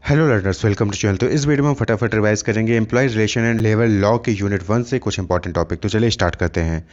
Hello learners, welcome to channel. तो इस video में हम फटाफट रिवाइज करेंगे employee relation and labour law के यूनिट 1 से कुछ इंपॉर्टेंट टॉपिक। तो चलिए स्टार्ट करते हैं।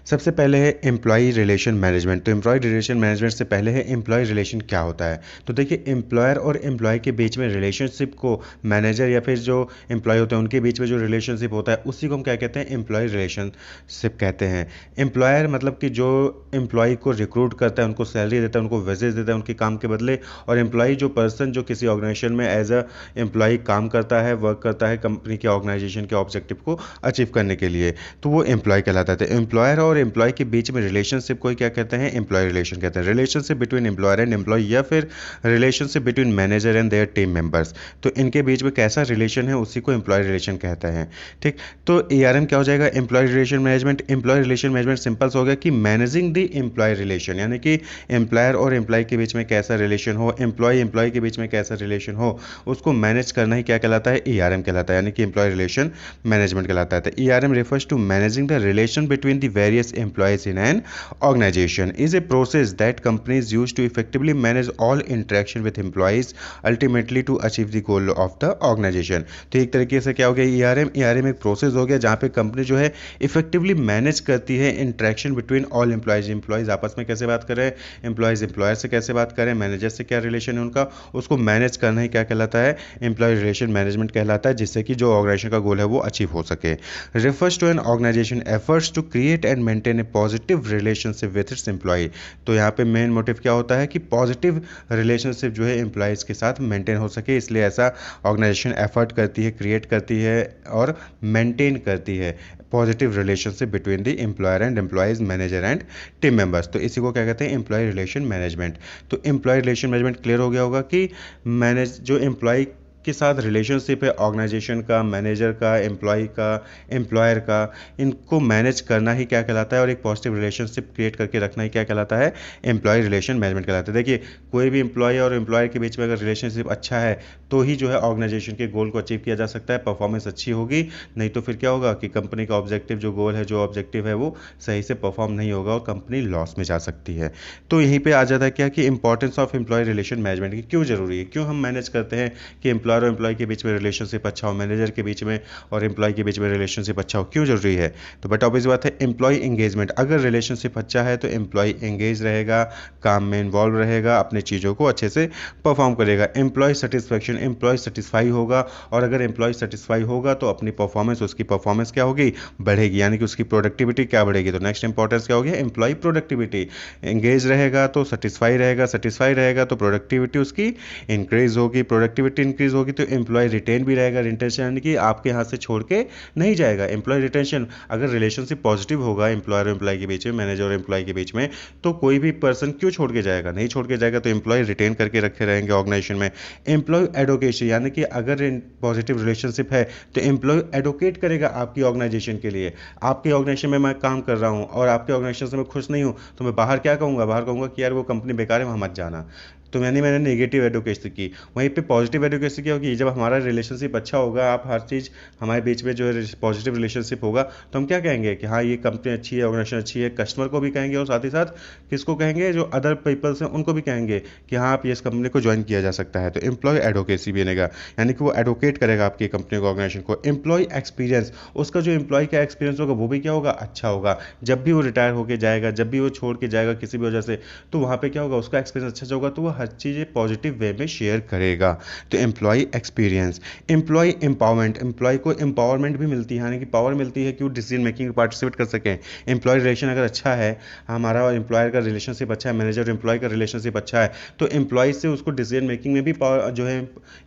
सबसे पहले है एम्प्लॉय रिलेशन मैनेजमेंट। तो एम्प्लॉय रिलेशन मैनेजमेंट से पहले है एम्प्लॉय रिलेशन क्या होता है। तो देखिए, एम्प्लॉयर और एम्प्लॉय के बीच में रिलेशनशिप को मैनेजर या फिर जो एम्प्लॉय होते हैं उनके बीच में जो रिलेशनशिप होता है उसी को हम क्या कहते हैं, एम्प्लॉय रिलेशनशिप कहते हैं। एम्प्लॉयर मतलब कि जो एम्प्लॉय को रिक्रूट करता है, उनको सैलरी देता है, उनको वेजेस देता है उनके काम के बदले, और एम्प्लॉय जो पर्सन जो किसी ऑर्गेनाइजेशन में एज अ एम्प्लॉय काम करता है, वर्क करता है कंपनी के ऑर्गेनाइजेशन के ऑब्जेक्टिव को अचीव करने के लिए, तो वो एम्प्लॉय कहलाता है। एम्प्लॉयर और एम्प्लॉय के बीच में रिलेशनशिप को क्या कहते हैं, एम्प्लॉय रिलेशन कहते हैं। Relationship between employer and employee या फिर relationship between manager and their team members, तो इनके बीच में कैसा रिलेशन है उसी को एम्प्लॉय रिलेशन कहते हैं। ठीक, तो एआरएम क्या हो जाएगा, employee relation management. Employee relation management simple हो गया कि मैनेजिंग द एम्प्लॉय रिलेशन, यानी कि एम्प्लॉयर और एम्प्लॉय के बीच में कैसा रिलेशन हो, एम्प्लॉय एम्प्लॉय के बीच में कैसा रिलेशन हो, उसको मैनेज करना ही क्या कहलाता है, ईआरएम कहलाता है, यानी कि एम्प्लॉय रिलेशन मैनेजमेंट कहलाता है। ERM refers to managing the relation between the various employees in an organization, is a process that companies use to effectively manage all interaction with employees ultimately to achieve the goal of the organization। तो एक तरीके से क्या हो गया, ERM ERM एक process हो गया जहाँ पे कंपनी जो है इफेक्टिवली मैनेज करती है interaction between all employees. Employees आपस में कैसे बात कर रहे हैं, एम्प्लॉयज एम्प्लॉयर से कैसे बात करें, मैनेजर से क्या रिलेशन है उनका, उसको मैनेज करना ही क्या कहलाता है, एम्प्लॉय रिलेशन मैनेजमेंट कहलाता है, जिससे कि जो ऑर्गेनाइजेशन का गोल है वो अचीव हो सके। Refers to an organisation efforts to create and maintain a positive relationship with its employee. तो यहाँ पे मेन मोटिव क्या होता है कि पॉजिटिव रिलेशनशिप जो है एम्प्लॉयज़ के साथ मेंटेन हो सके, इसलिए ऐसा ऑर्गेनाइजेशन एफर्ट करती है, क्रिएट करती है और मेंटेन करती है positive relationship between the employer and employees, manager and team members. तो इसी को क्या कहते हैं, एम्प्लॉय रिलेशन मैनेजमेंट। तो एम्प्लॉय रिलेशन मैनेजमेंट क्लियर हो गया होगा कि मैनेज जो एम्प्लॉय के साथ रिलेशनशिप है ऑर्गेनाइजेशन का, मैनेजर का, एम्प्लॉय का, एम्प्लॉयर का, इनको मैनेज करना ही क्या कहलाता है और एक पॉजिटिव रिलेशनशिप क्रिएट करके रखना ही क्या कहलाता है, एम्प्लॉय रिलेशन मैनेजमेंट कहलाता है। देखिए, कोई भी एम्प्लॉय और एम्प्लॉयर के बीच में अगर रिलेशनशिप अच्छा है तो ही जो है ऑर्गेनाइजेशन के गोल को अचीव किया जा सकता है, परफॉर्मेंस अच्छी होगी। नहीं तो फिर क्या होगा कि कंपनी का ऑब्जेक्टिव जो गोल है, जो ऑब्जेक्टिव है वो सही से परफॉर्म नहीं होगा और कंपनी लॉस में जा सकती है। तो यहीं पे आ जाता है क्या कि importance of employee relation management की क्यों जरूरी है, क्यों हम मैनेज करते हैं कि एम्प्लॉयर और एम्प्लॉय के बीच में रिलेशनशिप अच्छा हो, मैनेजर के बीच में और एम्प्लॉय के बीच में रिलेशनशिप अच्छा हो, क्यों जरूरी है। तो बट ऑब्वियस बात है, एम्प्लॉय एंगेजमेंट, अगर रिलेशनशिप अच्छा है तो एम्प्लॉय एंगेज रहेगा, काम में इन्वॉल्व रहेगा, अपनी चीज़ों को अच्छे से परफॉर्म करेगा। एम्प्लॉय सेटिस्फैक्शन, एम्प्लॉय सेटिस्फाई होगा, और अगर एम्प्लॉय सेटिस्फाई होगा तो अपनी परफॉर्मेंस, उसकी परफॉर्मेंस क्या होगी, बढ़ेगी, यानी कि उसकी प्रोडक्टिविटी क्या बढ़ेगी। तो नेक्स्ट इंपॉर्टेंस क्या हो गया, एम्प्लॉय प्रोडक्टिविटी। एंगेज रहेगा तो सेटिस्फाई रहेगा, सेटिस्फाई रहेगा तो प्रोडक्टिविटी उसकी इंक्रीज होगी, प्रोडक्टिविटी इंक्रीज होगी तो एम्प्लॉय रिटेन भी रहेगा। रिटेंशन यानी कि आपके हाथ से छोड़ के नहीं जाएगा। एम्प्लॉय रिटेंशन, अगर रिलेशनशिप पॉजिटिव होगा एम्प्लॉयर और एम्प्लॉय के बीच में, मैनेजर और एम्प्लॉय के बीच में, तो कोई भी पर्सन क्यों छोड़ के जाएगा, नहीं छोड़ के जाएगा, तो एम्प्लॉय रिटेन करके रखे रहेंगे ऑर्गेनाइजेशन में। एम्प्लॉय एडवोकेसी, यानी कि अगर पॉजिटिव रिलेशनशिप है तो एम्प्लॉय एडवोकेट करेगा आपकी ऑर्गेनाइजेशन के लिए। आपके ऑर्गेनाइजेशन में मैं काम कर रहा हूँ और आपके ऑर्गेनाइजेशन से मैं खुश नहीं हूँ, तो मैं बाहर क्या कहूँगा, बाहर कहूँगा कि यार वो कंपनी बेकार है, वहाँ मत जाना। तो मैंने नेगेटिव एडवोकेसी की। वहीं पे पॉजिटिव एडवोकेसी क्या होगी, जब हमारा रिलेशनशिप अच्छा होगा, आप हर चीज़ हमारे बीच में जो है पॉजिटिव रिलेशनशिप होगा, तो हम क्या कहेंगे कि हाँ ये कंपनी अच्छी है, ऑर्गेनाइजेशन अच्छी है, कस्टमर को भी कहेंगे और साथ ही साथ किसको कहेंगे, जो अदर पीपल्स हैं उनको भी कहेंगे कि हाँ आप इस कंपनी को ज्वाइन किया जा सकता है। तो एम्प्लॉय एडवोकेसी भी बनेगा, यानी कि वो एडवोकेट करेगा आपकी कंपनी को, ऑर्गेनाइजेशन को। एम्प्लॉय एक्सपीरियंस, उसका जो एम्प्लॉय का एक्सपीरियंस होगा वो भी क्या होगा, अच्छा होगा। जब भी वो रिटायर होकर जाएगा, जब भी वो छोड़ के जाएगा किसी भी वजह से, तो वहाँ पे क्या होगा, उसका एक्सपीरियंस अच्छा होगा, तो वो हर चीज़ें पॉजिटिव वे में शेयर करेगा। तो employee experience. Employee empowerment, employee को एम्पावरमेंट भी मिलती है, यानी कि पावर मिलती है कि वो डिसीजन मेकिंग में पार्टिसिपेट कर सकें। एम्प्लॉय रिलेशन अगर अच्छा है, हमारा और एम्प्लॉयर का रिलेशनशिप अच्छा है, मैनेजर और एम्प्लॉय का रिलेशनशिप अच्छा है, तो एम्प्लॉय से उसको डिसीजन मेकिंग में भी पावर जो है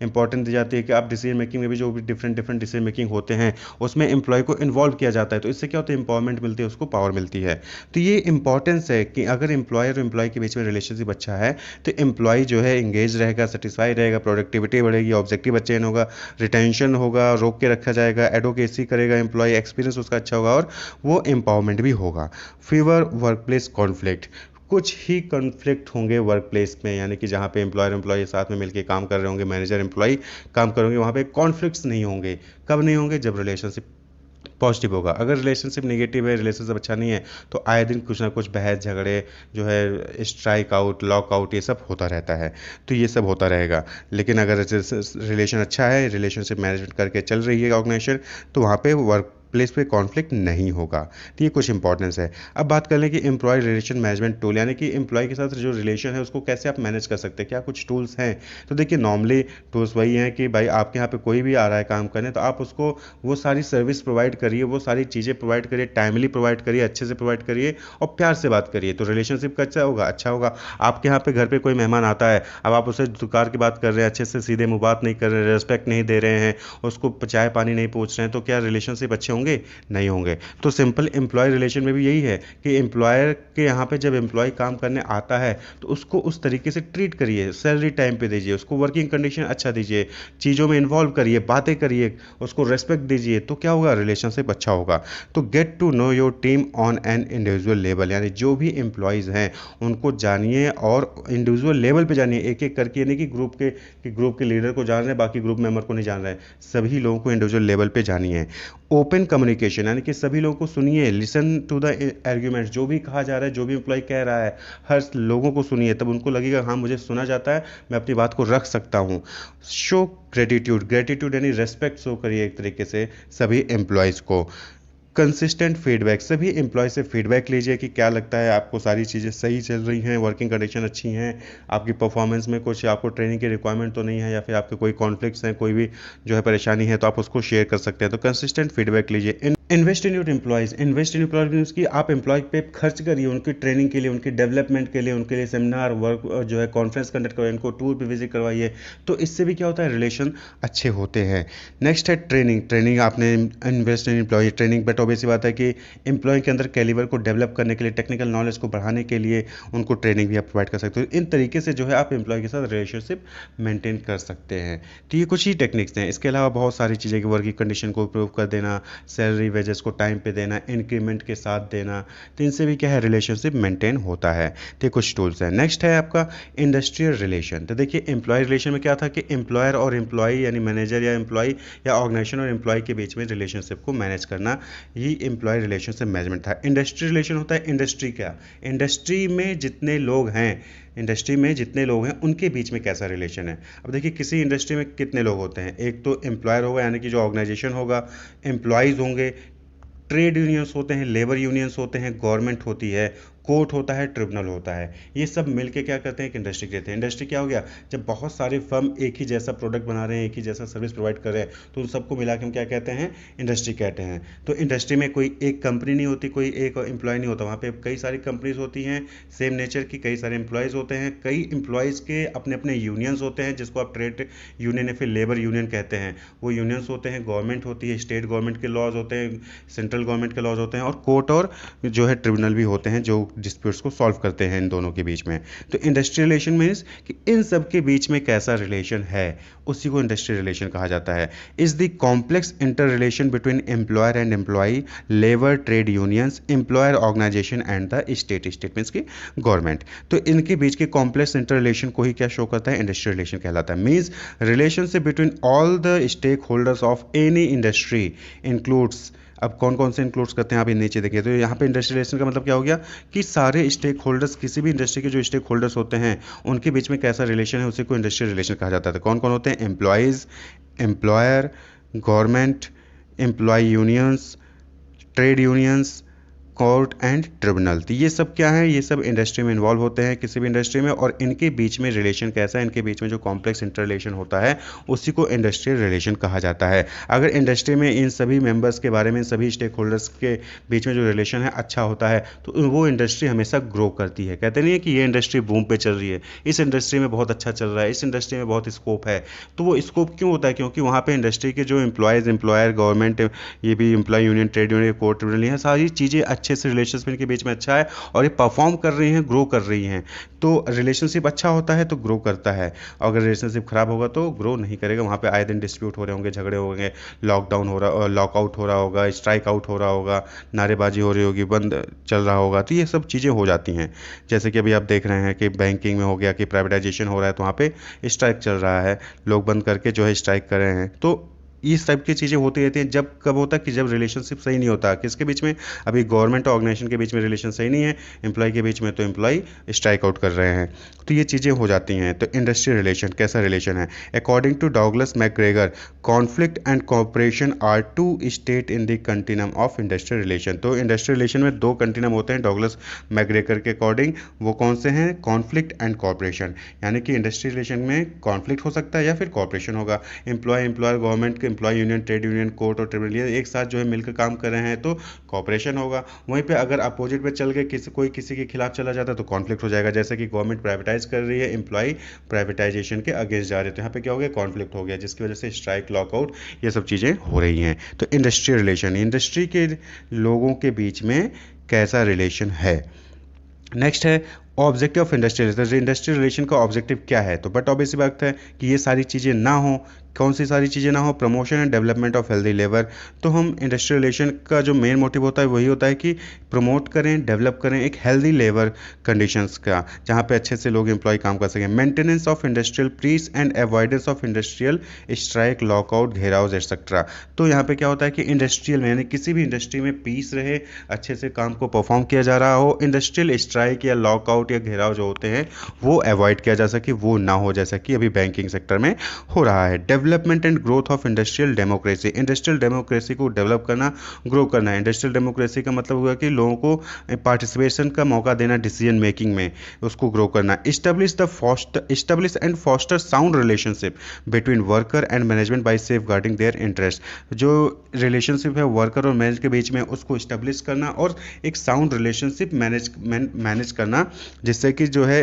इंपॉर्टेंट दी जाती है कि आप डिसीजन मेकिंग में भी जो भी डिफरेंट डिफरेंट डिसीजन मेकिंग होते हैं उसमें एम्प्लॉय को इन्वॉल्व किया जाता है। तो इससे क्या होता है, एम्पावरमेंट मिलती है, उसको पावर मिलती है। तो ये इंपॉर्टेंस है कि अगर एम्प्लॉयर और एम्प्लॉय के बीच में रिलेशनशिप अच्छा है तो एम्प्लॉय जो है इंगेज रहेगा, सेटिस्फाई रहेगा, प्रोडक्टिविटी बढ़ेगी, ऑब्जेक्टिव अचीव होगा, रिटेंशन होगा, रोक के रखा जाएगा, एडवोकेसी करेगा एम्प्लॉय, एक्सपीरियंस उसका अच्छा होगा और वो एम्पावरमेंट भी होगा। फीवर वर्क प्लेस कॉन्फ्लिक्ट, कुछ ही कॉन्फ्लिक्ट होंगे वर्क प्लेस में, यानी कि जहाँ पे एम्प्लॉयर एम्प्लॉय साथ में मिलकर काम कर रहे होंगे, मैनेजर एम्प्लॉय काम कर रहे होंगे, वहाँ पे कॉन्फ्लिक्ट्स नहीं होंगे। कब नहीं होंगे, जब रिलेशनशिप पॉजिटिव होगा। अगर रिलेशनशिप नेगेटिव है, रिलेशनशिप अच्छा नहीं है, तो आए दिन कुछ ना कुछ बहस झगड़े जो है, स्ट्राइक आउट, लॉक आउट, ये सब होता रहता है। तो ये सब होता रहेगा। लेकिन अगर रिलेशन अच्छा है, रिलेशनशिप मैनेजमेंट करके चल रही है ऑर्गेनाइजेशन, तो वहाँ पे वर्क प्लेस पे कॉन्फ्लिक्ट नहीं होगा। तो ये कुछ इंपॉर्टेंस है। अब बात कर लें कि एम्प्लॉय रिलेशन मैनेजमेंट टूल, यानी कि एम्प्लॉय के साथ जो रिलेशन है उसको कैसे आप मैनेज कर सकते हैं, क्या कुछ टूल्स हैं। तो देखिए, नॉर्मली टूल्स वही हैं कि भाई आपके यहाँ पे कोई भी आ रहा है काम करने, तो आप उसको वो सारी सर्विस प्रोवाइड करिए, वो सारी चीज़ें प्रोवाइड करिए, टाइमली प्रोवाइड करिए, अच्छे से प्रोवाइड करिए और प्यार से बात करिए, तो रिलेशनशिप का अच्छा होगा। आपके यहाँ पे घर पे कोई मेहमान आता है, अब आप उससे दुकार की बात कर रहे हैं, अच्छे से सीधे मुँह बात नहीं कर रहे हैं, रेस्पेक्ट नहीं दे रहे हैं, उसको चाय पानी नहीं पूछ रहे हैं, तो क्या रिलेशनशिप अच्छे होंगे? नहीं होंगे। तो सिंपल एम्प्लॉय रिलेशन में भी यही है कि एम्प्लॉयर के यहाँ पे जब एम्प्लॉय काम करने आता है, तो उसको उस तरीके से ट्रीट करिए, सैलरी टाइम पे दीजिए, उसको वर्किंग कंडीशन अच्छा दीजिए, चीज़ों में इन्वॉल्व करिए, बातें करिए, उसको रेस्पेक्ट दीजिए, तो क्या होगा? रिलेशनशिप अच्छा होगा। तो get to know your team on an individual level, यानी जो भी एम्प्लॉयज़ हैं उनको जानिए और इंडिविजुअल लेवल पे जानिए, एक एक करके, यानी कि ग्रुप के लीडर को जान रहे हैं, बाकी ग्रुप मेंबर को नहीं जान रहे हैं, सभी लोगों को इंडिविजुअल लेवल पे जानिए। ओपन कम्युनिकेशन, यानी कि सभी लोगों को सुनिए, लिसन टू द आर्ग्यूमेंट्स, जो भी कहा जा रहा है, जो भी एम्प्लॉय कह रहा है, हर लोगों को सुनिए, तब उनको लगेगा हाँ मुझे सुना जाता है, मैं अपनी बात को रख सकता हूँ। शो ग्रेटिट्यूड यानी रेस्पेक्ट शो करिए एक तरीके से सभी एम्प्लॉयज़ को। कंसिस्टेंट फीडबैक, सभी एम्प्लॉय से फीडबैक लीजिए कि क्या लगता है आपको, सारी चीज़ें सही चल रही हैं, वर्किंग कंडीशन अच्छी हैं, आपकी परफॉर्मेंस में कुछ आपको ट्रेनिंग की रिक्वायरमेंट तो नहीं है, या फिर आपके कोई कॉन्फ्लिक्ट्स हैं, कोई भी जो है परेशानी है, तो आप उसको शेयर कर सकते हैं। तो कंसिस्टेंट फीडबैक लीजिए। Invest in your employees, invest in employees means कि आप एम्प्लॉय पे खर्च करिए, उनकी ट्रेनिंग के लिए, उनकी डेवलपमेंट के लिए, उनके लिए सेमिनार वर्क जो है कॉन्फ्रेंस कंडक्ट करवाइए, उनको टूर पे विजिट करवाइए, तो इससे भी क्या होता है? रिलेशन अच्छे होते हैं। नेक्स्ट है ट्रेनिंग आपने invest in employee training, but obviously बात है कि एम्प्लॉय के अंदर कैलिबर को डेवलप करने के लिए, टेक्निकल नॉलेज को बढ़ाने के लिए उनको ट्रेनिंग भी आप प्रोवाइड कर सकते हो। इन तरीके से जो है आप एम्प्लॉय के साथ रिलेशनशिप मेंटेन कर सकते हैं। तो ये कुछ ही टेक्निक्स हैं। इसके अलावा बहुत सारी चीज़ें कि वर्किंग कंडीशन को इम्प्रूव कर देना, सैलरी वेजेस को टाइम पे देना, इंक्रीमेंट के साथ देना, तो इनसे भी क्या है? रिलेशनशिप मेंटेन होता है। तो ये कुछ टूल्स हैं। नेक्स्ट है आपका इंडस्ट्रियल रिलेशन। तो देखिए, एम्प्लॉय रिलेशन में क्या था कि एम्प्लॉयर और एम्प्लॉय, यानी मैनेजर या एम्प्लॉय या ऑर्गेनाइजेशन और एम्प्लॉय के बीच में रिलेशनशिप को मैनेज करना, ये एम्प्लॉय रिलेशनशिप मैनेजमेंट था। इंडस्ट्री रिलेशन होता है, इंडस्ट्री में जितने लोग हैं उनके बीच में कैसा रिलेशन है। अब देखिए, किसी इंडस्ट्री में कितने लोग होते हैं? एक तो एम्प्लॉयर होगा, यानी कि जो ऑर्गेनाइजेशन होगा, एम्प्लॉयज़ होंगे, ट्रेड यूनियंस होते हैं, लेबर यूनियंस होते हैं, गवर्नमेंट होती है, कोर्ट होता है, ट्रिब्यूनल होता है। ये सब मिलके क्या करते हैं? एक इंडस्ट्री कहते हैं। इंडस्ट्री क्या हो गया? जब बहुत सारे फर्म एक ही जैसा प्रोडक्ट बना रहे हैं, एक ही जैसा सर्विस प्रोवाइड कर रहे हैं, तो उन सबको मिला के हम क्या कहते हैं? इंडस्ट्री कहते हैं। तो इंडस्ट्री में कोई एक कंपनी नहीं होती, कोई एक एम्प्लॉय नहीं होता, वहाँ पे कई सारी कंपनीज होती हैं सेम नेचर की, कई सारे एम्प्लॉयज़ होते हैं, कई एम्प्लॉयज़ के अपने अपने यूनियंस होते हैं, जिसको आप ट्रेड यूनियन या फिर लेबर यूनियन कहते हैं। वो यूनियंस होते हैं, गवर्नमेंट होती है, स्टेट गवर्नमेंट के लॉज होते हैं, सेंट्रल गवर्नमेंट के लॉज होते हैं, और कोर्ट और जो है ट्रिब्यूनल भी होते हैं, जो डिस्प्यूट्स को सॉल्व करते हैं इन दोनों के बीच में। तो इंडस्ट्रियल रिलेशन मीन्स कि इन सब के बीच में कैसा रिलेशन है, उसी को इंडस्ट्रियल रिलेशन कहा जाता है। Is the complex interrelation between employer and employee, labour, trade unions, employer organisation and the state means की गवर्नमेंट। तो इनके बीच के कॉम्प्लेक्स इंटर रिलेशन को ही क्या शो करता है? इंडस्ट्रियल रिलेशन कहलाता है। Means relationship between all the stakeholders of any industry includes. अब कौन कौन से इंक्लूड्स करते हैं आप नीचे देखिए। तो यहाँ पे इंडस्ट्रियल रिलेशन का मतलब क्या हो गया कि सारे स्टेक होल्डर्स, किसी भी इंडस्ट्री के जो स्टेक होल्डर्स होते हैं उनके बीच में कैसा रिलेशन है, उसी को इंडस्ट्रियल रिलेशन कहा जाता है। तो कौन कौन होते हैं? Employees, employer, government, employee unions, trade unions, court and tribunal. तो ये सब क्या है? ये सब इंडस्ट्री में इन्वॉल्व होते हैं, किसी भी इंडस्ट्री में, और इनके बीच में रिलेशन कैसा है, इनके बीच में जो कॉम्प्लेक्स इंटर रिलेशन होता है उसी को इंडस्ट्रियल रिलेशन कहा जाता है। अगर इंडस्ट्री में इन सभी मेंबर्स के बारे में, सभी स्टेक होल्डर्स के बीच में जो रिलेशन है अच्छा होता है, तो वो इंडस्ट्री हमेशा ग्रो करती है। कहते नहीं है कि ये इंडस्ट्री बूम पे चल रही है, इस इंडस्ट्री में बहुत अच्छा चल रहा है, इस इंडस्ट्री में बहुत स्कोप है। तो वो स्कोप क्यों होता है? क्योंकि वहाँ पे इंडस्ट्री के जो एम्प्लॉयज़, एम्प्लॉयर, गवर्नमेंट, ये भी employee union, trade union, court, tribunal, ये सारी चीज़ें अच्छे से रिलेशन के बीच में अच्छा है, और ये परफॉर्म कर रही हैं, ग्रो कर रही हैं। तो रिलेशनशिप अच्छा होता है तो ग्रो करता है, अगर रिलेशनशिप खराब होगा तो ग्रो नहीं करेगा। वहाँ पे आए दिन डिस्प्यूट हो रहे होंगे, झगड़े होंगे, लॉकडाउन हो रहा, लॉकआउट हो रहा होगा, स्ट्राइक आउट हो रहा होगा, नारेबाजी हो रही होगी, बंद चल रहा होगा, तो ये सब चीज़ें हो जाती हैं। जैसे कि अभी आप देख रहे हैं कि बैंकिंग में हो गया कि प्राइवेटाइजेशन हो रहा है, तो वहाँ पे स्ट्राइक चल रहा है, लोग बंद करके जो है स्ट्राइक कर रहे हैं। तो इस टाइप की चीज़ें होती रहती हैं। जब कब होता है कि जब रिलेशनशिप सही नहीं होता, किसके बीच में, अभी गवर्नमेंट और ऑर्गेनाइजेशन के बीच में रिलेशन सही नहीं है, एम्प्लॉय के बीच में, तो एम्प्लॉय स्ट्राइक आउट कर रहे हैं, तो ये चीज़ें हो जाती हैं। तो इंडस्ट्री रिलेशन कैसा रिलेशन है? According to Douglas McGregor, conflict and cooperation are two state in the continuum of industrial relation. तो इंडस्ट्रियल रिलेशन में दो कंटिन्यूम होते हैं डॉगलस मैकग्रेगर के अकॉर्डिंग, वो कौन से हैं? कॉन्फ्लिक्ट एंड कॉपरेशन, यानी कि इंडस्ट्रियल रिलेशन में कॉन्फ्लिक्ट हो सकता है या फिर कॉपरेशन होगा। एम्प्लॉय एम्प्लॉयर, गवर्नमेंट के employee union, trade union, court और ट्रिब्यूनल, ये एक साथ जो है मिलकर काम कर रहे हैं तो कॉपरेशन होगा। वहीं पे अगर अपोजिट पे चल के कोई किसी के खिलाफ चला जाता है तो कॉन्फ्लिक्ट हो जाएगा, जैसे कि गवर्नमेंट प्राइवेटाइज कर रही है, एम्प्लॉय प्राइवेटाइजेशन के अगेंस्ट जा रहे हैं, तो यहाँ पे क्या हो गया? कॉन्फ्लिक्ट हो गया, जिसकी वजह से स्ट्राइक, लॉकआउट, ये सब चीज़ें हो रही हैं। तो इंडस्ट्रियल रिलेशन, इंडस्ट्री के लोगों के बीच में कैसा रिलेशन है। नेक्स्ट है objective of industrial relation. Industrial relation का ऑब्जेक्टिव क्या है? तो बट ऑब्वियस बात है कि ये सारी चीज़ें ना हो। कौन सी सारी चीज़ें ना हो? Promotion and development of healthy labour. तो हम इंडस्ट्रियल रिलेशन का जो मेन मोटिव होता है वही होता है कि प्रमोट करें, डेवलप करें एक हेल्दी लेबर कंडीशंस का, जहाँ पे अच्छे से लोग एम्प्लॉय काम कर सकें। Maintenance of industrial peace and avoidance of industrial strike, lockout, gherao et cetera. तो यहाँ पे क्या होता है कि इंडस्ट्रियल में, यानी किसी भी इंडस्ट्री में पीस रहे, अच्छे से काम को परफॉर्म किया जा रहा हो, इंडस्ट्रियल स्ट्राइक या लॉकआउट या घेराव जो होते हैं वो अवॉइड किया जा सके, वो ना हो, जैसा कि अभी बैंकिंग सेक्टर में हो रहा है। Development and growth of industrial democracy. Industrial democracy को डेवलप करना, ग्रो करना है। इंडस्ट्रियल डेमोक्रेसी का मतलब हुआ कि लोगों को पार्टिसिपेशन का मौका देना डिसीजन मेकिंग में, उसको ग्रो करना। Establish and foster sound relationship between worker and management by safeguarding their interest. जो रिलेशनशिप है वर्कर और मैनेज के बीच में, उसको इस्टेब्लिश करना और एक साउंड रिलेशनशिप मैनेज करना, जिससे कि जो है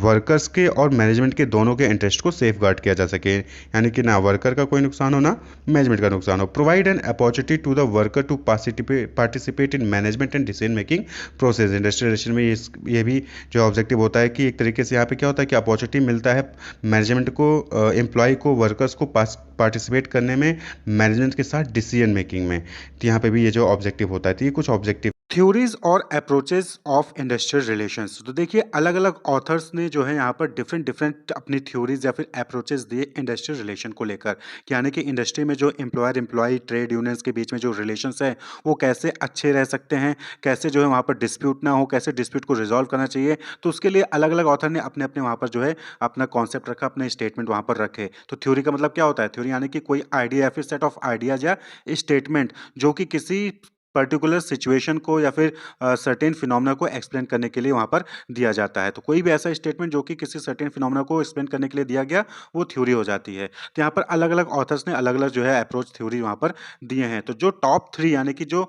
वर्कर्स के और मैनेजमेंट के दोनों के इंटरेस्ट को सेफ गार्ड किया जा सके, यानी कि ना वर्कर का कोई नुकसान हो ना मैनेजमेंट का नुकसान हो। Provide an opportunity to the worker to participate in management and decision making process. Industrial relation में ये भी जो ऑब्जेक्टिव होता है कि एक तरीके से यहाँ पे क्या होता है कि अपॉर्चुनिटी मिलता है मैनेजमेंट को, एम्प्लॉय को, वर्कर्स को पार्टिसिपेट करने में मैनेजमेंट के साथ डिसीजन मेकिंग में। तो यहाँ पे भी ये जो ऑब्जेक्टिव होता है, तो ये कुछ ऑब्जेक्टिव। थ्योरीज और अप्रोचेस ऑफ इंडस्ट्रियल रिलेशंस। तो देखिए अलग अलग ऑथर्स ने जो है यहाँ पर डिफरेंट डिफरेंट अपनी थ्योरीज या फिर अप्रोचेस दिए इंडस्ट्रियल रिलेशन को लेकर, यानी कि इंडस्ट्री में जो एम्प्लॉयर एम्प्लॉय ट्रेड यूनियंस के बीच में जो रिलेशंस है वो कैसे अच्छे रह सकते हैं, कैसे जो है वहाँ पर डिस्प्यूट ना हो, कैसे डिस्प्यूट को रिजॉल्व करना चाहिए। तो उसके लिए अलग अलग ऑथर ने अपने अपने वहाँ पर जो है अपना कॉन्सेप्ट रखा, अपने स्टेटमेंट वहाँ पर रखे। तो थ्योरी का मतलब क्या होता है? थ्योरी यानी कि कोई आइडिया या फिर सेट ऑफ आइडियाज या स्टेटमेंट जो कि किसी पर्टिकुलर सिचुएशन को या फिर सर्टेन फिनोमेना को एक्सप्लेन करने के लिए वहाँ पर दिया जाता है। तो कोई भी ऐसा स्टेटमेंट जो कि किसी सर्टेन फिनोमेना को एक्सप्लेन करने के लिए दिया गया, वो थ्योरी हो जाती है। तो यहाँ पर अलग अलग ऑथर्स ने अलग अलग जो है अप्रोच थ्योरी वहाँ पर दिए हैं। तो जो टॉप थ्री यानी कि जो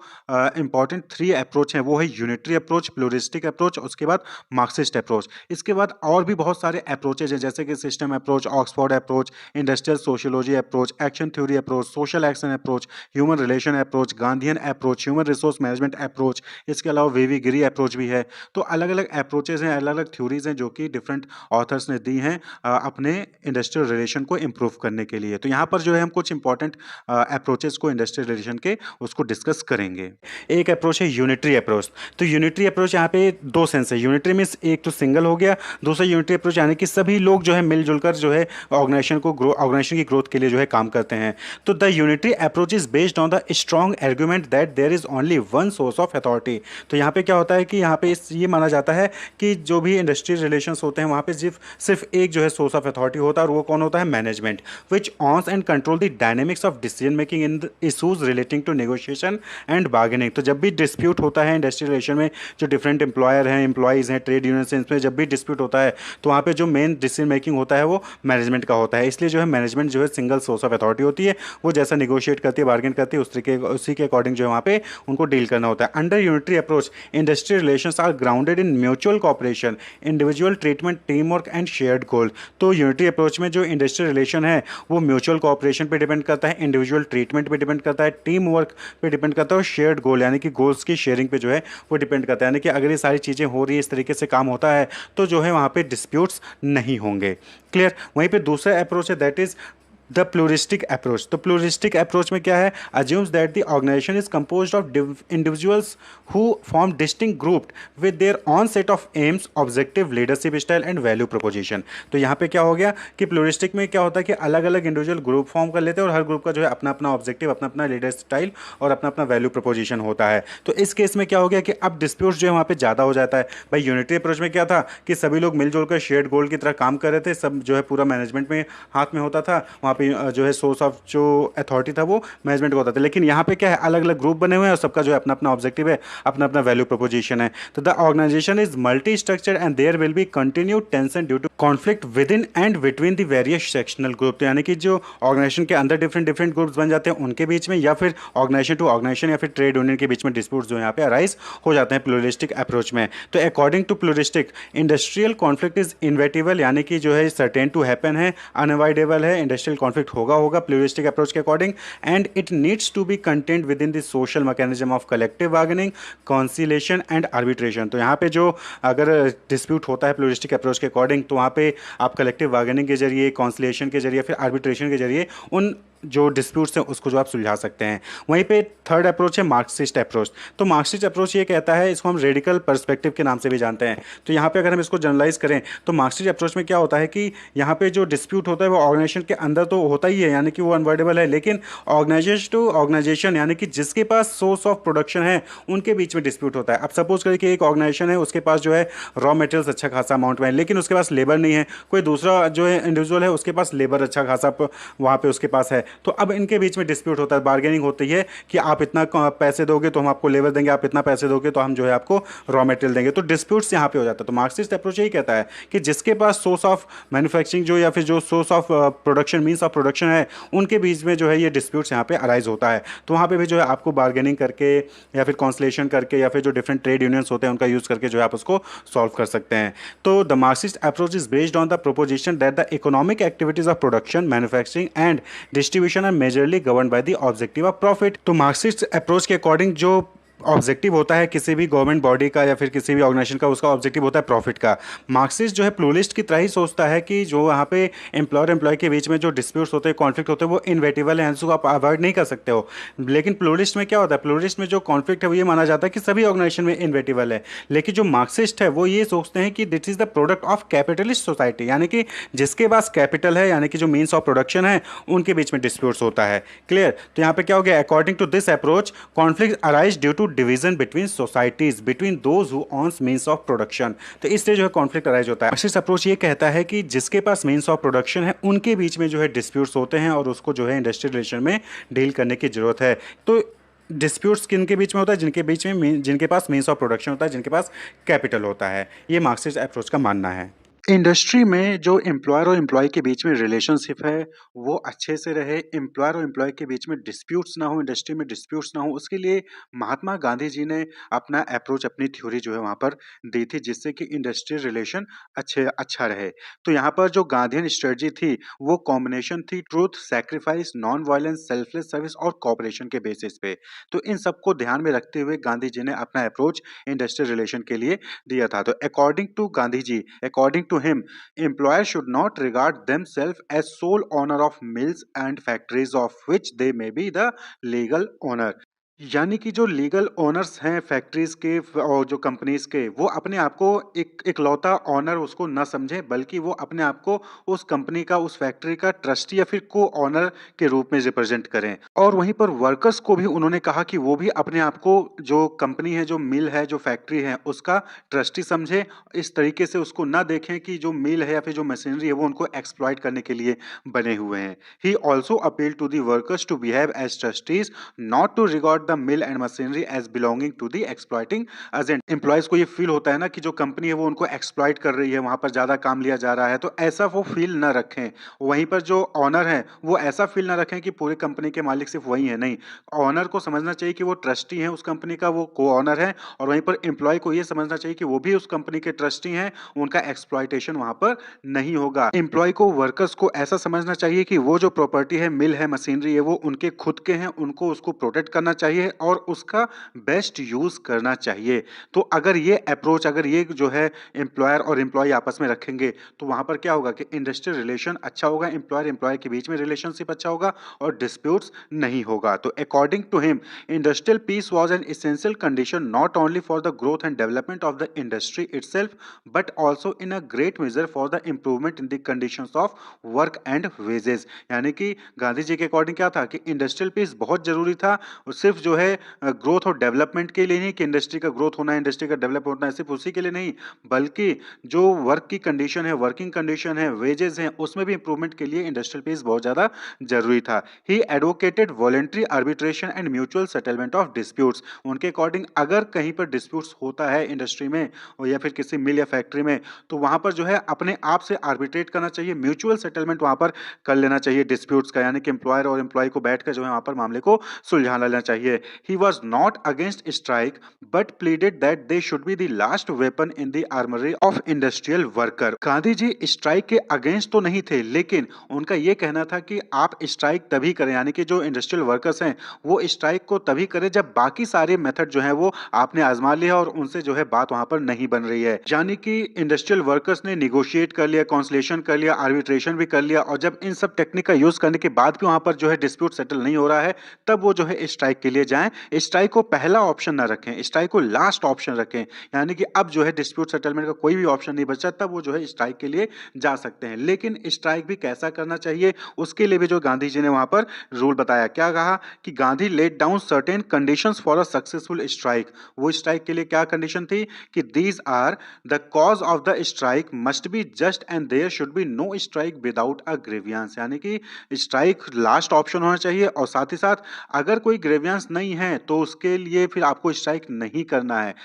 इंपॉर्टेंट थ्री अप्रोच हैं वो है यूनिटरी अप्रोच, प्लूरिस्टिक अप्रोच, उसके बाद मार्क्सिस्ट अप्रोच। इसके बाद और भी बहुत सारे अप्रोचेज हैं, जैसे कि system approach, Oxford approach, industrial sociology approach, action theory approach, social action approach, human relation approach, Gandhian approach, human resource management approach. इसके अलावा वीवी गिरी अप्रोच भी है। तो अलग अलग अप्रोचेज हैं, अलग अलग थ्योरीज हैं जो कि डिफरेंट ऑथर्स ने दी हैं अपने इंडस्ट्रियल रिलेशन को इंप्रूव करने के लिए। तो यहाँ पर जो है हम कुछ इंपॉर्टेंट अप्रोचेज को इंडस्ट्रियल रिलेशन के उसको डिस्कस करेंगे। एक अप्रोच है यूनिटरी अप्रोच। तो यूनिटरी अप्रोच यहाँ पे दो सेंस है। यूनिटरी मीन्स एक तो सिंगल हो गया, दूसरा यूनिटरी अप्रोच यानी कि सभी लोग जो है मिलजुल कर जो है ऑर्गेनाइजेशन की ग्रोथ के लिए जो है काम करते हैं। तो the unitary approach is based on the strong argument that there is only one source of authority. तो यहाँ पे क्या होता है कि यहाँ पे ये माना जाता है कि जो भी इंडस्ट्रियल रिलेशंस होते हैं वहाँ पे सिर्फ एक जो है सोर्स ऑफ अथॉरिटी होता है, और वो कौन होता है? Management, which owns and control the dynamics of decision making in issues relating to negotiation and bargaining. तो जब भी डिस्प्यूट होता है इंडस्ट्रियल रिलेशन में, जो डिफरेंट एम्प्लॉयर हैं, एम्प्लॉइज हैं, ट्रेड यूनियंस हैं, इसमें जब भी डिस्प्यूट होता है तो वहाँ पे जो मेन डिसीजन मेकिंग होता है वो मैनेजमेंट का होता है। इसलिए जो है मैनेजमेंट जो है सिंगल सोर्स ऑफ अथॉरिटी होती है, वो जैसा निगोशिएट करती है, बार्गेन करती है, उसी के अकॉर्डिंग जो है वहाँ पे उनको डील करना होता है। Under unitary approach industrial relations are grounded in mutual cooperation, individual treatment, teamwork and shared goal. तो यूनिटरी अप्रोच में जो इंडस्ट्रियल रिलेशन है वो म्यूचुअल कोऑपरेशन पे डिपेंड करता है, इंडिविजुअल ट्रीटमेंट पे डिपेंड करता है, टीम वर्क पे डिपेंड करता है, और शेयर्ड गोल यानी कि गोल्स की शेयरिंग पे जो है वो डिपेंड करता है। यानी कि अगर ये सारी चीज़ें हो रही है, इस तरीके से काम होता है, तो जो है वहाँ पे डिस्प्यूट्स नहीं होंगे। क्लियर। वहीं पे दूसरा अप्रोच है that is the pluralistic approach, तो प्लूरिस्टिक अप्रोच में क्या है, assumes that the organisation is composed of individuals who form distinct group with their own set of aims, objective, leadership style and value proposition. तो यहाँ पे क्या हो गया कि प्लूरिस्टिक में क्या होता है कि अलग अलग इंडिविजुअल ग्रुप फॉर्म कर लेते हैं और हर ग्रुप का जो है अपना अपना ऑब्जेक्टिव, अपना अपना लीडर स्टाइल और अपना अपना वैल्यू प्रोपोजिशन होता है। तो इस केस में क्या हो गया कि अब डिस्प्यूट्स जो है वहाँ पे ज़्यादा हो जाता है। भाई यूनिटरी अप्रोच में क्या था कि सभी लोग मिलजुल कर शेयर्ड गोल की तरह काम कर रहे थे, सब जो है पूरा मैनेजमेंट में हाथ में होता था, वहाँ पे जो है सोर्स ऑफ जो अथॉरिटी था वो मैनेजमेंट का होता था। लेकिन यहाँ पे क्या है, अलग अलग ग्रुप बने हुए हैं और सबका जो है अपना अपना ऑब्जेक्टिव है, अपना अपना वैल्यू प्रोपोजिशन है। तो the organisation is multi structured and there will be continued tension due to conflict within and between the various sectional group. तो यानी कि जो ऑर्गेनाइजेशन के अंदर डिफरेंट डिफरेंट ग्रुप्स बन जाते हैं उनके बीच में, या फिर ऑर्गेनाइजेशन टू ऑर्गेनाइजेशन या फिर ट्रेड यूनियन के बीच में डिस्प्यूट्स जो यहाँ पे अराइज हो जाते हैं प्लूरिस्टिक अप्रोच में। तो according to pluralistic, industrial conflict is inevitable, यानी कि जो है सर्टेन टू हैपन है, अनअवॉइडेबल है, इंडस्ट्रियल कॉन्फ्लिक्ट होगा प्लूरिस्टिक अप्रोच के according, and it needs to be content within the social mechanism of collective bargaining, conciliation and arbitration. तो यहाँ पे जो अगर डिस्प्यूट होता है प्लूरिस्टिक अप्रोच के अकॉर्डिंग, तो वहाँ पे आप कलेक्टिव बार्गेनिंग के जरिए, कॉन्सिलेशन के जरिए, फिर आर्बिट्रेशन के जरिए उन जो डिस्प्यूट्स हैं उसको जो आप सुलझा सकते हैं। वहीं पे थर्ड अप्रोच है मार्क्सिस्ट अप्रोच। तो मार्क्सिस्ट अप्रोच ये कहता है, इसको हम रेडिकल पर्सपेक्टिव के नाम से भी जानते हैं। तो यहाँ पे अगर हम इसको जनरलाइज करें तो मार्क्सिस्ट अप्रोच में क्या होता है कि यहाँ पे जो डिस्प्यूट होता है वो ऑर्गेनाइजेशन के अंदर तो होता ही है, यानी कि वो अनवर्डेबल है, लेकिन ऑर्गेनाइजेशन टू ऑर्गेनाइजेशन, यानी कि जिसके पास सोर्स ऑफ प्रोडक्शन है उनके बीच में डिस्प्यूट होता है। अब सपोज करें कि एक ऑर्गेनाइजेशन है, उसके पास जो है रॉ मटेरियल्स अच्छा खासा अमाउंट में है, लेकिन उसके पास लेबर नहीं है। कोई दूसरा जो है इंडिविजुअल है, उसके पास लेबर अच्छा खासा वहाँ पे उसके पास है। तो अब इनके बीच में डिस्प्यूट होता है, बार्गेनिंग होती है कि आप इतना पैसे दोगे तो हम आपको लेबर देंगे, आप इतना पैसे दोगे तो हम जो है आपको रॉ मटेरियल देंगे। तो डिस्प्यूट्स यहाँ पे हो जाता है। तो मार्क्सिस्ट अप्रोच यही कहता है कि जिसके पास सोर्स ऑफ मैन्युफैक्चरिंग जो, या फिर जो source of production, means of production है, उनके बीच में जो है ये डिस्प्यूट्स यहाँ पे अराइज होता है। तो वहाँ पे भी जो है आपको बार्गेनिंग करके या फिर कॉन्सलेशन करके या फिर जो डिफरेंट ट्रेड यूनियंस होते हैं उनका यूज़ करके जो है आप उसको सॉल्व कर सकते हैं। तो the Marxist approach is based on the proposition that the economic activities of production, manufacturing and distribution are majorly govern by the objective of profit. तो मार्क्सिस्ट अप्रोच के अकॉर्डिंग जो ऑब्जेक्टिव होता है किसी भी गवर्नमेंट बॉडी का या फिर किसी भी ऑर्गेनाइजेशन का, उसका ऑब्जेक्टिव होता है प्रॉफिट का। मार्क्सिस्ट जो है प्लूरिस्ट की तरह ही सोचता है कि जो यहाँ पे एम्प्लॉयर एम्प्लॉय के बीच में जो डिस्प्यूट्स होते हैं, कॉन्फ्लिक्ट होते हैं, वो इनवेटिबल है, उसको आप अवॉइड नहीं कर सकते हो। लेकिन प्लूरिस्ट में क्या होता है, प्लूरिस्ट में जो कॉन्फ्लिक्ट है वो ये माना जाता है कि सभी ऑर्गेनाइजेशन में इनवेटिबल है। लेकिन जो मार्क्सिस्ट है वो ये सोचते हैं कि this is the product of capitalist society, यानी कि जिसके पास कैपिटल है, यानी कि जो मीन्स ऑफ प्रोडक्शन है, उनके बीच में डिस्प्यूट्स होता है। क्लियर। तो यहाँ पे क्या हो गया, according to this approach conflict arise due to division between societies between those who owns means of production. तो इससे जो है कॉन्फ्लिक्ट अराइज होता है। मार्क्सिस्ट अप्रोच ये कहता है कि जिसके पास मीन्स ऑफ प्रोडक्शन है उनके बीच में जो है डिस्प्यूट्स होते हैं और उसको जो है इंडस्ट्रियल रिलेशन में डील करने की जरूरत है। तो डिस्प्यूट्स किन के बीच में होता है, जिनके बीच में जिनके पास मीन्स ऑफ प्रोडक्शन होता है, जिनके पास कैपिटल होता है। ये मार्क्सिस्ट अप्रोच का मानना है। इंडस्ट्री में जो एम्प्लॉयर और एम्प्लॉय के बीच में रिलेशनशिप है वो अच्छे से रहे, एम्प्लॉयर और एम्प्लॉय के बीच में डिस्प्यूट्स ना हो, इंडस्ट्री में डिस्प्यूट्स ना हो, उसके लिए महात्मा गांधी जी ने अपना अप्रोच, अपनी थ्योरी जो है वहाँ पर दी थी, जिससे कि इंडस्ट्रियल रिलेशन अच्छा रहे। तो यहाँ पर जो गांधीयन स्ट्रेटजी थी वो कॉम्बिनेशन थी truth, sacrifice, non violence, selfless service और कॉपरेशन के बेसिस पे। तो इन सबको ध्यान में रखते हुए गांधी जी ने अपना अप्रोच इंडस्ट्रियल रिलेशन के लिए दिया था। तो according to Gandhi ji, according to him, employers should not regard themselves as sole owner of mills and factories of which they may be the legal owner। यानी कि जो लीगल ओनर्स हैं फैक्ट्रीज के और जो कंपनीज के, वो अपने आप को एक इकलौता ओनर उसको न समझें, बल्कि वो अपने आप को उस कंपनी का, उस फैक्ट्री का ट्रस्टी या फिर को ओनर के रूप में रिप्रेजेंट करें। और वहीं पर वर्कर्स को भी उन्होंने कहा कि वो भी अपने आप को जो कंपनी है, जो मिल है, जो फैक्ट्री है, उसका ट्रस्टी समझे। इस तरीके से उसको ना देखें कि जो मिल है या फिर जो मशीनरी है वो उनको एक्सप्लॉइट करने के लिए बने हुए हैं। He also appeal to the workers to behave as trustees, not to regard the mill and machinery as belonging to the exploiting agent. Employees को ये फील होता है ना कि जो कंपनी है वो उनको एक्सप्लॉइट कर रही है, वहां पर ज्यादा काम लिया जा रहा है, तो ऐसा वो फील ना रखें। वहीं पर जो ऑनर है वो ऐसा फील ना रखें कि पूरी कंपनी के मालिक सिर्फ वही है, नहीं। ऑनर को समझना चाहिए कि वो ट्रस्टी है उस कंपनी का, वो को ऑनर है। और वहीं पर एम्प्लॉय को ये समझना चाहिए कि वो भी उस कंपनी के ट्रस्टी हैं, उनका एक्सप्लॉइटेशन वहां पर नहीं होगा। एम्प्लॉय को, वर्कर्स को ऐसा समझना चाहिए कि वो जो प्रॉपर्टी है, मिल है, मशीनरी है, वो उनके खुद के हैं, उनको उसको प्रोटेक्ट करना चाहिए। चाहिए और उसका बेस्ट यूज़ करना चाहिए। तो अगर ये अप्रोच, अगर ये जो है एम्प्लॉयर और एम्प्लॉयी आपस में रखेंगे, तो वहाँ पर क्या होगा कि इंडस्ट्रियल रिलेशन अच्छा होगा, एम्प्लॉयर-एम्प्लॉयी के बीच में रिलेशनशिप अच्छा होगा और डिस्प्यूट्स नहीं होगा। तो according to him, industrial peace was an essential condition not only for the growth and development of the industry itself, but also in a great measure for the improvement in the conditions of work and wages। यानी कि गांधी जी के according क्या था कि industrial piece बहुत जरूरी था, और सिर्फ जो है ग्रोथ और डेवलपमेंट के लिए नहीं, कि इंडस्ट्री का ग्रोथ होना है, इंडस्ट्री का डेवलप होना है, सिर्फ उसी के लिए नहीं, बल्कि जो वर्क की कंडीशन है, वर्किंग कंडीशन है, वेजेस हैं, उसमें भी इंप्रूवमेंट के लिए इंडस्ट्रियल पीस बहुत ज्यादा जरूरी था। ही advocated voluntary arbitration and mutual settlement of disputes. उनके अकॉर्डिंग अगर कहीं पर डिस्प्यूट्स होता है इंडस्ट्री में और या फिर किसी मिल या फैक्ट्री में, तो वहां पर जो है अपने आप से आर्बिट्रेट करना चाहिए, म्यूचुअल सेटलमेंट वहां पर कर लेना चाहिए डिस्प्यूट्स का, यानी कि एम्प्लॉयर और एम्प्लॉय को बैठकर जो है वहां पर मामले को सुलझा लेना चाहिए। He was not against strike but pleaded that they should be the last weapon in the armoury of industrial worker. Gandhi ji strike के अगेंस्ट तो नहीं थे, लेकिन उनका यह कहना था कि आप स्ट्राइक तभी करें, यानी कि जो इंडस्ट्रियल वर्कर्स हैं वो स्ट्राइक को तभी करें जब बाकी सारे मेथड जो है वो आपने आजमा लिया और उनसे जो है बात वहां पर नहीं बन रही है। यानी कि इंडस्ट्रियल वर्कर्स ने निगोशिएट कर लिया, कॉन्सलेशन कर लिया, आर्बिट्रेशन भी कर लिया, और जब इन सब टेक्निक का यूज करने के बाद भी वहां पर जो है डिस्प्यूट सेटल नहीं हो रहा है, तब वो जो है स्ट्राइक के लिए जाएं। स्ट्राइक को पहला ऑप्शन ना रखें, स्ट्राइक को लास्ट ऑप्शन रखें, यानी कि अब जो है डिस्प्यूट सेटलमेंट का कोई भी ऑप्शन नहीं बचा, तब वो जो है स्ट्राइक के लिए जा सकते हैं। लेकिन स्ट्राइक भी कैसा करना चाहिए, उसके लिए भी जो गांधी जी ने वहां पर रूल बताया, क्या कहा कि Gandhi let down certain conditions for a successful strike. वो स्ट्राइक के लिए क्या कंडीशन थी कि these are the cause of the strike must be just and there should be no strike without a grievance. यानी कि स्ट्राइक लास्ट ऑप्शन होना चाहिए, और साथ ही साथ अगर कोई ग्रेवियंस नहीं है तो उसके लिए फिर आपको स्ट्राइक नहीं करना है।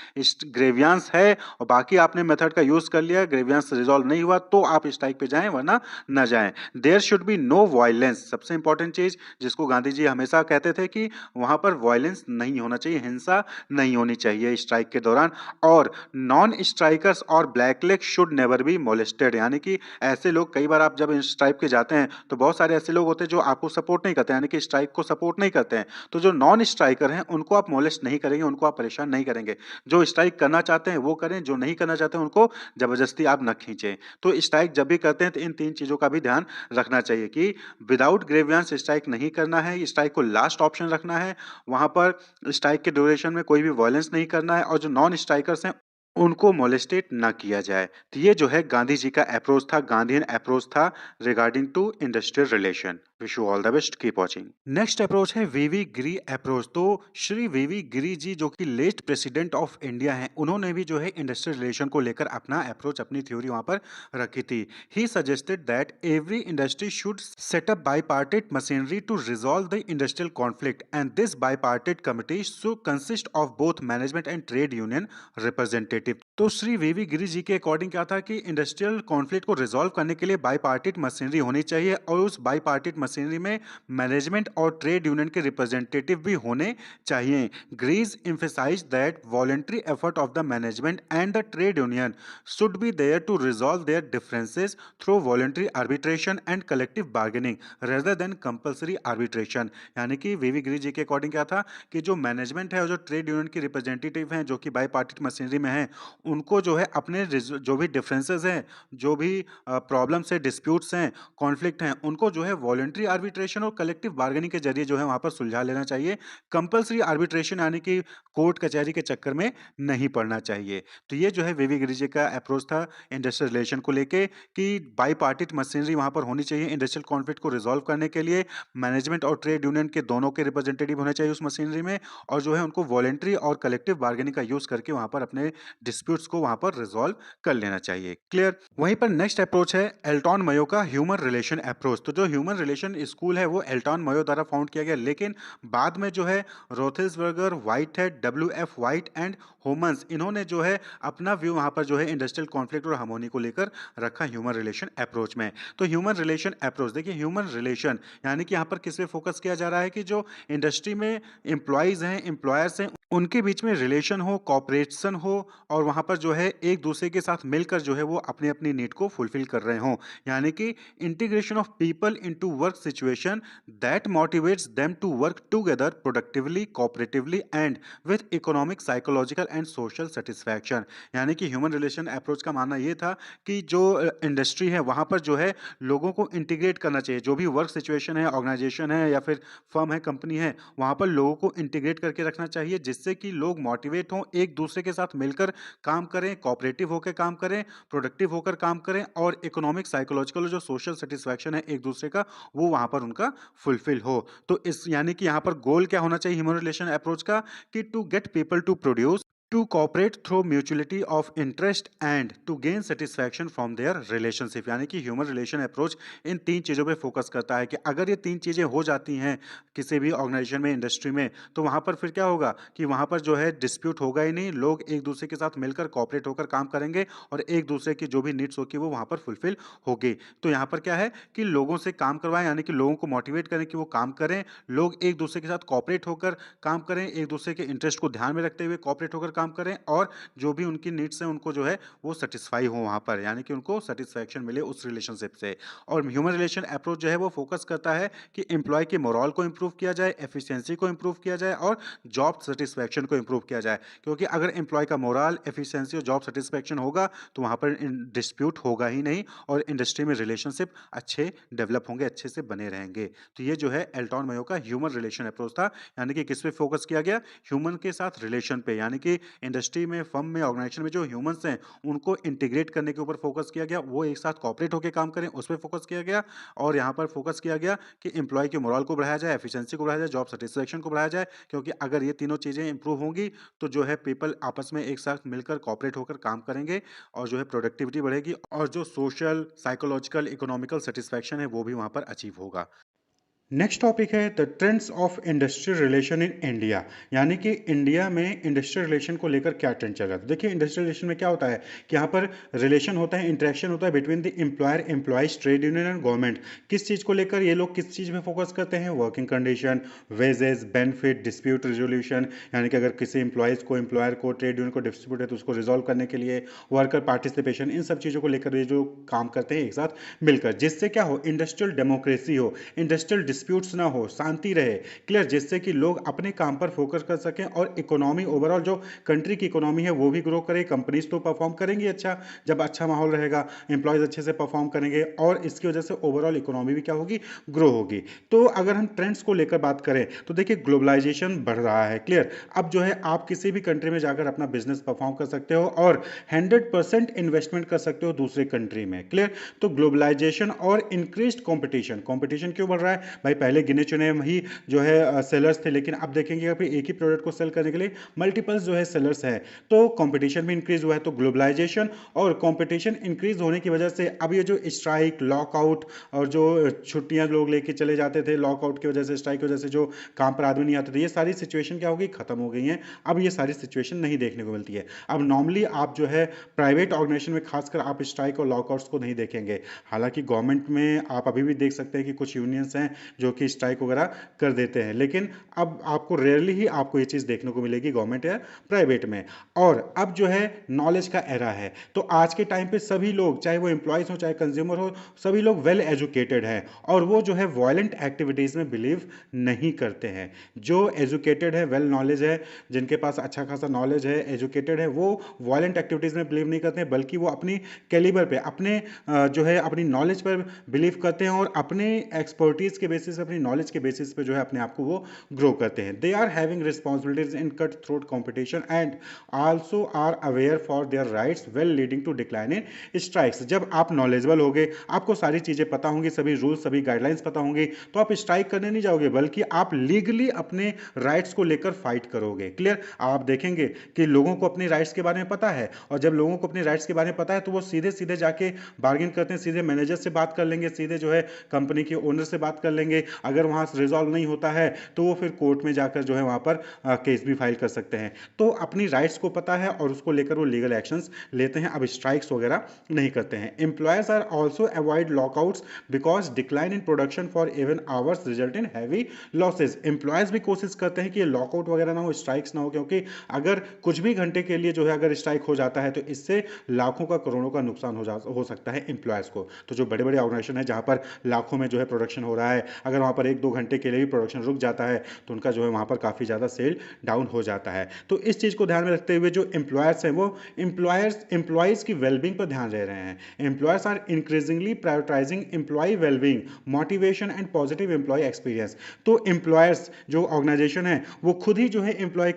ग्रेवियंस है और बाकी आपने मेथड का यूज कर लिया, ग्रेवियंस रिजॉल्व नहीं हुआ, तो आप स्ट्राइक पे जाएं, वरना न जाएं। There should be no violence, सबसे इंपॉर्टेंट चीज जिसको गांधी जी हमेशा कहते थे कि वहां पर वायलेंस नहीं होना चाहिए, हिंसा नहीं होनी चाहिए स्ट्राइक के दौरान। और नॉन स्ट्राइकर्स और black leg should never be molested, यानी कि ऐसे लोग, कई बार आप जब स्ट्राइक पे जाते हैं तो बहुत सारे ऐसे लोग होते हैं जो आपको सपोर्ट नहीं करते, यानी कि स्ट्राइक को सपोर्ट नहीं करते हैं, तो जो नॉन स्ट्राइकर हैं उनको आप मोलेस्ट नहीं करेंगे, उनको आप परेशान नहीं करेंगे। जो स्ट्राइक करना चाहते हैं वो करें, जो नहीं करना चाहते हैं उनको जबरदस्ती आप न खींचें। तो स्ट्राइक जब भी करते हैं तो इन तीन चीजों का भी ध्यान रखना चाहिए कि विदाउट ग्रेवियंस स्ट्राइक नहीं करना है, स्ट्राइक को लास्ट ऑप्शन रखना है, वहां पर स्ट्राइक के ड्यूरेशन में कोई भी वायलेंस नहीं करना है, और जो नॉन स्ट्राइकर्स हैं उनको मोलेस्टेट ना किया जाए। तो ये जो है गांधी जी का अप्रोच था, गांधीयन अप्रोच था regarding to industrial relation. Wish you all the best, keep watching. Next approach है वीवी गिरी अप्रोच। तो श्री वीवी गिरी जी जो कि लेट प्रेसिडेंट ऑफ इंडिया हैं, उन्होंने भी जो है इंडस्ट्रियल रिलेशन को लेकर अपना अप्रोच, अपनी थ्योरी वहां पर रखी थी। He suggested that every industry should set up bipartite machinery to resolve the industrial conflict, and this bipartite committee should consist of both management and trade union representative. तो श्री वीवी गिरी जी के अकॉर्डिंग क्या था कि इंडस्ट्रियल कॉन्फ्लिक्ट को resolve करने के लिए बाईपार्टेट machinery होनी चाहिए, और उस बाईपार्टेट मशीनरी में मैनेजमेंट और ट्रेड यूनियन के रिप्रेजेंटेटिव भी होने चाहिए। Giri's emphasise that voluntary effort of the management and the trade union should be there to resolve their differences through voluntary arbitration and collective bargaining rather than compulsory arbitration. यानी कि वीवी गिरी जी के according क्या था कि जो मैनेजमेंट है और जो ट्रेड यूनियन के रिप्रेजेंटेटिव हैं जो कि बाईपार्टेट मशीनरी में हैं, उनको जो है अपने जो भी डिफरेंसेस हैं, जो भी प्रॉब्लम्स है, डिस्प्यूट्स हैं, कॉन्फ्लिक्ट हैं, उनको जो है वॉलेंट्री आर्बिट्रेशन और कलेक्टिव बार्गेनिंग के जरिए जो है वहां पर सुलझा लेना चाहिए। कंपल्सरी आर्बिट्रेशन यानी कि कोर्ट कचहरी के चक्कर में नहीं पड़ना चाहिए। तो ये जो है वीवी गिरी जी का अप्रोच था इंडस्ट्रियल रिलेशन को लेके कि बाईपार्टेट मशीनरी वहां पर होनी चाहिए इंडस्ट्रियल कॉन्फ्लिक्ट को रिजॉल्व करने के लिए। मैनेजमेंट और ट्रेड यूनियन के दोनों के रिप्रेजेंटेटिव होने चाहिए उस मशीनरी में, और जो है उनको वॉलेंट्री और कलेक्टिव बार्गेनिंग का यूज करके वहां पर अपने डिस्प्यूट्स को वहां पर रिजॉल्व कर लेना चाहिए। क्लियर। वहीं पर नेक्स्ट अप्रोच है एल्टॉन मयो का ह्यूमन रिलेशन अप्रोच। तो जो ह्यूमन रिलेशन स्कूल है वो एल्टॉन मयो द्वारा फाउंड किया गया, लेकिन बाद में जो है रोथेल्सबर्गर, व्हाइटहेड, डब्ल्यू.एफ. व्हाइट एंड होमन्स, इन्होंने जो है अपना व्यू वहां पर जो है इंडस्ट्रियल कॉन्फ्लिक्ट और हार्मोनी को लेकर रखा ह्यूमन रिलेशन अप्रोच में। तो ह्यूमन रिलेशन अप्रोच देखिए, ह्यूमन रिलेशन यानी कि यहाँ पर किस पे फोकस किया जा रहा है कि जो इंडस्ट्री में एम्प्लॉयज हैं, एम्प्लॉयर्स हैं, उनके बीच में रिलेशन हो, कोऑपरेशन हो और वहाँ पर जो है एक दूसरे के साथ मिलकर जो है वो अपनी-अपनी नीड को फुलफ़िल कर रहे हों। यानी कि integration of people into work situation that motivates them to work together productively, cooperatively and with economic, psychological and social satisfaction. यानी कि ह्यूमन रिलेशन अप्रोच का मानना ये था कि जो इंडस्ट्री है वहाँ पर जो है लोगों को इंटीग्रेट करना चाहिए। जो भी वर्क सिचुएशन है, ऑर्गेनाइज़ेशन है या फिर फर्म है, कंपनी है, वहाँ पर लोगों को इंटीग्रेट करके रखना चाहिए जिससे कि लोग मोटिवेट हों, एक दूसरे के साथ मिलकर काम करें, कोऑपरेटिव होकर काम करें, प्रोडक्टिव होकर काम करें और इकोनॉमिक, साइकोलॉजिकल और जो सोशल सैटिस्फैक्शन है एक दूसरे का, वो वहाँ पर उनका फुलफिल हो। तो इस यानी कि यहाँ पर गोल क्या होना चाहिए ह्यूमन रिलेशन अप्रोच का कि to get people to produce, to cooperate through mutuality of interest and to gain satisfaction from their relationship। यानी कि ह्यूमन रिलेशन अप्रोच इन तीन चीज़ों पे फोकस करता है कि अगर ये तीन चीज़ें हो जाती हैं किसी भी ऑर्गेनाइजेशन में, इंडस्ट्री में, तो वहाँ पर फिर क्या होगा कि वहाँ पर जो है डिस्प्यूट होगा ही नहीं, लोग एक दूसरे के साथ मिलकर कोऑपरेट होकर काम करेंगे और एक दूसरे की जो भी नीड्स होगी वो वहाँ पर फुलफिल होगी। तो यहाँ पर क्या है कि लोगों से काम करवाएं, यानी कि लोगों को मोटिवेट करें कि वो काम करें, लोग एक दूसरे के साथ कोऑपरेट होकर काम करें, एक दूसरे के इंटरेस्ट को ध्यान में रखते हुए कोऑपरेट होकर काम करें और जो भी उनकी नीड्स हैं उनको जो है वो सेटिस्फाई हो वहाँ पर, यानी कि उनको सेटिस्फैक्शन मिले उस रिलेशनशिप से। और ह्यूमन रिलेशन अप्रोच जो है वो फोकस करता है कि एम्प्लॉय के मोरल को इंप्रूव किया जाए, एफिशिएंसी को इंप्रूव किया जाए और जॉब सेटिस्फैक्शन को इंप्रूव किया जाए। क्योंकि अगर एम्प्लॉय का मोरल, एफिशिएंसी और जॉब सेटिस्फैक्शन होगा तो वहाँ पर डिस्प्यूट होगा ही नहीं और इंडस्ट्री में रिलेशनशिप अच्छे डेवलप होंगे, अच्छे से बने रहेंगे। तो ये जो है एल्टॉन मेयो का ह्यूमन रिलेशन अप्रोच था, यानी कि किस पे फोकस किया गया, ह्यूमन के साथ रिलेशन पे, यानी कि इंडस्ट्री में, फर्म में, ऑर्गेनाइजेशन में जो ह्यूमंस हैं उनको इंटीग्रेट करने के ऊपर फोकस किया गया, वो एक साथ कोऑपरेट होकर काम करें उस पर फोकस किया गया। और यहाँ पर फोकस किया गया कि एम्प्लॉय के मोरल को बढ़ाया जाए, एफिशिएंसी को बढ़ाया जाए, जॉब सेटिस्फैक्शन को बढ़ाया जाए। क्योंकि अगर ये तीनों चीज़ें इंप्रूव होंगी तो जो है पीपल आपस में एक साथ मिलकर कोऑपरेट होकर काम करेंगे और जो है प्रोडक्टिविटी बढ़ेगी और जो सोशल, साइकोलॉजिकल, इकोनॉमिकल सेटिस्फैक्शन है वो भी वहाँ पर अचीव होगा। नेक्स्ट टॉपिक है the trends of industrial relation in India, यानी कि इंडिया में इंडस्ट्रियल रिलेशन को लेकर क्या ट्रेंड चल रहा है। तो देखिए इंडस्ट्रियल रिलेशन में क्या होता है कि यहाँ पर रिलेशन होता है, इंटरेक्शन होता है between the employer, employees, trade union and government. किस चीज़ को लेकर ये लोग किस चीज़ में फोकस करते हैं, working condition, wages, benefit, dispute resolution, यानी कि अगर किसी एम्प्लॉयज़ को, एम्प्लॉयर को, ट्रेड यूनियन को डिस्प्यूट है तो उसको रिजॉल्व करने के लिए, वर्कर पार्टिसिपेशन, इन सब चीज़ों को लेकर ये जो काम करते हैं एक साथ मिलकर, जिससे क्या हो, इंडस्ट्रियल डेमोक्रेसी हो, इंडस्ट्रियल डिस्प्यूट्स ना हो, शांति रहे, क्लियर, जिससे कि लोग अपने काम पर फोकस कर सकें और इकोनॉमी ओवरऑल जो कंट्री की इकोनॉमी है वो भी ग्रो करे। कंपनीज तो परफॉर्म करेंगी अच्छा, जब अच्छा माहौल रहेगा, एम्प्लॉयज अच्छे से परफॉर्म करेंगे और इसकी वजह से ओवरऑल इकोनॉमी भी क्या होगी, ग्रो होगी। तो अगर हम ट्रेंड्स को लेकर बात करें तो देखिए ग्लोबलाइजेशन बढ़ रहा है, क्लियर। अब जो है आप किसी भी कंट्री में जाकर अपना बिजनेस परफॉर्म कर सकते हो और 100% इन्वेस्टमेंट कर सकते हो दूसरे कंट्री में, क्लियर। तो ग्लोबलाइजेशन और इंक्रीज्ड कंपटीशन, कंपटीशन क्यों बढ़ रहा है भाई, पहले गिने चुने ही जो है सेलर्स थे, लेकिन अब देखेंगे अभी एक ही प्रोडक्ट को सेल करने के लिए मल्टीपल्स जो है सेलर्स हैं, तो कंपटीशन भी इंक्रीज हुआ है। तो ग्लोबलाइजेशन और कंपटीशन इंक्रीज होने की वजह से अब ये जो स्ट्राइक, लॉकआउट और जो छुट्टियां लोग लेके चले जाते थे, लॉकआउट की वजह से, स्ट्राइक की वजह से जो काम पर आदमी नहीं आते थे, ये सारी सिचुएशन क्या हो गई, खत्म हो गई हैं। अब ये सारी सिचुएशन नहीं देखने को मिलती है। अब नॉर्मली आप जो है प्राइवेट ऑर्गेनाइजेशन में खासकर आप स्ट्राइक और लॉकआउट्स को नहीं देखेंगे। हालांकि गवर्नमेंट में आप अभी भी देख सकते हैं कि कुछ यूनियंस हैं जो कि स्ट्राइक वगैरह कर देते हैं, लेकिन अब आपको रेयरली ही आपको ये चीज़ देखने को मिलेगी गवर्नमेंट या प्राइवेट में। और अब जो है नॉलेज का एरा है, तो आज के टाइम पे सभी लोग, चाहे वो एम्प्लॉयज़ हो चाहे कंज्यूमर हो, सभी लोग वेल एजुकेटेड हैं और वो जो है वायलेंट एक्टिविटीज़ में बिलीव नहीं करते हैं। जो एजुकेटेड है, वेल नॉलेज है, जिनके पास अच्छा खासा नॉलेज है, एजुकेटेड है, वो वायलेंट एक्टिविटीज़ में बिलीव नहीं करते हैं, बल्कि वो अपनी कैलिबर पे, अपने जो है अपनी नॉलेज पर बिलीव करते हैं और अपने एक्सपर्टीज़ के बेसिस, अपनी नॉलेज के बेसिस पे जो है अपने आप को वो ग्रो करते हैं। They are having responsibilities in cut throat competition and also are aware for their rights well leading to decline in strikes. जब आप नॉलेजेबल होगे, आपको सारी चीज़ें पता होंगी, सभी रूल्स, सभी गाइडलाइंस पता होंगी, तो आप स्ट्राइक करने नहीं जाओगे, बल्कि आप लीगली अपने राइट्स को लेकर फाइट करोगे, क्लियर। आप देखेंगे कि लोगों को अपने राइट्स के बारे में पता है और जब लोगों को अपने राइट्स के बारे में पता है तो वो सीधे सीधे जाके बार्गेन करते हैं, सीधे मैनेजर से बात कर लेंगे, सीधे जो है कंपनी के ओनर से बात कर लेंगे, करेंगे, अगर वहाँ रिजॉल्व नहीं होता है तो वो फिर कोर्ट में जाकर जो है वहाँ पर केस भी फाइल कर सकते हैं। तो अपनी राइट्स को पता है और उसको लेकर वो लीगल एक्शंस लेते हैं, अब स्ट्राइक्स वगैरह नहीं करते हैं। Employers are also avoid lockouts because decline in production for even hours result in heavy losses. Employers भी कोशिश करते हैं कि ये लॉकआउट वगैरह ना हो, स्ट्राइक्स ना हो, क्योंकि अगर कुछ भी घंटे के लिए जो है अगर स्ट्राइक हो जाता है तो इससे लाखों का करोड़ों का नुकसान हो सकता है एम्प्लॉयर्स को। तो जो बड़े बड़े ऑर्गेनाइजेशन है जहां पर लाखों में जो है प्रोडक्शन हो रहा है, अगर वहां पर एक दो घंटे के लिए भी प्रोडक्शन रुक जाता है तो उनका जो है वहां पर काफ़ी ज़्यादा सेल डाउन हो जाता है। तो इस चीज़ को ध्यान में रखते हुए जो एम्प्लॉयर्स हैं वो एम्प्लॉयज़ की वेलबींग पर ध्यान दे रहे हैं। Employers are increasingly prioritising employee wellbeing, motivation and positive employee experience. तो एम्प्लॉयर्स जो ऑर्गेनाइजेशन है वो खुद ही जो है एम्प्लॉय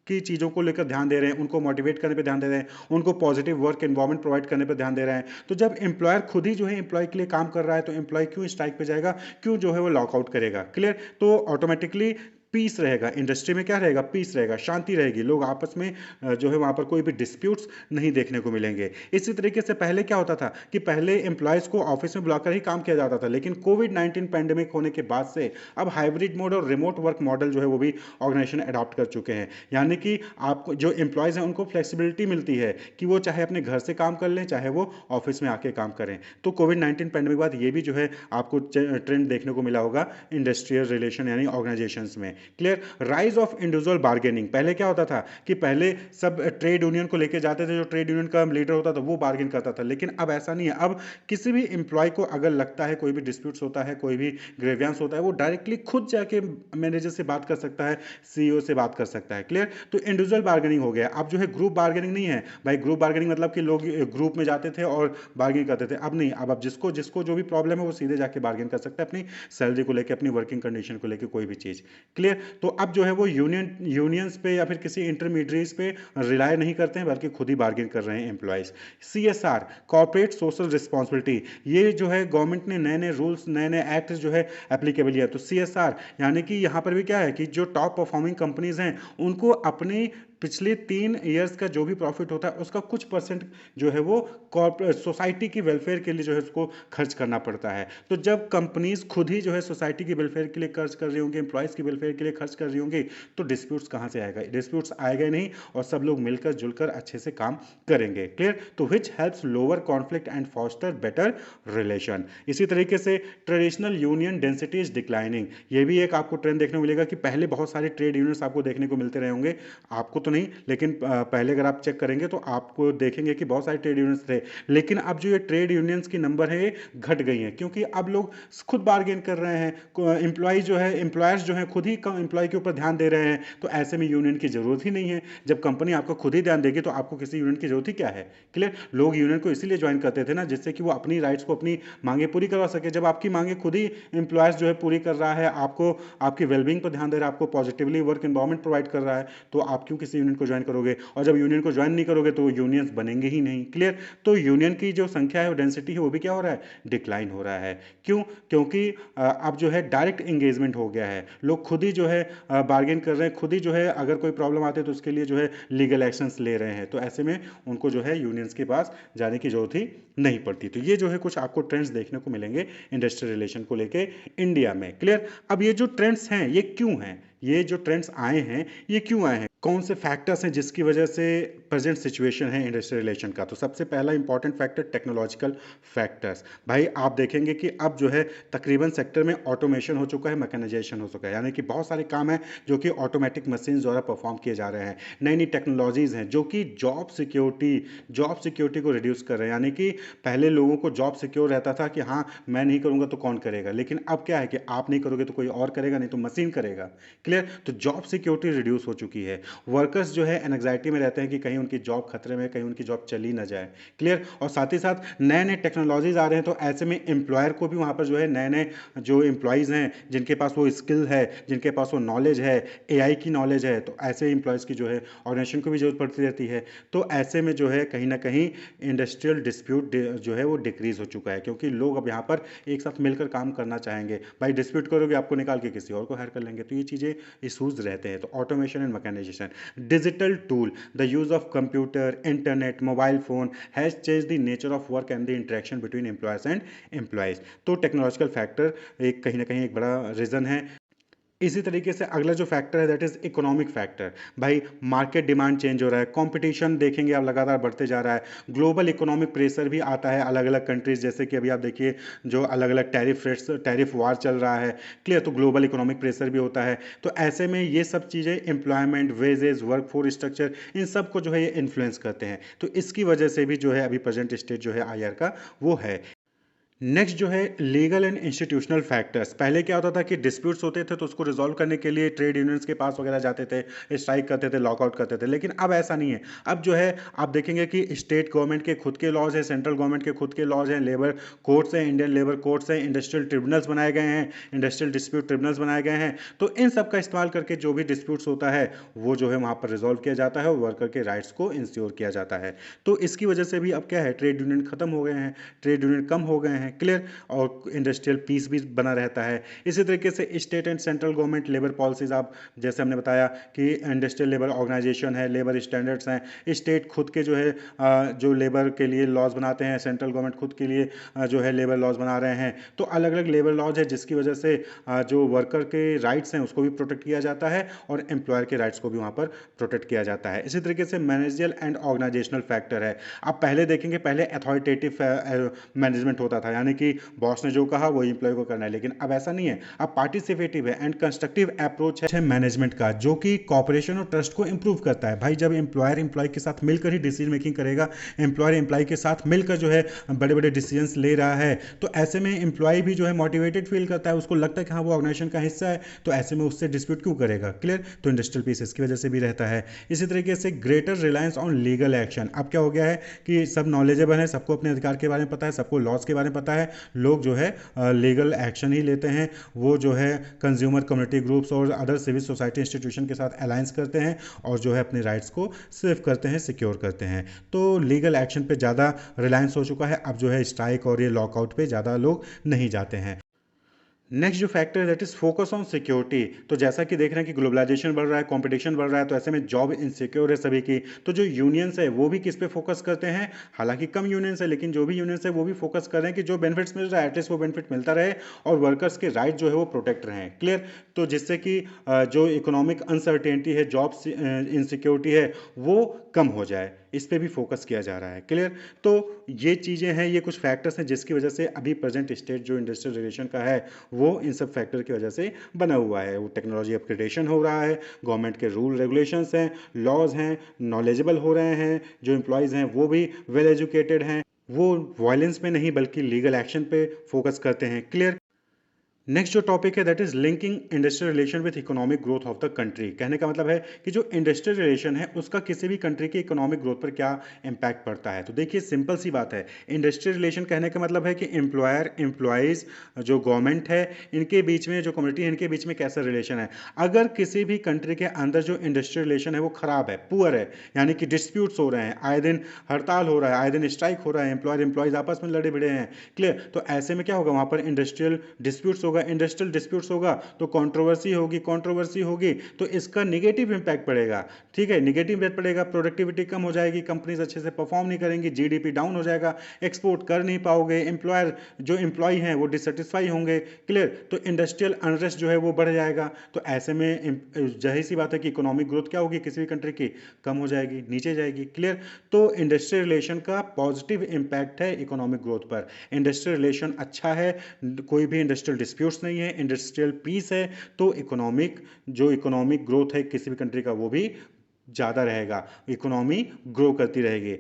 की चीज़ों को लेकर ध्यान दे रहे हैं, उनको मोटिवेट करने पे ध्यान दे रहे हैं, उनको पॉजिटिव वर्क एनवायरनमेंट प्रोवाइड करने पे ध्यान दे रहे हैं। तो जब एम्प्लॉयर खुद ही जो है एम्प्लॉय के लिए काम कर रहा है तो एम्प्लॉय क्यों स्ट्राइक पे जाएगा, क्यों जो है वो लॉकआउट करेगा। क्लियर। तो ऑटोमेटिकली पीस रहेगा, इंडस्ट्री में क्या रहेगा, पीस रहेगा, शांति रहेगी, लोग आपस में जो है वहाँ पर कोई भी डिस्प्यूट्स नहीं देखने को मिलेंगे। इसी तरीके से पहले क्या होता था कि पहले एम्प्लॉयज़ को ऑफिस में बुलाकर ही काम किया जाता था, लेकिन कोविड-19 पैंडेमिक होने के बाद से अब हाइब्रिड मोड और रिमोट वर्क मॉडल जो है वो भी ऑर्गेनाइजेशन अडॉप्ट कर चुके हैं। यानी कि आपको जो एम्प्लॉयज़ हैं उनको फ्लेक्सिबिलिटी मिलती है कि वो चाहे अपने घर से काम कर लें, चाहे वो ऑफिस में आके काम करें। तो कोविड-19 पैंडेमिक के बाद ये भी जो है आपको ट्रेंड देखने को मिला होगा इंडस्ट्रियल रिलेशन यानी ऑर्गेनाइजेशंस में। Clear. Rise of individual bargaining. पहले क्या होता था कि पहले सब ट्रेड यूनियन को लेके जाते थे, जो ट्रेड यूनियन का लीडर होता था वो बार्गेन करता था, लेकिन अब ऐसा नहीं है। अब किसी भी एम्प्लॉय को अगर लगता है कोई भी डिस्प्यूट्स होता है, कोई भी ग्रेवियांस होता है, वो डायरेक्टली खुद जाके मैनेजर से बात कर सकता है, सीईओ से बात कर सकता है। क्लियर। तो इंडिविजुअल बार्गेनिंग हो गया। अब जो है ग्रुप बार्गेनिंग नहीं है भाई। ग्रुप बार्गेनिंग मतलब कि लोग ग्रुप में जाते थे और बार्गेनिंग करते थे, अब नहीं। अब जिसको जिसको जो भी प्रॉब्लम है वो सीधे जाके बार्गेन कर सकता है, अपनी सैलरी को लेकर, अपनी वर्किंग कंडीशन को लेकर, कोई भी चीज़। क्लियर। तो अब जो है वो यूनियंस पे या फिर किसी इंटरमीडिएट्स पे रिलाय नहीं करते हैं, बल्कि खुद ही बार्गेन कर रहे हैं employees. CSR, corporate social responsibility, ये जो है गवर्नमेंट ने नए नए रूल्स, नए नए एक्ट जो है एप्लीकेबल किया। तो सीएसआर यानी कि यहाँ पर भी क्या है कि जो टॉप परफॉर्मिंग कंपनीज हैं उनको अपनी पिछले 3 ईयर्स का जो भी प्रॉफिट होता है उसका कुछ परसेंट जो है वो कॉर्पोरेट सोसाइटी की वेलफेयर के लिए जो है उसको खर्च करना पड़ता है। तो जब कंपनीज खुद ही जो है सोसाइटी की वेलफेयर के लिए खर्च कर रही होंगी, एम्प्लॉयज़ की वेलफेयर के लिए खर्च कर रही होंगी, तो डिस्प्यूट्स कहाँ से आएगा, डिस्प्यूट्स आएगा ही नहीं, और सब लोग मिलकर जुलकर अच्छे से काम करेंगे। क्लियर। तो which helps lower conflict and foster better relation. इसी तरीके से traditional union density is declining, ये भी एक आपको ट्रेंड देखने को मिलेगा कि पहले बहुत सारे ट्रेड यूनियंस आपको देखने को मिलते रहे होंगे, आपको तो नहीं, लेकिन पहले अगर आप चेक करेंगे तो आपको देखेंगे कि बहुत सारे ट्रेड यूनियंस थे, लेकिन अब जो ये ट्रेड यूनियंस की नंबर है ये घट गई है, क्योंकि अब लोग खुद बार्गेन कर रहे हैं। एम्प्लॉय जो है, एम्प्लॉयर्स जो है खुद ही एम्प्लॉय के ऊपर ध्यान दे रहे हैं, तो ऐसे में यूनियन की जरूरत ही नहीं है। जब कंपनी आपको खुद ही ध्यान देगी तो आपको किसी यूनियन की जरूरत ही क्या है। क्लियर। लोग यूनियन को इसीलिए ज्वाइन करते थे ना, जिससे कि वो अपनी राइट्स को, अपनी मांगे पूरी करवा सके। जब आपकी मांगे खुद ही एम्प्लॉयर्स जो है पूरी कर रहा है, आपको आपकी वेलबींग पर ध्यान दे रहा है, आपको पॉजिटिवली वर्क एनवायरनमेंट प्रोवाइड कर रहा है, तो आप क्यों किसी यूनियन को ज्वाइन करोगे। और जब यूनियन को ज्वाइन नहीं करोगे तो यूनियंस बनेंगे ही नहीं। क्लियर। तो यूनियन की जो संख्या है, डेंसिटी है, वो भी क्या हो रहा है, डिक्लाइन हो रहा है। क्यों, क्योंकि अब जो है डायरेक्ट एंगेजमेंट हो गया है, लोग खुद ही जो है बार्गेन कर रहे हैं, खुद ही जो है अगर कोई प्रॉब्लम आती है तो उसके लिए जो है लीगल एक्शंस ले रहे हैं, तो ऐसे में उनको जो है यूनियंस के पास जाने की जरूरत ही नहीं पड़ती। तो ये जो है कुछ आपको ट्रेंड्स देखने को मिलेंगे इंडस्ट्रियल रिलेशन को लेके इंडिया में। क्लियर। अब ये जो ट्रेंड्स हैं ये क्यों हैं, ये जो ट्रेंड्स आए हैं ये क्यों आए हैं, कौन से फैक्टर्स हैं जिसकी वजह से प्रेजेंट सिचुएशन है इंडस्ट्रियल रिलेशन का। तो सबसे पहला इंपॉर्टेंट फैक्टर टेक्नोलॉजिकल फैक्टर्स। भाई आप देखेंगे कि अब जो है तकरीबन सेक्टर में ऑटोमेशन हो चुका है, मैकेनाइजेशन हो चुका है, यानी कि बहुत सारे काम हैं जो कि ऑटोमेटिक मशीन द्वारा परफॉर्म किए जा रहे हैं। नई नई टेक्नोलॉजीज़ हैं जो कि जॉब सिक्योरिटी को रिड्यूस कर रहे हैं। यानी कि पहले लोगों को जॉब सिक्योर रहता था कि हाँ मैं नहीं करूँगा तो कौन करेगा, लेकिन अब क्या है कि आप नहीं करोगे तो कोई और करेगा, नहीं तो मशीन करेगा। क्लियर। तो जॉब सिक्योरिटी रिड्यूस हो चुकी है। वर्कर्स जो है एंग्जाइटी में रहते हैं कि कहीं उनकी जॉब खतरे में, कहीं उनकी जॉब चली ना जाए। क्लियर। और साथ ही साथ नए नए टेक्नोलॉजीज आ रहे हैं, तो ऐसे में एम्प्लॉयर को भी वहाँ पर जो है नए नए जो एम्प्लॉयज़ हैं जिनके पास वो स्किल है, जिनके पास वो नॉलेज है, एआई की नॉलेज है, तो ऐसे एम्प्लॉयज़ की जो है ऑर्गेनाइजेशन को भी जरूरत पड़ती रहती है। तो ऐसे में जो है कहीं ना कहीं इंडस्ट्रियल डिस्प्यूट जो है वो डिक्रीज हो चुका है, क्योंकि लोग अब यहाँ पर एक साथ मिलकर काम करना चाहेंगे। भाई डिस्प्यूट करोगे आपको निकाल के किसी और को हायर कर लेंगे, तो ये चीज़ें इशूज़ रहते हैं। तो automation and mechanisation organization. Digital tool, the use of computer, internet, mobile phone has changed the nature of work and the interaction between employers and employees. तो टेक्नोलॉजिकल फैक्टर एक कहीं ना कहीं एक बड़ा रीज़न है. इसी तरीके से अगला जो फैक्टर है दैट इज इकोनॉमिक फैक्टर. भाई मार्केट डिमांड चेंज हो रहा है, कंपटीशन देखेंगे आप लगातार बढ़ते जा रहा है, ग्लोबल इकोनॉमिक प्रेशर भी आता है अलग अलग कंट्रीज, जैसे कि अभी आप देखिए जो अलग अलग टैरिफ रेट्स टैरिफ वार चल रहा है, क्लियर, तो ग्लोबल इकोनॉमिक प्रेशर भी होता है. तो ऐसे में ये सब चीज़ें employment, wages, work force structure, इन सब को जो है ये इन्फ्लुएंस करते हैं. तो इसकी वजह से भी जो है अभी प्रेजेंट स्टेट जो है आईआर का वो है. नेक्स्ट जो है लीगल एंड इंस्टीट्यूशनल फैक्टर्स. पहले क्या होता था कि डिस्प्यूट्स होते थे तो उसको रिजॉल्व करने के लिए ट्रेड यूनियंस के पास वगैरह जाते थे, स्ट्राइक करते थे, लॉकआउट करते थे. लेकिन अब ऐसा नहीं है. अब जो है आप देखेंगे कि स्टेट गवर्नमेंट के खुद के लॉज हैं, सेंट्रल गवर्नमेंट के खुद के लॉज हैं, लेबर कोर्ट्स हैं, इंडियन लेबर कोर्ट्स हैं, इंडस्ट्रियल ट्रिब्यूनल्स बनाए गए हैं, इंडस्ट्रियल डिस्प्यूट ट्रिब्यूनल्स बनाए गए हैं. तो इन सब का इस्तेमाल करके जो भी डिस्प्यूट्स होता है वो जो है वहाँ पर रिजॉल्व किया जाता है और वर्कर के राइट्स को इंश्योर किया जाता है. तो इसकी वजह से भी अब क्या है, ट्रेड यूनियन खत्म हो गए हैं, ट्रेड यूनियन कम हो गए हैं, क्लियर, और इंडस्ट्रियल पीस भी बना रहता है. इसी तरीके से state and central government labour policies, आप जैसे हमने बताया कि इंडस्ट्रियल लेबर ऑर्गेनाइजेशन है, लेबर स्टैंडर्ड्स हैं, स्टेट खुद के जो है जो लेबर के लिए लॉज बनाते हैं, सेंट्रल गवर्नमेंट खुद के लिए जो है लेबर लॉज बना रहे हैं. तो अलग अलग लेबर लॉज है जिसकी वजह से जो वर्कर के राइट्स हैं उसको भी प्रोटेक्ट किया जाता है और एम्प्लॉयर के राइट्स को भी वहाँ पर प्रोटेक्ट किया जाता है. इसी तरीके से मैनेजियल एंड ऑर्गेनाइजेशनल फैक्टर है. आप पहले देखेंगे, पहले अथॉरिटेटिव मैनेजमेंट होता था, यानी कि बॉस ने जो कहा वो एम्प्लॉय को करना है. लेकिन अब ऐसा नहीं है, अब पार्टिसिपेटिव है एंड कंस्ट्रक्टिव अप्रोच है मैनेजमेंट का, जो कि कॉपरेशन और ट्रस्ट को इंप्रूव करता है. भाई जब एम्प्लॉयर एम्प्लॉय के साथ मिलकर ही डिसीजन मेकिंग करेगा, एम्प्लॉयर एम्प्लॉय के साथ मिलकर जो है बड़े बड़े डिसीजंस ले रहा है, तो ऐसे में एम्प्लॉय भी जो है मोटिवेटेड फील करता है, उसको लगता है कि हाँ वो ऑर्गेनाइजेशन का हिस्सा है, तो ऐसे में उससे डिस्प्यूट क्यों करेगा, क्लियर. तो इंडस्ट्रियल पीस इसकी वजह से भी रहता है. इसी तरीके से greater reliance on legal action. अब क्या हो गया है कि सब नॉलेजेबल है, सबको अपने अधिकार के बारे में पता है, सबको लॉज के बारे में पता है, लोग जो है लीगल एक्शन ही लेते हैं. वो जो है कंज्यूमर कम्युनिटी ग्रुप्स और अदर सिविल सोसाइटी इंस्टीट्यूशन के साथ अलायंस करते हैं और जो है अपने राइट्स को सेव करते हैं, सिक्योर करते हैं. तो लीगल एक्शन पे ज़्यादा रिलायंस हो चुका है. अब जो है स्ट्राइक और ये लॉकआउट पे ज़्यादा लोग नहीं जाते हैं. नेक्स्ट जो फैक्टर है that is focus on security. तो जैसा कि देख रहे हैं कि ग्लोबलाइजेशन बढ़ रहा है, कंपटीशन बढ़ रहा है, तो ऐसे में जॉब इनसिक्योर है सभी की. तो जो यूनियंस है वो भी किस पे फोकस करते हैं, हालांकि कम यूनियंस है लेकिन जो भी यूनियंस है वो भी फोकस कर रहे हैं कि जो बेनिफिट्स मिल रहा है एटलीस्ट वो बेनिफिट मिलता रहे और वर्कर्स के राइट जो है वो प्रोटेक्ट रहें, क्लियर. तो जिससे कि जो इकोनॉमिक अनसर्टेनिटी है, जॉब इनसिक्योरिटी है, वो कम हो जाए, इस पे भी फोकस किया जा रहा है, क्लियर. तो ये चीज़ें हैं, ये कुछ फैक्टर्स हैं जिसकी वजह से अभी प्रेजेंट स्टेट जो इंडस्ट्रियल रिलेशन का है वो इन सब फैक्टर की वजह से बना हुआ है. वो टेक्नोलॉजी अपग्रेडेशन हो रहा है, गवर्नमेंट के रूल रेगुलेशंस हैं, लॉज हैं, नॉलेजेबल हो रहे हैं, जो एम्प्लॉयज़ हैं वो भी वेल एजुकेटेड हैं, वो वायलेंस पे नहीं बल्कि लीगल एक्शन पे फोकस करते हैं, क्लियर. नेक्स्ट जो टॉपिक है that is linking industrial relation with economic growth of the country. कहने का मतलब है कि जो इंडस्ट्रियल रिलेशन है उसका किसी भी कंट्री के इकोनॉमिक ग्रोथ पर क्या इम्पैक्ट पड़ता है. तो देखिए सिंपल सी बात है, इंडस्ट्रियल रिलेशन कहने का मतलब है कि एम्प्लॉयर एम्प्लॉयज़, जो गवर्नमेंट है, इनके बीच में, जो कम्युनिटी है, इनके बीच में कैसा रिलेशन है. अगर किसी भी कंट्री के अंदर जो इंडस्ट्रियल रिलेशन है वो खराब है, पुअर है, यानी कि डिस्प्यूट्स हो रहे हैं, आए दिन हड़ताल हो रहा है, आए दिन स्ट्राइक हो रहा है, एम्प्लॉयर एम्प्लॉयज़ आपस में लड़े भिड़े हैं, क्लियर. तो ऐसे में क्या होगा, वहाँ पर इंडस्ट्रियल डिस्प्यूट्स होगा, इंडस्ट्रियल डिस्प्यूट्स होगा तो कंट्रोवर्सी होगी तो इसका नेगेटिव इंपैक्ट पड़ेगा, ठीक है, नेगेटिव इंपैक्ट पड़ेगा, प्रोडक्टिविटी कम हो जाएगी, कंपनीज अच्छे से परफॉर्म नहीं करेंगी, जीडीपी डाउन हो जाएगा, एक्सपोर्ट कर नहीं पाओगे, एम्प्लॉयर जो एम्प्लॉय हैं वो डिससेटिस्फाई होंगे, क्लियर. तो इंडस्ट्रियल अनरेस्ट जो है वो बढ़ जाएगा. तो ऐसे में जाहिर सी बात है कि इकोनॉमिक ग्रोथ क्या होगी किसी भी कंट्री की, कम हो जाएगी, नीचे जाएगी, क्लियर. तो इंडस्ट्रियल रिलेशन का पॉजिटिव इंपैक्ट है इकोनॉमिक ग्रोथ पर. इंडस्ट्रियल रिलेशन अच्छा है, कोई भी इंडस्ट्रियल डिस्प्यूट्स नहीं है, इंडस्ट्रियल पीस है, तो इकोनॉमिक ग्रोथ है किसी भी कंट्री का वो भी ज़्यादा रहेगा, इकोनॉमी ग्रो करती रहेगी.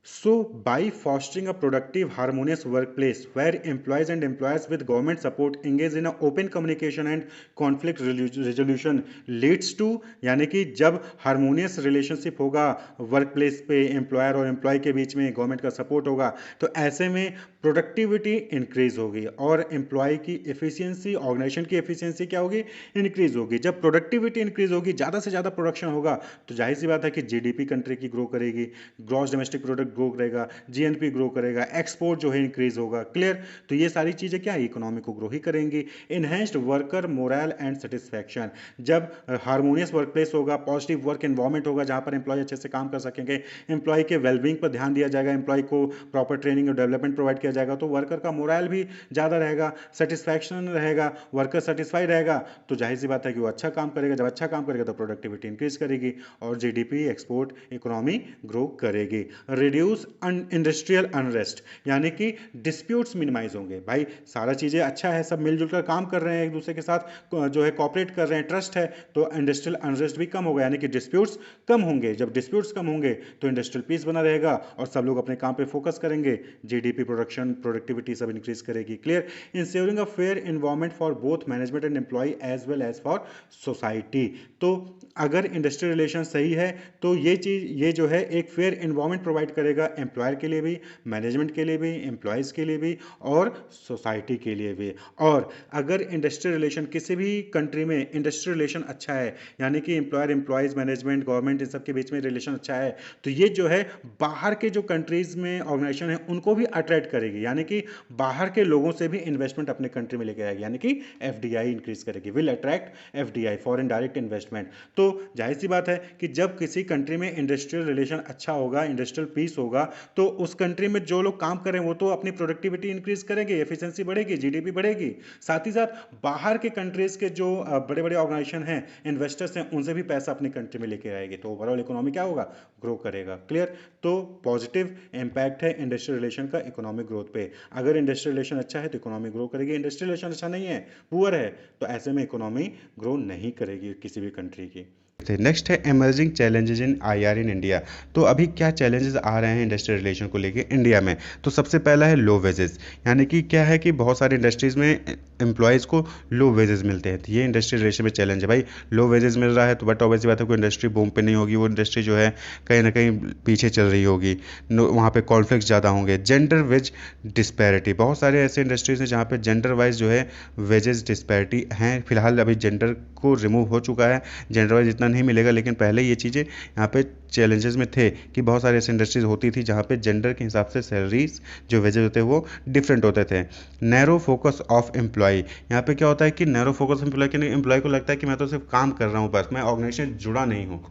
So, by fostering a productive, harmonious workplace where employees and employers with government support engage in a open communication and conflict resolution leads to, यानी कि जब हारमोनियस रिलेशनशिप होगा वर्क प्लेस पे, एम्प्लॉयर और employ के बीच में गवर्नमेंट का सपोर्ट होगा, तो ऐसे में प्रोडक्टिविटी इंक्रीज होगी और एम्प्लॉय की एफिशिएंसी, ऑर्गेनाइजेशन की एफिशिएंसी क्या होगी, इंक्रीज होगी. जब प्रोडक्टिविटी इंक्रीज होगी, ज़्यादा से ज़्यादा प्रोडक्शन होगा, तो जाहिर सी बात है कि जीडीपी कंट्री की ग्रो करेगी, ग्रॉस डोमेस्टिक प्रोडक्ट ग्रो करेगा, जीएनपी ग्रो करेगा, एक्सपोर्ट जो है इंक्रीज होगा। क्लियर? तो ये सारी चीज़ें क्या है, इकोनॉमी को ग्रो ही करेंगी। Enhanced worker moral and satisfaction, जब हार्मोनियस वर्क प्लेस होगा, पॉजिटिव वर्क एनवायरमेंट होगा जहाँ पर एम्प्लॉय अच्छे से काम कर सकेंगे, एम्प्लॉय के वेलबींग पर ध्यान दिया जाएगा, एम्प्लॉय को प्रॉपर ट्रेनिंग और डेवलपमेंट प्रोवाइड किया जाएगा, तो वर्कर का मोरल भी ज़्यादा रहेगा, सेटिस्फैक्शन रहेगा, वर्कर सेटिस्फाई रहेगा, तो जाहिर सी बात है कि वो अच्छा काम करेगा। जब अच्छा काम करेगा तो प्रोडक्टिविटी इंक्रीज करेगी और जीडीपी, एक्सपोर्ट, इकोनॉमी ग्रो करेगी। रिड्यूस इंडस्ट्रियल अनरेस्ट, यानी कि डिस्प्यूट्स मिनिमाइज होंगे। भाई सारा चीज़ें अच्छा है, सब मिलजुल कर काम कर रहे हैं, एक दूसरे के साथ जो है कॉपरेट कर रहे हैं, ट्रस्ट है, तो इंडस्ट्रियल अनरेस्ट भी कम होगा, यानी कि डिस्प्यूट्स कम होंगे। जब डिस्प्यूट्स कम होंगे तो इंडस्ट्रियल पीस बना रहेगा और सब लोग अपने काम पे फोकस करेंगे, जीडीपी, प्रोडक्शन, प्रोडक्टिविटी सब इंक्रीज करेगी। Clear? Ensuring a fair environment for both management and employee as well as for society. तो अगर इंडस्ट्रियल रिलेशन सही है तो ये जो है एक फेयर एनवायरमेंट प्रोवाइड करेगा एम्प्लॉयर के लिए भी, मैनेजमेंट के लिए भी, एम्प्लॉयज़ के लिए भी और सोसाइटी के लिए भी। और अगर इंडस्ट्रियल रिलेशन किसी भी कंट्री में इंडस्ट्रियल रिलेशन अच्छा है, यानी कि एम्प्लॉयर, एम्प्लॉयज़, मैनेजमेंट, गवर्नमेंट, इन सब के बीच में रिलेशन अच्छा है, तो ये जो है बाहर के जो कंट्रीज़ में ऑर्गेनाइजेशन है उनको भी अट्रैक्ट करेगी, यानी कि बाहर के लोगों से भी इन्वेस्टमेंट अपने कंट्री में लेके आएगी, यानी कि एफडीआई इंक्रीज करेगी, will attract FDI, foreign direct investment. तो जाहिर सी बात है कि जब किसी कंट्री में इंडस्ट्रियल रिलेशन अच्छा होगा, इंडस्ट्रियल पीस होगा, तो उस कंट्री में जो लोग काम कर रहे हैं वो तो अपनी प्रोडक्टिविटी इंक्रीज करेंगे, एफिशिएंसी बढ़ेगी, जीडीपी बढ़ेगी, साथ ही साथ बाहर के कंट्रीज के जो बड़े बड़े ऑर्गेनाइजेशन हैं, इन्वेस्टर्स हैं, उनसे भी पैसा अपनी कंट्री में लेके आएंगे, तो ओवरऑल इकोनॉमी क्या होगा, ग्रो करेगा। क्लियर? तो पॉजिटिव इंपैक्ट है इंडस्ट्रियल रिलेशन का इकोनॉमिक ग्रोथ पे। अगर इंडस्ट्रियल रिलेशन अच्छा है तो इकोनॉमी ग्रो करेगी, इंडस्ट्रियल रिलेशन अच्छा नहीं है, पुअर है, तो ऐसे में इकोनॉमी ग्रो नहीं करेगी किसी भी कंट्री की। नेक्स्ट है emerging challenges in IR in India. तो अभी क्या चैलेंजेस आ रहे हैं इंडस्ट्रियल रिलेशन को लेके इंडिया में? तो सबसे पहला है लो वेजेस, यानी कि क्या है कि बहुत सारी इंडस्ट्रीज़ में एम्प्लॉयज़ को लो वेजेस मिलते हैं, तो ये इंडस्ट्रियल रिलेशन में चैलेंज है। भाई लो वेजेस मिल रहा है तो बट ऑब्वियसली बात है कोई इंडस्ट्री बूम पे नहीं होगी, वो इंडस्ट्री जो है कहीं ना कहीं पीछे चल रही होगी, वहाँ पे कॉन्फ्लिक्ट ज़्यादा होंगे। जेंडर वेज डिस्पैरिटी, बहुत सारे ऐसे इंडस्ट्रीज़ हैं जहाँ पे जेंडर वाइज जो है वेजेस डिस्पैरिटी हैं। फिलहाल अभी जेंडर को रिमूव हो चुका है, जेंडर वाइज इतना नहीं मिलेगा, लेकिन पहले ये चीज़ें यहाँ पे चैलेंजेस में थे कि बहुत सारी ऐसी इंडस्ट्रीज होती थी जहाँ पे जेंडर के हिसाब से सैलरीज जो वेजेस होते हैं वो डिफरेंट होते थे। नैरो फोकस ऑफ एम्प्लॉय, यहाँ पे क्या होता है कि नैरो फोकस एम्प्लॉय के एम्प्लॉय को लगता है कि मैं तो सिर्फ काम कर रहा हूँ, बस मैं ऑर्गेनाइजेशन जुड़ा नहीं हूँ।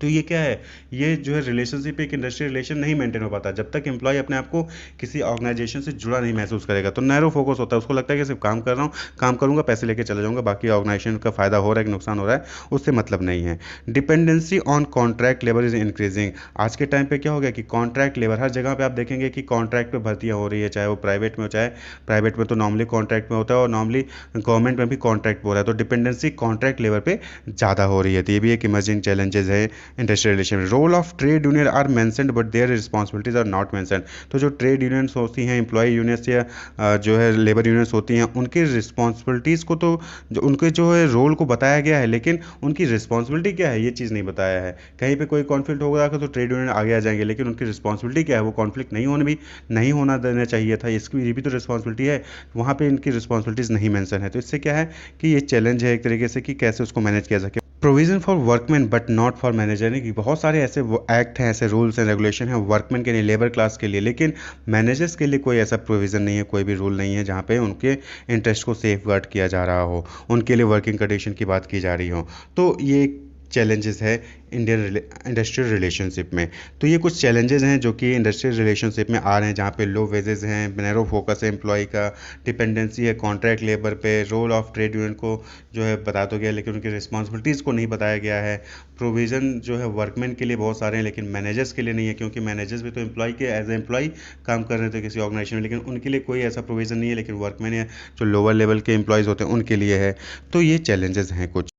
तो ये क्या है, ये जो है रिलेशनशिप, एक इंडस्ट्रियल रिलेशन नहीं मेंटेन हो पाता जब तक एम्प्लॉय अपने आप को किसी ऑर्गेनाइजेशन से जुड़ा नहीं महसूस करेगा। तो नैरो फोकस होता है, उसको लगता है कि सिर्फ काम कर रहा हूँ, काम करूँगा, पैसे लेके चले जाऊँगा, बाकी ऑर्गेनाइजेशन का फायदा हो रहा है कि नुकसान हो रहा है उससे मतलब नहीं है। Dependency on contract labour is increasing, आज के टाइम पे क्या हो गया कि कॉन्ट्रैक्ट लेबर हर जगह पे आप देखेंगे कि कॉन्ट्रैक्ट पे भर्तियाँ हो रही है, चाहे वो प्राइवेट में हो, चाहे प्राइवेट में तो नॉर्मली कॉन्ट्रैक्ट में होता है और नॉर्मली गवर्नमेंट में भी कॉन्ट्रैक्ट हो रहा है, तो डिपेंडेंसी कॉन्ट्रैक्ट लेबर पे ज़्यादा हो रही है। तो ये भी एक इमर्जिंग चैलेंजेस है industrial relation. Role of trade union are mentioned but their responsibilities are not mentioned, तो जो ट्रेड यूनियंस होती हैं, एम्प्लॉय यूनियंस या जो है लेबर यूनियंस होती हैं, उनकी रिस्पॉन्सिबिलिटीज़ को तो जो उनके जो है रोल को बताया गया है, लेकिन उनकी रिस्पॉन्सिबिलिटी क्या है ये चीज़ नहीं बताया है। कहीं पे कोई कॉन्फ्लिक्ट होगा तो ट्रेड यूनियन आगे आ जाएंगे, लेकिन उनकी रिस्पॉन्सिबिलिटी क्या है, वो कॉन्फ्लिक्ट नहीं होना देना चाहिए था, इसकी ये भी तो रिस्पॉन्सिबिलिटी है, वहाँ पे इनकी रिस्पॉन्सिबिलिटीज़ नहीं मेंशन है। तो इससे क्या है कि ये चैलेंज है एक तरीके से कि कैसे उसको मैनेज किया सके। Provision for workman but not for manager, यानी कि बहुत सारे ऐसे एक्ट हैं, ऐसे रूल्स एंड रेगुलेशन हैं वर्कमैन के लिए, लेबर क्लास के लिए, लेकिन मैनेजर्स के लिए कोई ऐसा प्रोविज़न नहीं है, कोई भी रूल नहीं है जहाँ पे उनके इंटरेस्ट को सेफ गार्ड किया जा रहा हो, उनके लिए वर्किंग कंडीशन की बात की जा रही हो। तो ये चैलेंजेस है इंडियन इंडस्ट्रियल रिलेशनशिप में। तो ये कुछ चैलेंजेस हैं जो कि इंडस्ट्रियल रिलेशनशिप में आ रहे हैं, जहाँ पे लो वेजेस हैं, नैरो फोकस है एम्प्लॉय का, डिपेंडेंसी है कॉन्ट्रैक्ट लेबर पे, रोल ऑफ ट्रेड यूनियन को जो है बता तो गया लेकिन उनकी रिस्पॉन्सिबिलिटीज़ को नहीं बताया गया है। प्रोविज़न जो है वर्कमैन के लिए बहुत सारे हैं लेकिन मैनेजर्स के लिए नहीं है, क्योंकि मैनेजर्स भी तो एम्प्लॉय के एज ए एम्प्लॉय काम कर रहे थे किसी ऑर्गेनाइजेशन में, लेकिन उनके लिए कोई ऐसा प्रोविज़न नहीं है, लेकिन वर्कमैन या जो लोअर लेवल के एम्प्लॉयज़ होते हैं उनके लिए है। तो ये चैलेंजेस हैं कुछ।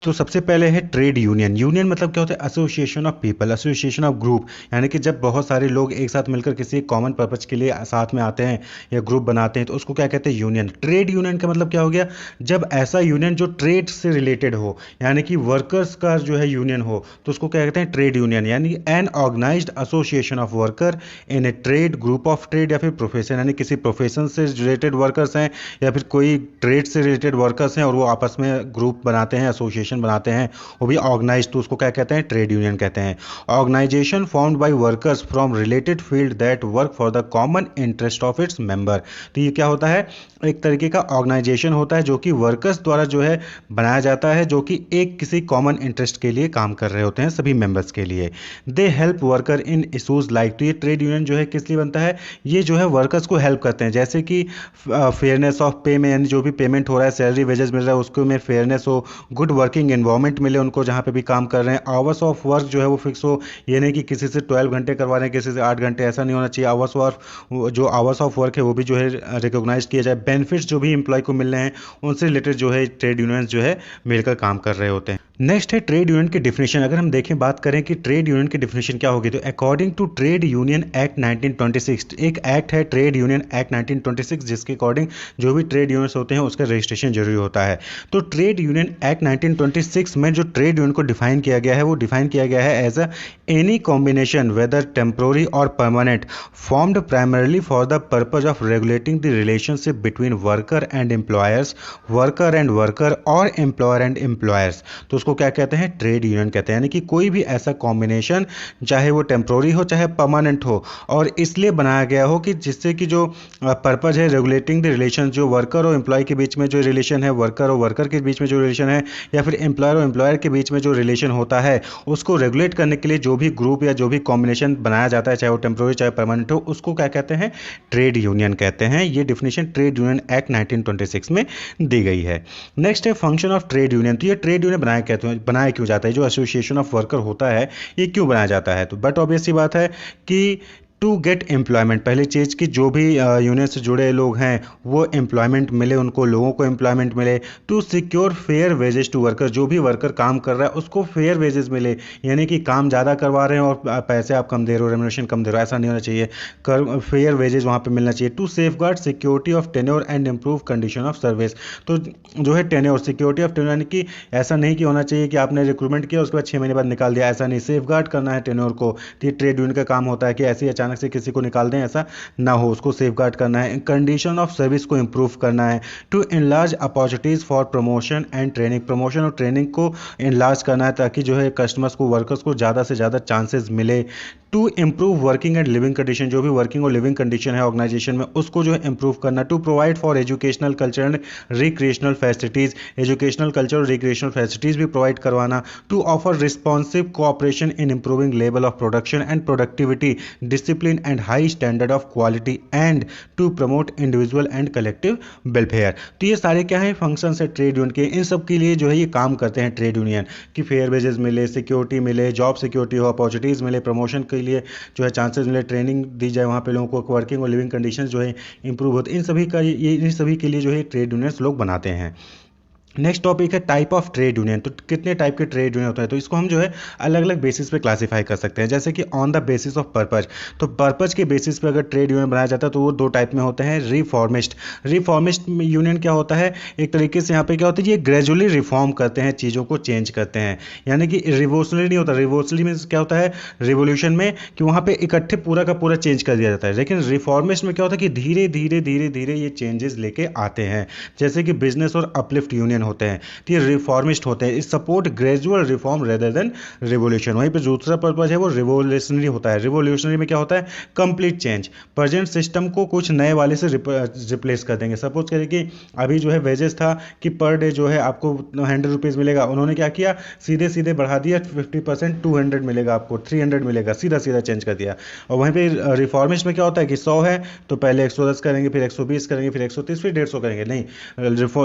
तो सबसे पहले है ट्रेड यूनियन। यूनियन मतलब क्या होता है, association of people, association of group, यानी कि जब बहुत सारे लोग एक साथ मिलकर किसी कॉमन पर्पज के लिए साथ में आते हैं या ग्रुप बनाते हैं तो उसको क्या कहते हैं, यूनियन। ट्रेड यूनियन का मतलब क्या हो गया, जब ऐसा यूनियन जो ट्रेड से रिलेटेड हो, यानी कि वर्कर्स का जो है यूनियन हो, तो उसको क्या कहते हैं, ट्रेड यूनियन। यानी an organised association of worker in a trade, group of trade या फिर प्रोफेशन, यानी किसी प्रोफेशन से रिलेटेड वर्कर्स हैं या फिर कोई ट्रेड से रिलेटेड वर्कर्स हैं और वो आपस में ग्रुप बनाते हैं, एसोसिएशन रेगुलेशन बनाते हैं वो भी ऑर्गेनाइज, तो उसको क्या कहते हैं, ट्रेड यूनियन कहते हैं। Organisation formed by workers from related field that work for the common interest of its member. तो ये क्या होता है, एक तरीके का ऑर्गेनाइजेशन होता है जो कि वर्कर्स द्वारा जो है बनाया जाता है, जो कि एक किसी कॉमन इंटरेस्ट के लिए काम कर रहे होते हैं सभी मेंबर्स के लिए। They help worker in issues like, तो ये ट्रेड यूनियन जो है किस लिए बनता है, ये जो है वर्कर्स को हेल्प करते हैं, जैसे कि फेयरनेस ऑफ पे में, यानी जो भी पेमेंट हो रहा है, सैलरी वेजेस मिल रहा है, उसको में फेयरनेस हो, गुड वर्किंग एनवायरनमेंट मिले उनको जहाँ पे भी काम कर रहे हैं, आवर्स ऑफ वर्क जो है वो फिक्स हो, ये नहीं कि किसी से 12 घंटे करवा रहे हैं, किसी से 8 घंटे, ऐसा नहीं होना चाहिए। जो आवर्स ऑफ वर्क है वो भी जो है रिकॉग्नाइज किया जाए। बेनिफिट्स जो भी एम्प्लॉय को मिल रहे हैं उनसे रिलेटेड जो है ट्रेड यूनियन जो है मिलकर काम कर रहे होते हैं। नेक्स्ट है ट्रेड यूनियन की डिफिनेशन। अगर हम देखें, बात करें कि ट्रेड यूनियन की डिफिनेशन क्या होगी, तो according to trade union act 1926, एक एक्ट है ट्रेड यूनियन एक्ट 1926 जिसके अकॉर्डिंग जो भी ट्रेड यूनियंस होते हैं उसका रजिस्ट्रेशन जरूरी होता है। तो ट्रेड यूनियन एक्ट 1926 में जो ट्रेड यूनियन को डिफाइन किया गया है वो डिफाइन किया गया है as a any combination whether temporary और permanent formed primarily for the purpose of regulating the relationship between worker and employers, worker and worker और एम्प्लॉयर एंड एम्प्लॉयर्स। तो उसको क्या कहते हैं, ट्रेड यूनियन कहते हैं। यानी कि कोई भी ऐसा कॉम्बिनेशन चाहे वो टेम्पोररी हो चाहे परमानेंट हो, और इसलिए बनाया गया हो कि जिससे कि जो पर्पज है रेगुलेटिंग द रिलेशन, जो वर्कर और एम्प्लॉय के बीच में जो रिलेशन है, वर्कर और वर्कर के बीच में जो रिलेशन है, या फिर एम्प्लॉयर और एम्प्लॉयर के बीच में जो रिलेशन होता है उसको रेगुलेट करने के लिए जो भी ग्रुप या जो भी कॉम्बिनेशन बनाया जाता है, चाहे वो टेम्पोररी चाहे परमानेंट हो, उसको क्या कहते हैं, ट्रेड यूनियन कहते हैं। ये डिफिनेशन ट्रेड यूनियन एक्ट 1926 में दी गई है। नेक्स्ट है फंक्शन ऑफ ट्रेड यूनियन। तो ये ट्रेड यूनियन बनाया क्यों जाता है, जो एसोसिएशन ऑफ वर्कर होता है ये क्यों बनाया जाता है, तो बट ऑब्वियस सी बात है कि टू गेट एम्प्लॉयमेंट, पहली चीज़ कि जो भी यूनियन से जुड़े लोग हैं वो एम्प्लॉयमेंट मिले, उनको लोगों को एम्प्लॉयमेंट मिले। To secure fair wages to worker, जो भी वर्कर काम कर रहा है उसको फेयर वेजेस मिले, यानी कि काम ज़्यादा करवा रहे हैं और पैसे आप कम दे रहे हो, रेम्युनरेशन कम दे रहे हो, ऐसा नहीं होना चाहिए, फेयर वेजेस वहाँ पे मिलना चाहिए। To safeguard security of tenure and improve condition of service, तो जो है टेन्योर, सिक्योरिटी ऑफ टेन्योर, यानी कि ऐसा नहीं कि होना चाहिए कि आपने रिक्रूटमेंट किया उसके बाद 6 महीने बाद निकाल दिया, ऐसा नहीं, सेफ गार्ड करना है टेन्योर को। तो ये ट्रेड यूनियन का काम होता है कि ऐसे अचानक से किसी को निकाल दें, ऐसा ना हो, उसको सेफगार्ड करना है। कंडीशन ऑफ सर्विस को इंप्रूव करना है। To enlarge opportunities for promotion and training, promotion और ट्रेनिंग को इनलार्ज करना है ताकि जो है कस्टमर्स को, वर्कर्स को ज़्यादा से ज़्यादा चांसेस मिले। To improve working and living condition, जो भी वर्किंग और लिविंग कंडीशन है ऑर्गेनाइजेशन में उसको जो है इंप्रूव करना। To provide for educational culture and recreational facilities, educational culture और रिक्रिएशनल फैसिलिटीज भी प्रोवाइड करवाना। To offer responsive cooperation in improving level of production and productivity, discipline and high standard of quality and to promote individual and collective welfare. तो ये सारे क्या है functions है trade union के, इन सब के लिए जो है ये काम करते हैं ट्रेड यूनियन, कि फेयर वेजेस मिले, सिक्योरिटी मिले, जॉब सिक्योरिटी हो, अपॉर्चुनिटीज़ मिले, प्रमोशन के लिए जो है चांसेस मिले, ट्रेनिंग दी जाए वहाँ पे लोगों को, वर्किंग और लिविंग कंडीशंस जो है इंप्रूव होते, इन सभी के लिए जो है ट्रेड यूनियंस लोग बनाते हैं। नेक्स्ट टॉपिक है टाइप ऑफ ट्रेड यूनियन। तो कितने टाइप के ट्रेड यूनियन होते हैं, तो इसको हम जो है अलग अलग बेसिस पे क्लासीफाई कर सकते हैं, जैसे कि on the basis of purpose. तो पर्पज के बेसिस पे अगर ट्रेड यूनियन बनाया जाता है तो वो दो टाइप में होते हैं। रिफॉर्मिस्ट, रिफॉर्मिस्ट यूनियन क्या होता है, एक तरीके से यहाँ पे क्या होता है, ये ग्रेजुअली रिफॉर्म करते हैं, चीज़ों को चेंज करते हैं, यानी कि रिवोल्यूशनरी नहीं होता। रिवोल्यूशनरी में क्या होता है, रिवोल्यूशन में कि वहाँ पे इकट्ठे पूरा का पूरा चेंज कर दिया जाता है, लेकिन रिफॉर्मिस्ट में क्या होता है कि धीरे धीरे धीरे धीरे ये चेंजेस लेके आते हैं, जैसे कि बिजनेस और अपलिफ्ट यूनियन होते हैं, तो ये रिफॉर्मिस्ट होते हैं। Support gradual reform rather than revolution. वहीं पे दूसरा पर्पज है वो रिवोल्यूशनरी होता है। रिवोल्यूशनरी में क्या होता है, कंप्लीट चेंज, प्रेजेंट सिस्टम को कुछ नए वाले से रिप्लेस कर देंगे। सपोज करें कि अभी जो है वेजेस था कि पर डे जो है आपको 100 रुपीज़ मिलेगा, उन्होंने क्या किया, सीधे सीधे बढ़ा दिया 50%, 200 मिलेगा आपको, 300 मिलेगा, सीधा सीधा चेंज कर दिया। और वहीं पे रिफॉर्मिस्ट में क्या होता है कि 100 है तो पहले 110 करेंगे, फिर 120 करेंगे, फिर 130, फिर 150 करेंगे। नहीं,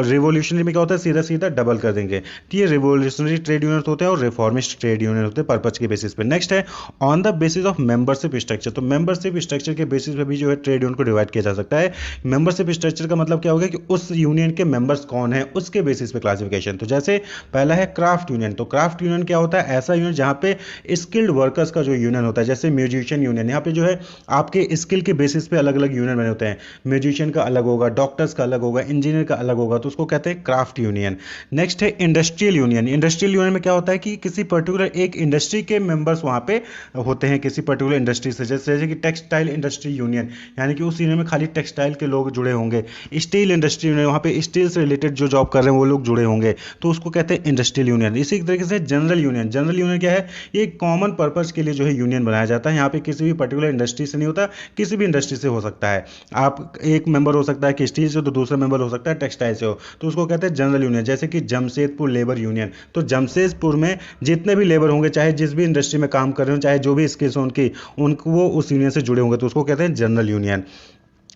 रिवोल्यूशनरी में क्या होता है, सीधा सीधा डबल कर देंगे। तो ये रिवोल्यूशनरी ट्रेड यूनियन होते हैं और रिफॉर्मिस्ट ट्रेड यूनियन होते हैं पर्पज के बेसिस पे। नेक्स्ट है on the basis of membership structure. तो मेंबरशिप स्ट्रक्चर के बेसिस पे भी जो है ट्रेड यूनियन को डिवाइड किया जा सकता है। मेंबरशिप स्ट्रक्चर का मतलब क्या होगा कि उस यूनियन के मेंबर्स कौन है उसके बेसिस पे क्लासिफिकेशन। तो जैसे पहला है क्राफ्ट यूनियन। तो क्राफ्ट यूनियन क्या होता है, ऐसा यूनियन जहां पे स्किल्ड वर्कर्स का जो यूनियन होता है, जैसे म्यूजिशियन यूनियन, यहाँ पे जो है आपके स्किल के बेसिस पे अलग अलग यूनियन बने होते हैं। म्यूजिशियन का अलग होगा, डॉक्टर्स का अलग होगा, इंजीनियर का अलग होगा, तो उसको कहते हैं क्राफ्ट यूनियन। यूनियन। नेक्स्ट है इंडस्ट्रियल यूनियन। इंडस्ट्रियल यूनियन में क्या होता है कि किसी पर्टिकुलर एक इंडस्ट्री के मेंबर्स वहाँ पे होते हैं किसी पर्टिकुलर इंडस्ट्री से, जैसे कि टेक्सटाइल इंडस्ट्री यूनियन, यानी कि उस यूनियन में खाली टेक्सटाइल के लोग जुड़े होंगे। स्टील इंडस्ट्री यूनियन, वहाँ पे स्टील से रिलेटेड जो जॉब कर रहे हैं वो लोग जुड़े होंगे, तो उसको कहते हैं इंडस्ट्रियल यूनियन। इसी तरीके से जनरल यूनियन। जनरल यूनियन क्या है, ये कॉमन पर्पज के लिए जो है यूनियन बनाया जाता है। यहाँ पे किसी भी पर्टिकुलर इंडस्ट्री से नहीं होता, किसी भी इंडस्ट्री से हो सकता है। आप एक मेंबर हो सकता है कि स्टील से, तो दूसरा मेंबर हो सकता है टेक्सटाइल से हो, तो उसको कहते हैं जनरल यूनियन। जैसे कि जमशेदपुर लेबर यूनियन, तो जमशेदपुर में जितने भी लेबर होंगे, चाहे जिस भी इंडस्ट्री में काम कर रहे हो, चाहे जो भी स्किल्स हो उनकी, उनको वो उस यूनियन से जुड़े होंगे, तो उसको कहते हैं जनरल यूनियन।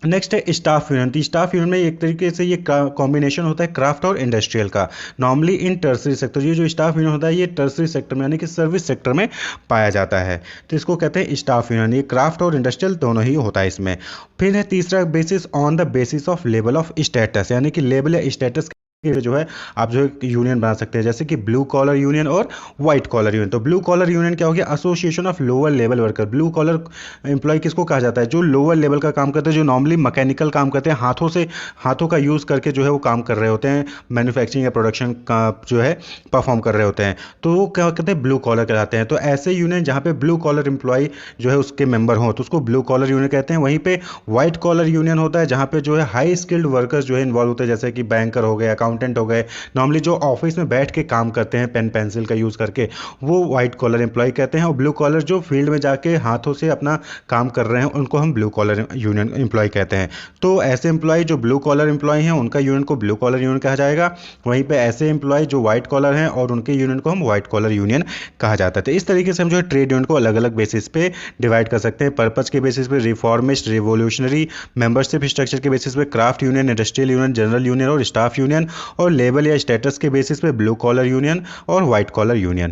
नेक्स्ट है स्टाफ यूनियन। तो स्टाफ यूनियन में एक तरीके से ये कॉम्बिनेशन होता है क्राफ्ट और इंडस्ट्रियल का, नॉर्मली इन टर्सरी सेक्टर। ये जो स्टाफ यूनियन होता है ये टर्सरी सेक्टर में यानी कि सर्विस सेक्टर में पाया जाता है, तो इसको कहते हैं स्टाफ यूनियन। ये क्राफ्ट और इंडस्ट्रियल दोनों ही होता है इसमें। फिर है तीसरा basis on the basis of level of status, यानी कि लेवल या स्टेटस जो है आप जो है यूनियन बना सकते हैं, जैसे कि ब्लू कॉलर यूनियन और व्हाइट कॉलर यूनियन। तो ब्लू कॉलर यूनियन क्या हो गया, association of lower level worker. Blue collar employee किसको कहा जाता है, जो लोअर लेवल का काम करते हैं, जो नॉर्मली मैकेनिकल काम करते हैं, हाथों से, हाथों का यूज़ करके जो है वो काम कर रहे होते हैं, मैन्युफैक्चरिंग या प्रोडक्शन का जो है परफॉर्म कर रहे होते हैं, तो वो क्या कहते हैं, ब्लू कॉलर कहलाते हैं। तो ऐसे यूनियन जहाँ पे ब्लू कॉलर एम्प्लॉय जो है उसके मेंबर हों, तो उसको ब्लू कॉलर यूनियन कहते हैं। वहीं पे व्हाइट कॉलर यूनियन होता है जहाँ पे जो है हाई स्किल्ड वर्कर्स जो है इन्वॉल्व होते हैं, जैसे कि बैंकर हो गए, अकाउंटेंट हो गए, नॉर्मली जो ऑफिस में बैठ के काम करते हैं पेन पेंसिल का यूज़ करके, वो वाइट कॉलर एम्प्लॉय कहते हैं। और ब्लू कॉलर जो फील्ड में जाके हाथों से अपना काम कर रहे हैं उनको हम ब्लू कॉलर यूनियन एम्प्लॉय कहते हैं। तो ऐसे एम्प्लॉय जो ब्लू कॉलर एम्प्लॉय हैं उनका यूनियन को ब्लू कॉलर यूनियन कहा जाएगा। वहीं पे ऐसे एम्प्लॉय जो वाइट कॉलर हैं और उनके यूनियन को हम वाइट कॉलर यूनियन कहा जाता है। तो इस तरीके से हम जो है ट्रेड यूनियन को अलग अलग बेसिस पे डिवाइड कर सकते हैं। पर्पज के बेसिस पे रिफॉर्मिस्ट, रिवोल्यूशनरी, मेंबरशिप स्ट्रक्चर के बेसिस पे craft union, industrial union, general union और स्टाफ यूनियन, और लेवल या स्टेटस के बेसिस पे ब्लू कॉलर यूनियन और white collar union.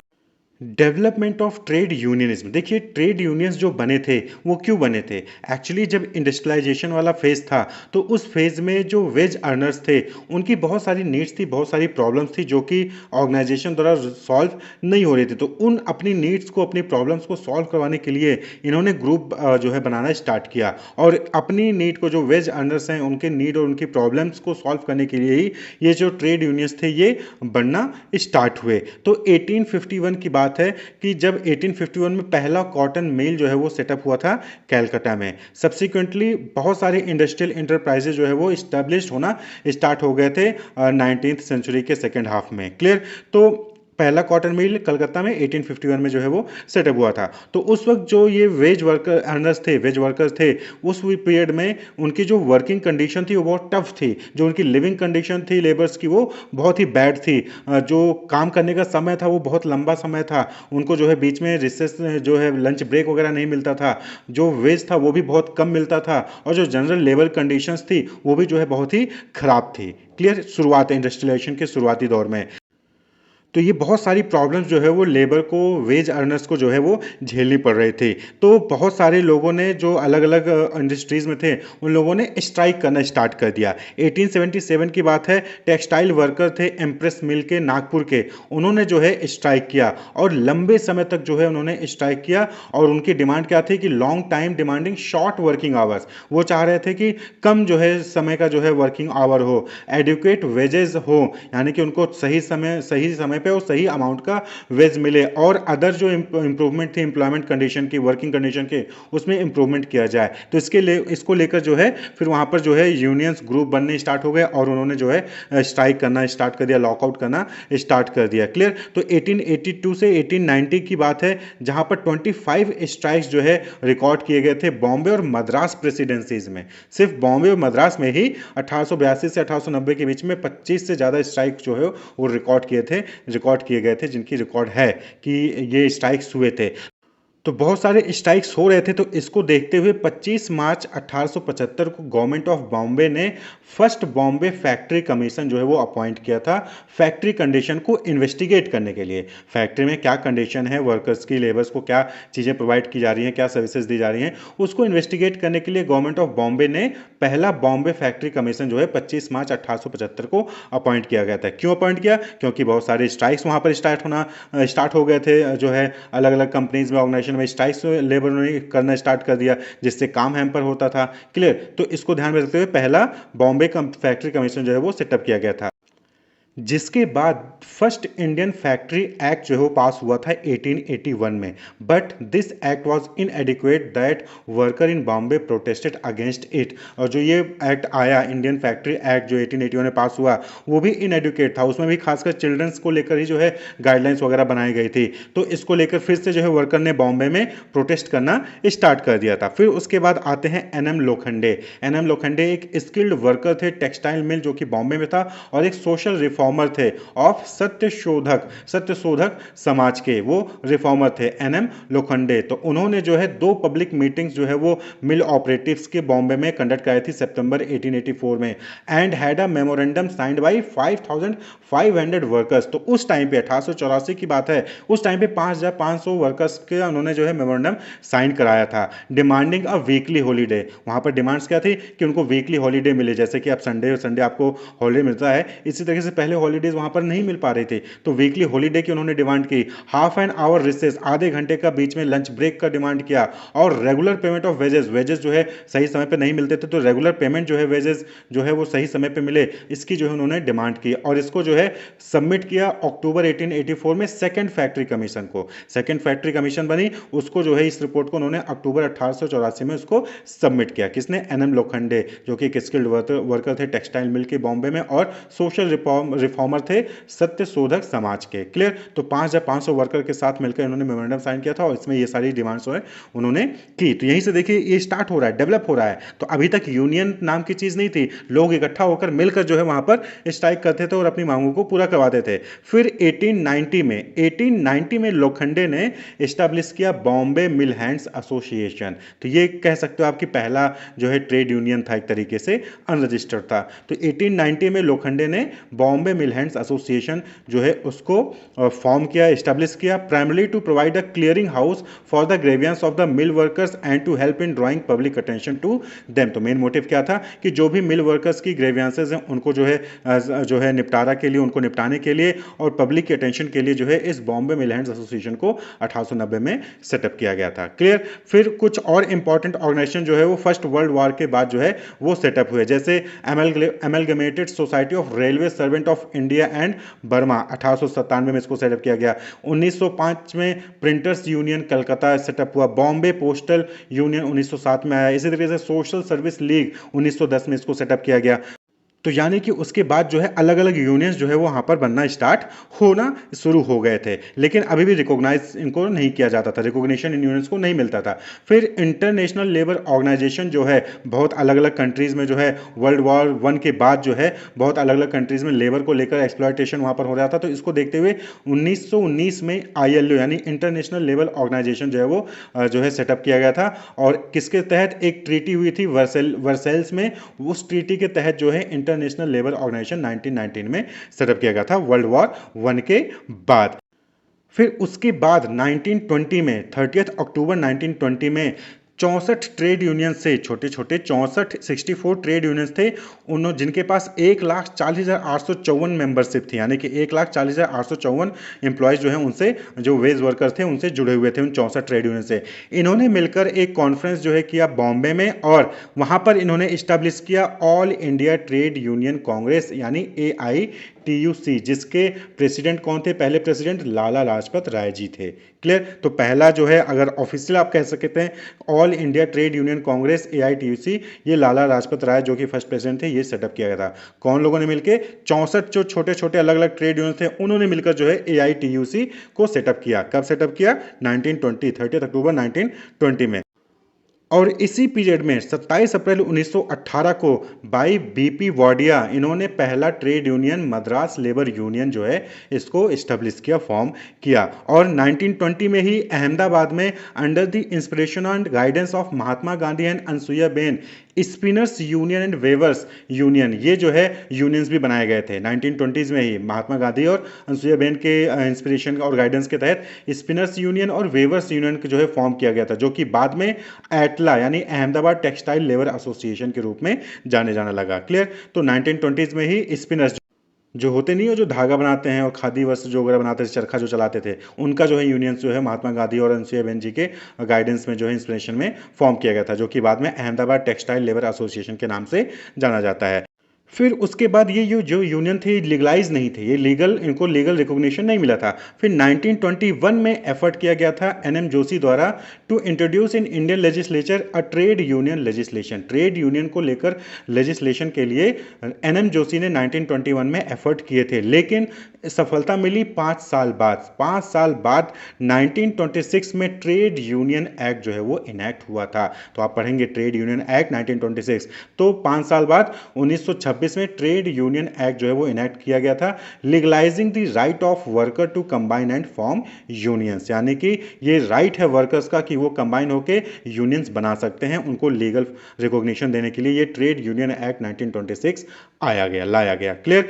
Development of trade unionism. देखिए ट्रेड यूनियंस जो बने थे वो क्यों बने थे, एक्चुअली जब इंडस्ट्रियलाइजेशन वाला फेज था तो उस फेज में जो वेज अर्नर्स थे उनकी बहुत सारी नीड्स थी, बहुत सारी प्रॉब्लम्स थी जो कि ऑर्गेनाइजेशन द्वारा सॉल्व नहीं हो रही थी। तो उन अपनी नीड्स को, अपनी प्रॉब्लम्स को सॉल्व करवाने के लिए इन्होंने ग्रुप जो है बनाना स्टार्ट किया, और अपनी नीड को, जो वेज अर्नर्स हैं उनके नीड और उनकी प्रॉब्लम्स को सॉल्व करने के लिए ही ये जो ट्रेड यूनियंस थे ये बनना स्टार्ट हुए। तो 1851 की बात है कि जब 1851 में पहला कॉटन मिल जो है वो सेटअप हुआ था कैलकाटा में। सब्सिक्वेंटली बहुत सारे इंडस्ट्रियल इंटरप्राइजेज जो है वो इस्टेब्लिश होना स्टार्ट हो गए थे 19th सेंचुरी के सेकेंड हाफ में। क्लियर। तो पहला कॉटन मिल कलकत्ता में 1851 में जो है वो सेटअप हुआ था। तो उस वक्त जो ये वेज वर्कर अर्नर्स थे, वेज वर्कर्स थे, उस पीरियड में उनकी जो वर्किंग कंडीशन थी वो बहुत टफ थी। जो उनकी लिविंग कंडीशन थी लेबर्स की वो बहुत ही बैड थी। जो काम करने का समय था वो बहुत लंबा समय था, उनको जो है बीच में रिसेस जो है लंच ब्रेक वगैरह नहीं मिलता था, जो वेज था वो भी बहुत कम मिलता था, और जो जनरल लेबर कंडीशंस थी वो भी जो है बहुत ही खराब थी। क्लियर। शुरुआत है इंडस्ट्रियलाइजेशन के शुरुआती दौर में। तो ये बहुत सारी प्रॉब्लम्स जो है वो लेबर को, वेज अर्नर्स को जो है वो झेलनी पड़ रही थी। तो बहुत सारे लोगों ने जो अलग अलग इंडस्ट्रीज़ में थे उन लोगों ने स्ट्राइक करना स्टार्ट कर दिया। 1877 की बात है, टेक्सटाइल वर्कर थे एम्प्रेस मिल के नागपुर के, उन्होंने जो है स्ट्राइक किया और लंबे समय तक जो है उन्होंने स्ट्राइक किया। और उनकी डिमांड क्या थी कि long time demanding short working hours. वो चाह रहे थे कि कम जो है समय का जो है वर्किंग आवर हो, एडुकेट वेजेस हो, यानी कि उनको सही समय पे और सही अमाउंट का वेज मिले, और अदर जो इंप्रूवमेंट थी एम्प्लॉयमेंट कंडीशन की, वर्किंग कंडीशन के, उसमें इंप्रूवमेंट किया जाए। तो इसको लेकर जो है फिर वहां पर जो है यूनियंस ग्रुप बनने स्टार्ट हो गए और उन्होंने जो है स्ट्राइक करना स्टार्ट कर दिया, लॉकआउट करना स्टार्ट कर दिया। क्लियर। तो 1882 से 1890 की बात है जहां पर 25 स्ट्राइक्स जो है रिकॉर्ड किए गए थे बॉम्बे और मद्रास प्रेसिडेंसीज में। सिर्फ बॉम्बे और मद्रास में ही 1882 से 1890 के बीच में 25 से ज़्यादा स्ट्राइक जो है वो रिकॉर्ड किए गए थे, जिनकी रिकॉर्ड है कि ये स्ट्राइक्स हुए थे। तो बहुत सारे स्ट्राइक्स हो रहे थे। तो इसको देखते हुए 25 मार्च 1875 को गवर्नमेंट ऑफ बॉम्बे ने फर्स्ट बॉम्बे फैक्ट्री कमीशन जो है वो अपॉइंट किया था फैक्ट्री कंडीशन को इन्वेस्टिगेट करने के लिए। फैक्ट्री में क्या कंडीशन है, वर्कर्स की, लेबर्स को क्या चीज़ें प्रोवाइड की जा रही हैं, क्या सर्विसेज दी जा रही हैं, उसको इन्वेस्टिगेट करने के लिए गवर्नमेंट ऑफ बॉम्बे ने पहला बॉम्बे फैक्ट्री कमीशन जो है 25 मार्च 1875 को अपॉइंट किया गया था। क्यों अपॉइंट किया? क्योंकि बहुत सारे स्ट्राइक्स वहाँ पर स्टार्ट हो गए थे। जो है अलग अलग कंपनीज में, ऑर्गेनाइजेशन में स्ट्राइक्स लेबर ने करना स्टार्ट कर दिया, जिससे काम हैम्पर होता था। क्लियर। तो इसको ध्यान में रखते हुए पहला बॉम्बे फैक्ट्री कमीशन जो है वो सेटअप किया गया था। जिसके बाद फर्स्ट इंडियन फैक्ट्री एक्ट जो है वो पास हुआ था 1881 में, but this act was inadequate that worker in Bombay protested against it. और जो ये एक्ट आया इंडियन फैक्ट्री एक्ट जो 1881 में पास हुआ वो भी इनएडुकेट था, उसमें भी खासकर चिल्ड्रंस को लेकर ही जो है गाइडलाइंस वगैरह बनाई गई थी। तो इसको लेकर फिर से जो है वर्कर ने बॉम्बे में प्रोटेस्ट करना स्टार्ट कर दिया था। फिर उसके बाद आते हैं एनएम लोखंडे। एनएम लोखंडे एक स्किल्ड वर्कर थे टेक्सटाइल मिल जो कि बॉम्बे में था, और एक सोशल रिफॉर्मर थे ऑफ सत्यशोधक समाज के वो रिफॉर्मर थे एनएम लोखंडे। तो उन्होंने जो है 2 पब्लिक मीटिंग्स जो है वो मिल ऑपरेटिव्स के बॉम्बे में कंडक्ट कराई थी सितंबर 1884 में, and had a memorandum signed by 5500 workers. तो उस टाइम पे 1884 की बात है, उस टाइम पे 5500 वर्कर्स के उन्होंने जो है मेमोरेंडम साइन कराया था, डिमांडिंग अ वीकली हॉलीडे। वहां पर डिमांड्स क्या थी कि उनको वीकली हॉलीडे मिले, जैसे कि अब संडे आपको हॉलीडे मिलता है, इसी तरीके से पहले हॉलीडेज वहां पर नहीं मिल पा रहे थे, तो वीकली हॉलीडे की उन्होंने डिमांड की। हाफ एन आवर रिसेस, आधे घंटे का बीच में लंच ब्रेक का डिमांड किया, और रेगुलर पेमेंट ऑफ वेजेस जो है सही समय पे नहीं मिलते थे, तो रेगुलर पेमेंट जो है वेजेस जो है वो सही समय पे मिले, इसकी जो है उन्होंने डिमांड की। और इसको जो है सबमिट किया अक्टूबर 1884 में सेकंड फैक्ट्री कमीशन को। सेकंड फैक्ट्री कमीशन बनी, उसको जो है इस रिपोर्ट को उन्होंने अक्टूबर 1884 में उसको सबमिट किया। किसने? एनएम लोखंडे, जो कि एक स्किल्ड वर्कर थे टेक्सटाइल मिल के बॉम्बे में, और सोशल रिफॉर्मर थे सत्यशोधक समाज के। क्लियर? तो 5500 वर्कर के साथ मिलकर इन्होंने मेमोरेंडम साइन किया था, और इसमें ये सारी डिमांड्स उन्होंने की। तो यहीं से देखिए ये स्टार्ट हो रहा है, डेवलप हो रहा है। तो अभी तक यूनियन नाम की चीज नहीं थी, लोग इकट्ठा होकर मिलकर जो है वहां पर स्ट्राइक करते थे और अपनी मांगों को पूरा करवाते थे। फिर 1890 में लोखंडे ने स्टैब्लिश किया बॉम्बे मिल हैंड्स एसोसिएशन। तो ये कह सकते हो आपकी पहला जो है ट्रेड यूनियन था, एक तरीके से अनरजिस्टर्ड था। तो 1890 में लोखंडे ने बॉम्बे मिल हैंड्स एसोसिएशन जो है उसको फॉर्म किया, स्टैब्लिश किया, primarily to provide a clearing house for the grievance of the mill workers and to help in drawing public attention to them. तो मेन मोटिव क्या था कि जो भी मिल वर्कर्स की ग्रेवियंसेस हैं उनको जो है निपटारा के लिए, उनको निपटाने के लिए और पब्लिक के अटेंशन के लिए जो है इस बॉम्बे मिल हैंड्स एसोसिएशन को 1890 में सेटअप किया गया था। क्लियर? फिर कुछ और इंपॉर्टेंट ऑर्गेनाइजेशन जो है वो फर्स्ट वर्ल्ड वॉर के बाद जो है वो सेटअप हुए, जैसे amalgamated society of railway servant of India and Burma, 1897 में इसको सेटअप किया गया। 1905 में प्रिंटर्स यूनियन कलकत्ता सेटअप हुआ, बॉम्बे पोस्टल यूनियन 1907 में आया। इसी तरीके से सोशल सर्विस लीग 1910 में इसको सेटअप किया गया। तो यानी कि उसके बाद जो है अलग अलग यूनियंस जो है वो वहाँ पर बनना स्टार्ट होना शुरू हो गए थे, लेकिन अभी भी रिकॉग्नाइज इनको नहीं किया जाता था, रिकॉग्निशन इन यूनियंस को नहीं मिलता था। फिर इंटरनेशनल लेबर ऑर्गेनाइजेशन जो है बहुत अलग अलग कंट्रीज़ में जो है वर्ल्ड वॉर 1 के बाद जो है बहुत अलग अलग कंट्रीज़ में लेबर को लेकर एक्सप्लॉयटेशन वहाँ पर हो रहा था। तो इसको देखते हुए 1919 में आईएलओ यानी इंटरनेशनल लेबर ऑर्गेनाइजेशन जो है वो जो है सेटअप किया गया था, और किसके तहत? एक ट्रीटी हुई थी वर्सेल्स में, उस ट्रीटी के तहत जो है इंटरनेशनल लेबर ऑर्गेनाइजेशन 1919 में सेटअप किया गया था वर्ल्ड वॉर 1 के बाद। फिर उसके बाद 1920 में 30 अक्टूबर 1920 में 64 ट्रेड यूनियन से, छोटे छोटे 64 ट्रेड यूनियंस थे, उन्होंने जिनके पास 1,40,854 मेंबरशिप थी, यानी कि 1,40,854 एम्प्लॉयज जो है उनसे, जो वेज वर्कर्स थे उनसे जुड़े हुए थे उन 64 ट्रेड यूनियन से। इन्होंने मिलकर एक कॉन्फ्रेंस जो है किया बॉम्बे में, और वहां पर इन्होंने इस्टेब्लिश किया all India Trade Union Congress यानी AITUC, जिसके प्रेसिडेंट कौन थे? पहले प्रेसिडेंट लाला लाजपत राय जी थे। क्लियर? तो पहला जो है अगर ऑफिशियल आप कह सकते हैं all India Trade Union Congress AITUC, ये लाला लाजपत राय जो कि फर्स्ट प्रेसिडेंट थे, ये सेटअप किया गया था। कौन लोगों ने मिलकर? 64 जो छोटे छोटे अलग अलग ट्रेड यूनियन थे उन्होंने मिलकर जो है AITUC को सेटअप किया। कब सेटअप किया? 1920, 30 अक्टूबर 1920 में। और इसी पीरियड में 27 अप्रैल 1918 को बाई BP वाडिया इन्होंने पहला trade union Madras labour union जो है इसको इस्टेब्लिश किया, फॉर्म किया। और 1920 में ही अहमदाबाद में under the inspiration and guidance of Mahatma Gandhi and Anasuya ben spinners union and weavers union, ये जो है यूनियंस भी बनाए गए थे 1920s में ही। महात्मा गांधी और अनसुईया बेन के इंस्पिरेशन और गाइडेंस के तहत स्पिनर्स यूनियन और वेवर्स यूनियन जो है फॉर्म किया गया था, जो कि बाद में एटला यानी अहमदाबाद टेक्सटाइल लेबर एसोसिएशन के रूप में जाने जाना लगा। क्लियर? तो 1920s में ही स्पिनर्स जो होते नहीं है, जो धागा बनाते हैं और खादी वस्त्र जो वगैरह बनाते थे, चरखा जो चलाते थे, उनका जो है यूनियंस जो है महात्मा गांधी और अनसुईया बेन जी के गाइडेंस में जो है इंस्पिरेशन में फॉर्म किया गया था, जो कि बाद में अहमदाबाद टेक्सटाइल लेबर एसोसिएशन के नाम से जाना जाता है। फिर उसके बाद ये जो यूनियन थे लीगलाइज नहीं थे, ये इनको लीगल रिकॉग्निशन नहीं मिला था। फिर 1921 में एफर्ट किया गया था एनएम जोशी द्वारा to introduce in Indian legislature a trade union legislation. Trade union को लेकर लेजिस्लेशन के लिए एनएम जोशी ने 1921 में एफर्ट किए थे, लेकिन सफलता मिली 5 साल बाद। 5 साल बाद 1926 में ट्रेड यूनियन एक्ट जो है वो इनैक्ट हुआ था। तो आप पढ़ेंगे ट्रेड यूनियन एक्ट 1926। तो 5 साल बाद 1926 में ट्रेड यूनियन एक्ट जो है वो इनैक्ट किया गया था, legalising the right of worker to combine and form unions. यानी कि ये राइट है वर्कर्स का कि वो कंबाइन होकर यूनियंस बना सकते हैं, उनको लीगल रिकॉग्निशन देने के लिए ये ट्रेड यूनियन एक्ट 1926 लाया गया। क्लियर।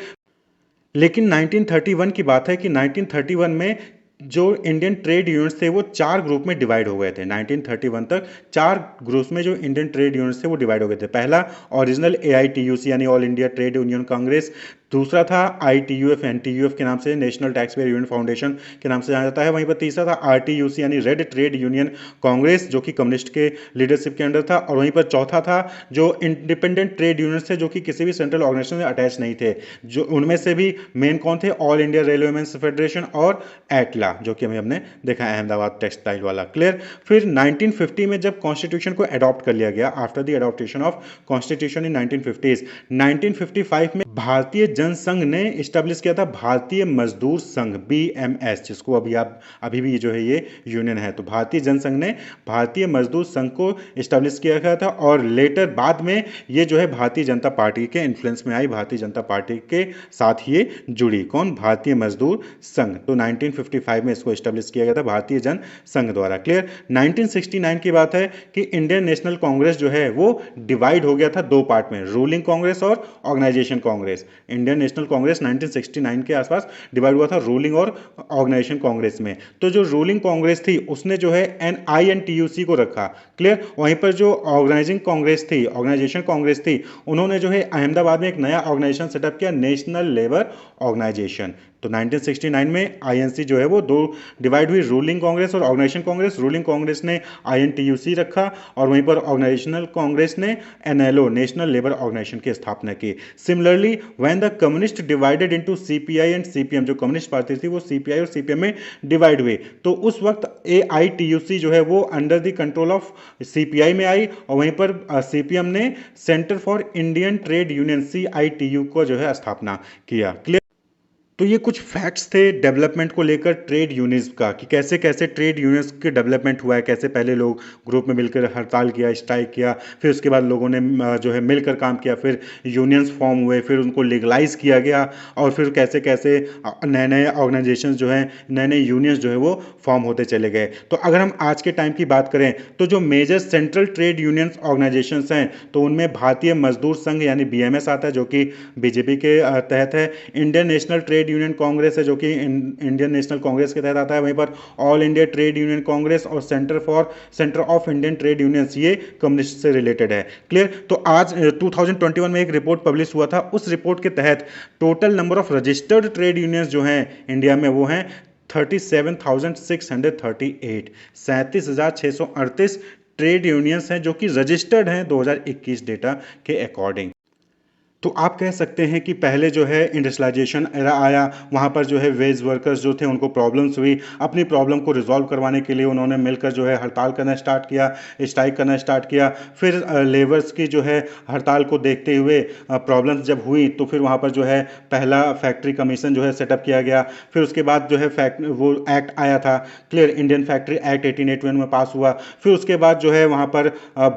लेकिन 1931 की बात है कि 1931 में जो इंडियन ट्रेड यूनियंस थे वो 4 ग्रुप में डिवाइड हो गए थे। 1931 तक 4 ग्रुप्स में जो इंडियन ट्रेड यूनियंस थे वो डिवाइड हो गए थे। पहला ओरिजिनल एआईटीयूसी यानी all India Trade Union Congress, दूसरा था आईटीयूएफ एनटीयूएफ के नाम से, national tax payer union foundation के नाम से जाना जाता है। वहीं पर तीसरा था आरटीयूसी यानी रेड ट्रेड यूनियन कांग्रेस, जो कि कम्युनिस्ट के लीडरशिप के अंडर था। और वहीं पर चौथा था जो इंडिपेंडेंट ट्रेड यूनियंस थे, जो कि किसी भी सेंट्रल ऑर्गेनाइजेशन से अटैच नहीं थे। जो उनमें से भी मेन कौन थे? All India railway men's federation और एटला, जो कि हमने देखा अहमदाबाद टेक्सटाइल वाला। क्लियर। फिर 1950 में जब कॉन्स्टिट्यूशन को अडॉप्ट कर लिया गया, after the adaptation of constitution in 1950s, 1955 में भारतीय जनसंघ ने इस्टेब्लिश किया था भारतीय मजदूर संघ बीएमएस, जिसको अभी भी जो है ये यूनियन है। तो भारतीय जनसंघ ने भारतीय मजदूर संघ को इस्टेब्लिश किया गया था, और लेटर बाद में ये जो है भारतीय जनता पार्टी के इन्फ्लुएंस में आई, भारतीय जनता पार्टी के साथ ये जुड़ी। कौन? भारतीय मजदूर संघ। तो 1955 में इसको इस्टेब्लिश किया गया था भारतीय जन संघ द्वारा। क्लियर। 1969 की बात है कि इंडियन नेशनल कांग्रेस जो है वो डिवाइड हो गया था 2 पार्ट में, रूलिंग कांग्रेस और organisation Congress. Indian National Congress 1969 के आसपास डिवाइड हुआ था रूलिंग और ऑर्गेनाइजेशन कांग्रेस में। तो जो रूलिंग कांग्रेस थी उसने जो है एनआईएनटीयूसी को रखा। क्लियर। वहीं पर जो ऑर्गेनाइजिंग कांग्रेस थी, ऑर्गेनाइजेशन कांग्रेस थी, उन्होंने जो है अहमदाबाद में एक नया ऑर्गेनाइजेशन सेटअप किया, नेशनल लेबर ऑर्गेनाइजेशन। तो 1969 में आईएनसी जो है वो 2 डिवाइड हुई, रूलिंग कांग्रेस और ऑर्गेनाइजेशन कांग्रेस। रूलिंग कांग्रेस ने आईएनटीयूसी रखा और वहीं पर ऑर्गेनाइजेशनल कांग्रेस ने एनएलओ, नेशनल लेबर ऑर्गेनाइजेशन की स्थापना की। Similarly when the communist divided into CPI and CPM, जो कम्युनिस्ट पार्टी थी वो सीपीआई और सीपीएम में डिवाइड हुई, तो उस वक्त एआईटीयूसी जो है वो under the control of CPI में आई, और वहीं पर सीपीएम ने centre for Indian trade union CITU को जो है स्थापना किया। क्लियर। तो ये कुछ फैक्ट्स थे डेवलपमेंट को लेकर ट्रेड यूनियंस का, कि कैसे कैसे ट्रेड यूनियंस के डेवलपमेंट हुआ है, कैसे पहले लोग ग्रुप में मिलकर हड़ताल किया, स्ट्राइक किया, फिर उसके बाद लोगों ने जो है मिलकर काम किया, फिर यूनियंस फॉर्म हुए, फिर उनको लीगलाइज किया गया, और फिर कैसे कैसे नए नए ऑर्गेनाइजेशन जो हैं, नए नए यूनियंस जो है वो फॉर्म होते चले गए। तो अगर हम आज के टाइम की बात करें तो जो major central trade unions organisations हैं, तो उनमें भारतीय मजदूर संघ यानी बीएमएस आता है, जो कि बीजेपी के तहत है। Indian national trade Union Congress है, जो कि इंडियन नेशनल कांग्रेस के तहत आता है। वहीं पर All India Trade Union Congress और Centre of Indian Trade Unions, ये कम्युनिस्ट से रिलेटेड है। क्लियर। तो आज 2021 में एक रिपोर्ट पब्लिश हुआ था, उस रिपोर्ट के तहत total number of registered trade unions जो हैं इंडिया में वो हैं 37,638, 37,638 ट्रेड यूनियंस हैं जो कि रजिस्टर्ड हैं 2021 डेटा के अकॉर्डिंग। तो आप कह सकते हैं कि पहले जो है इंडस्ट्रियलाइजेशन एरा आया, वहाँ पर जो है वेज वर्कर्स जो थे उनको प्रॉब्लम्स हुई, अपनी प्रॉब्लम को रिजॉल्व करवाने के लिए उन्होंने मिलकर जो है हड़ताल करना स्टार्ट किया, स्ट्राइक करना स्टार्ट किया। फिर लेबर्स की जो है हड़ताल को देखते हुए प्रॉब्लम्स जब हुई तो फिर वहाँ पर जो है पहला फैक्ट्री कमीशन जो है सेटअप किया गया। फिर उसके बाद जो है वो एक्ट आया था, क्लियर, इंडियन फैक्ट्री एक्ट 1881 में पास हुआ। फिर उसके बाद जो है वहाँ पर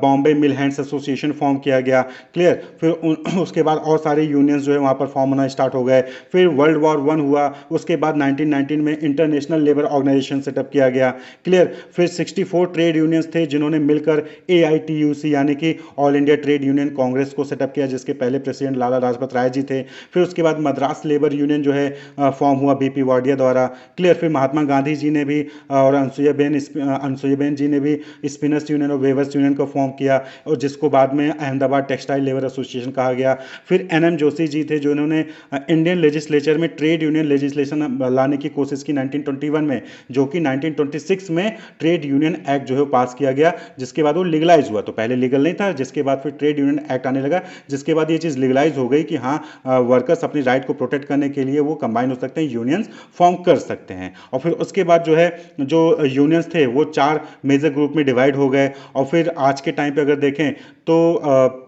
बॉम्बे मिल हैंड्स एसोसिएशन फॉर्म किया गया। क्लियर। फिर उसके बाद और सारे यूनियंस जो है वहाँ पर फॉर्म होना स्टार्ट हो गए। फिर वर्ल्ड वॉर 1 हुआ, उसके बाद 1919 में इंटरनेशनल लेबर ऑर्गेनाइजेशन सेटअप किया गया। क्लियर। फिर 64 ट्रेड यूनियंस थे जिन्होंने मिलकर एआईटीयूसी यानी कि all India Trade Union Congress को सेटअप किया, जिसके पहले प्रेसिडेंट लाला लाजपत राय जी थे। फिर उसके बाद मद्रास लेबर यूनियन जो है फॉर्म हुआ बीपी वाडिया द्वारा। क्लियर। फिर महात्मा गांधी जी ने भी और अनसुयाबेन जी ने भी स्पिनर्स यूनियन और वेवर्स यूनियन को फॉर्म किया, और जिसको बाद में अहमदाबाद टेक्सटाइल लेबर एसोसिएशन कहा गया। फिर एन जोशी जी थे, जो इन्होंने इंडियन लेजिस्लेचर में ट्रेड यूनियन लेजिस्लेशन लाने की कोशिश की 1921 में, जो कि 1926 में ट्रेड यूनियन एक्ट जो है पास किया गया, जिसके बाद वो लीगलाइज हुआ। तो पहले लीगल नहीं था, जिसके बाद फिर ट्रेड यूनियन एक्ट आने लगा, जिसके बाद ये चीज़ लीगलाइज हो गई कि हाँ, वर्कर्स अपनी राइट को प्रोटेक्ट करने के लिए वो कंबाइन हो सकते हैं, यूनियंस फॉर्म कर सकते हैं। और फिर उसके बाद जो है, जो यूनियंस थे वो 4 मेजर ग्रुप में डिवाइड हो गए। और फिर आज के टाइम पे अगर देखें तो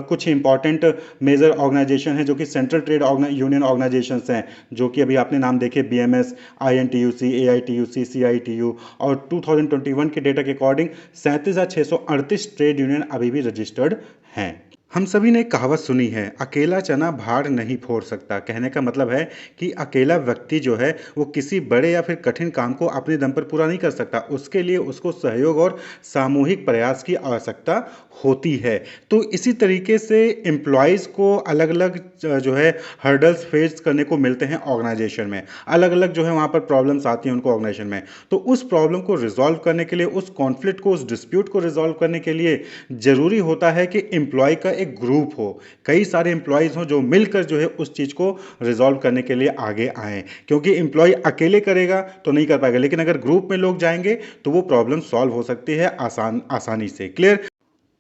कुछ इंपॉर्टेंट मेजर ऑर्गेनाइजेशन है जो कि सेंट्रल ट्रेड यूनियन ऑर्गेनाइजेशंस हैं, जो कि अभी आपने नाम देखे, बीएमएस, आईएनटीयूसी, एआईटीयूसी, सीआईटीयू। और 2021 के डेटा के अकॉर्डिंग 37,638 ट्रेड यूनियन अभी भी रजिस्टर्ड हैं। हम सभी ने कहावत सुनी है, अकेला चना भार नहीं फोड़ सकता। कहने का मतलब है कि अकेला व्यक्ति जो है वो किसी बड़े या फिर कठिन काम को अपने दम पर पूरा नहीं कर सकता, उसके लिए उसको सहयोग और सामूहिक प्रयास की आवश्यकता होती है। तो इसी तरीके से एम्प्लॉयज़ को अलग अलग जो है हर्डल्स फेस करने को मिलते हैं ऑर्गेनाइजेशन में, अलग अलग जो है वहाँ पर प्रॉब्लम्स आती हैं उनको ऑर्गेनाइजेशन में। तो उस प्रॉब्लम को रिजॉल्व करने के लिए, उस कॉन्फ्लिक्ट को, उस डिस्प्यूट को रिजॉल्व करने के लिए ज़रूरी होता है कि एम्प्लॉय का एक ग्रुप हो, कई सारे एम्प्लॉयज़ हों जो मिलकर जो है उस चीज़ को रिजॉल्व करने के लिए आगे आएँ। क्योंकि एम्प्लॉय अकेले करेगा तो नहीं कर पाएगा, लेकिन अगर ग्रुप में लोग जाएंगे तो वो प्रॉब्लम सॉल्व हो सकती है आसानी से। क्लियर?